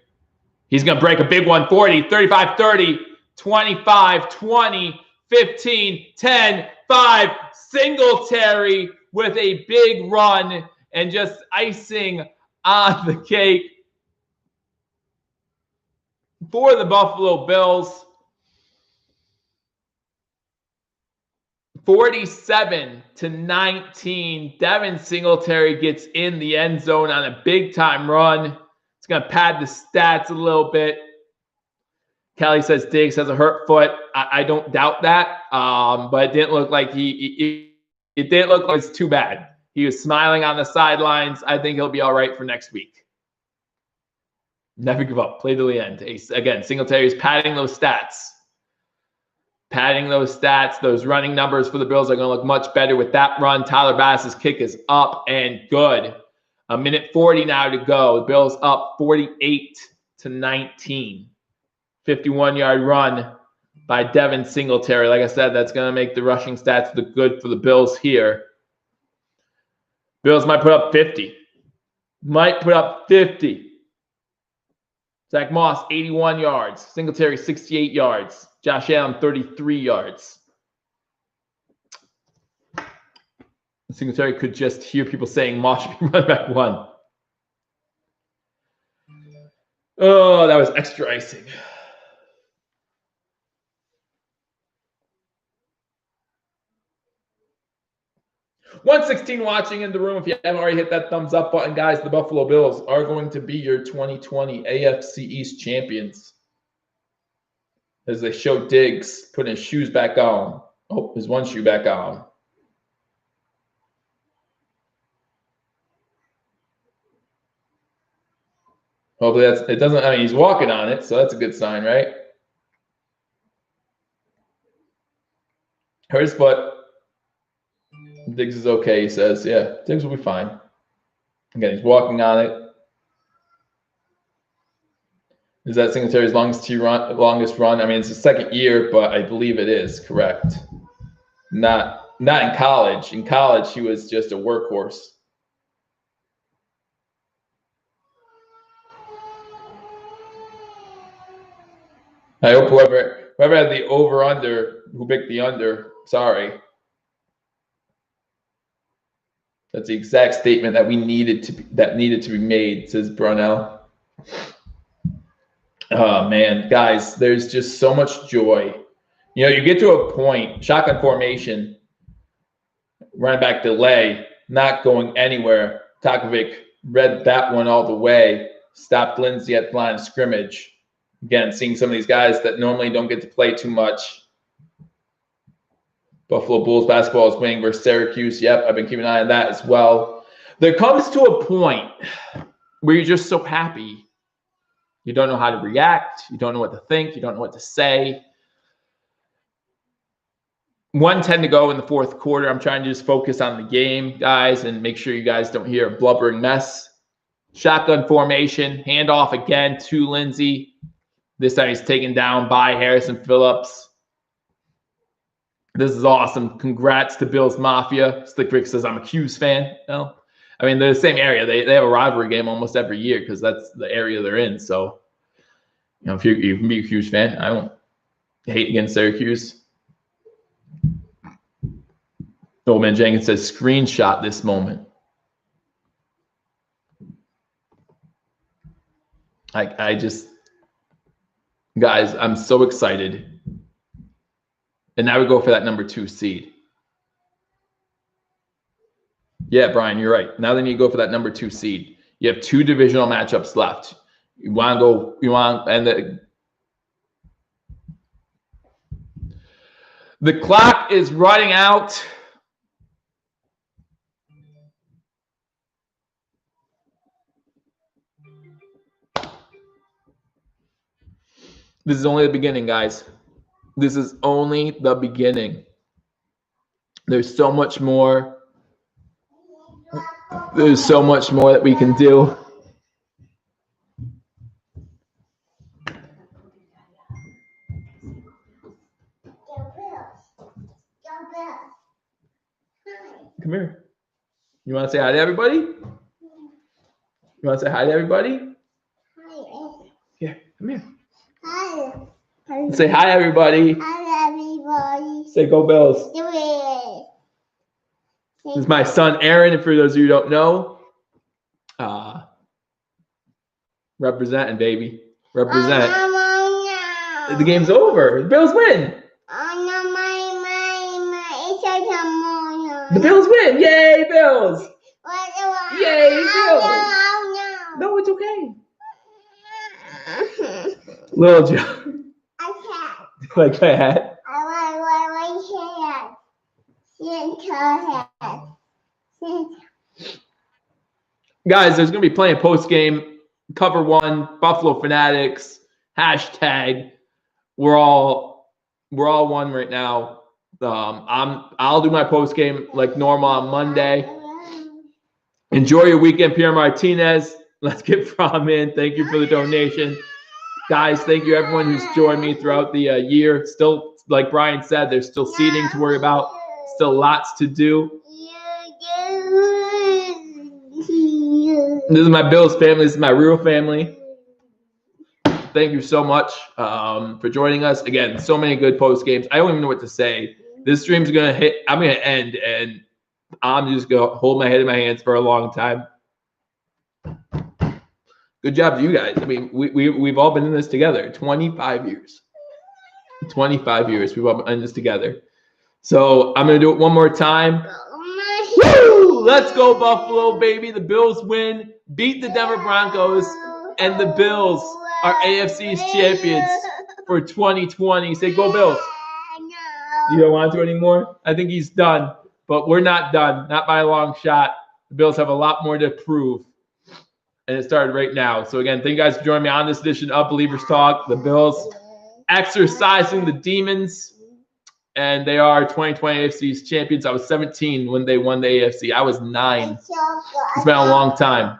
He's going to break a big one. 40, 35, 30, 25, 20, 15, 10, 5. Singletary with a big run and just icing on the cake for the Buffalo Bills. 47-19. Devin Singletary gets in the end zone on a big-time run. It's going to pad the stats a little bit. Kelly says Diggs has a hurt foot. I don't doubt that, but it didn't look like it didn't look like it's too bad. He was smiling on the sidelines. I think he'll be all right for next week. Never give up. Play to the end. Again, Singletary's padding those stats. Those running numbers for the Bills are going to look much better with that run. Tyler Bass's kick is up and good. 1:40 now to go. The Bills up 48-19. 51-yard run by Devin Singletary. Like I said, that's going to make the rushing stats look good for the Bills here. Bills might put up 50. Zach Moss, 81 yards. Singletary, 68 yards. Josh Allen, 33 yards. Singletary could just hear people saying Moss should be running back 1. Oh, that was extra icing. $116 watching in the room. If you haven't already hit that thumbs up button, guys, the Buffalo Bills are going to be your 2020 AFC East champions. As they show Diggs putting his shoes back on. Oh, his one shoe back on. Hopefully it doesn't, I mean, he's walking on it, so that's a good sign, right? Hurt his foot. Diggs is okay, he says. Yeah, Diggs will be fine. Again, he's walking on it. Is that Singletary's longest run? I mean, it's his second year, but I believe it is correct. Not in college. In college, he was just a workhorse. I hope whoever had the over/under, who picked the under, sorry. That's the exact statement that needed to be made, says Brunel. Oh, man, guys, there's just so much joy. You know, you get to a point, shotgun formation, running back delay, not going anywhere. Takovic read that one all the way, stopped Lindsey at the line of scrimmage. Again, seeing some of these guys that normally don't get to play too much. Buffalo Bulls basketball is winning versus Syracuse. Yep, I've been keeping an eye on that as well. There comes to a point where you're just so happy. You don't know how to react. You don't know what to think. You don't know what to say. 1:10 to go in the fourth quarter. I'm trying to just focus on the game, guys, and make sure you guys don't hear a blubbering mess. Shotgun formation, handoff again to Lindsey. This time he's taken down by Harrison Phillips. This is awesome. Congrats to Bills Mafia. Slick Rick says, I'm a Hughes fan. No, I mean, they're the same area. They have a rivalry game almost every year because that's the area they're in. So, you know, if you can be a Hughes fan, I don't hate against Syracuse. Old Man Jenkins says, screenshot this moment. I just, guys, I'm so excited. And now we go for that number 2 seed. Yeah, Brian, you're right. Now they need to go for that number 2 seed. You have 2 divisional matchups left. You want to go, and the clock is running out. This is only the beginning, guys. This is only the beginning. There's so much more. There's so much more that we can do. Come here. You want to say hi to everybody? You want to say hi to everybody? Hi. Yeah, come here. Hi. Say hi, everybody. Hi, everybody. Say go Bills. This is my son, Aaron, and for those of you who don't know, representing, baby. Represent. The game's over. The Bills win. The Bills win. Yay, Bills. Yay, Bills. No, it's okay. Little Joe. Like my hat. Guys, there's going to be plenty of post-game. Cover 1, Buffalo Fanatics, hashtag. We're all one right now. I'll do my post-game like normal on Monday. Enjoy your weekend, Pierre Martinez. Let's get from in. Thank you for the donation. Guys, thank you everyone who's joined me throughout the year. Still, like Brian said, there's still seeding to worry about. Still lots to do. This is my Bills family. This is my real family. Thank you so much for joining us. Again, so many good post games. I don't even know what to say. This stream's going to hit. I'm going to end, and I'm just going to hold my head in my hands for a long time. Good job to you guys. I mean, we've all been in this together. 25 years. 25 years. We've all been in this together. So I'm going to do it one more time. Woo! Let's go, Buffalo, baby. The Bills win, beat the Denver Broncos, and the Bills are AFC East champions for 2020. Say, go, Bills. You don't want to anymore? I think he's done, but we're not done. Not by a long shot. The Bills have a lot more to prove. And it started right now. So, again, thank you guys for joining me on this edition of Believers Talk. The Bills exercising the demons, and they are 2020 AFC East champions. I was 17 when they won the AFC. I was 9. It's been a long time.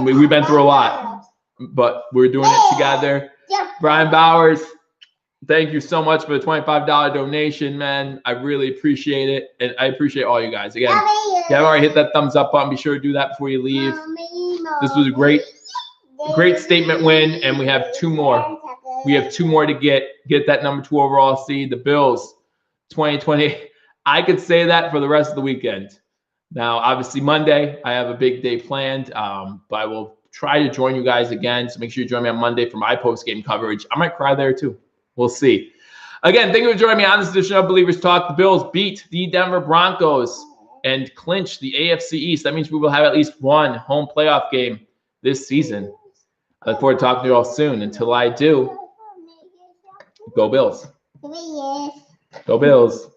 We've been through a lot, but we're doing it together. Brian Bowers, thank you so much for the $25 donation, man. I really appreciate it, and I appreciate all you guys. Again, if you haven't already hit that thumbs up button, be sure to do that before you leave. This was a great statement win, and we have 2 more. We have 2 more to get that number 2 overall seed. The Bills, 2020. I could say that for the rest of the weekend. Now, obviously, Monday, I have a big day planned, but I will try to join you guys again. So make sure you join me on Monday for my post-game coverage. I might cry there too. We'll see. Again, thank you for joining me on this edition of Believers Talk. The Bills beat the Denver Broncos and clinch the AFC East. That means we will have at least one home playoff game this season. I look forward to talking to you all soon. Until I do, go Bills. Go Bills.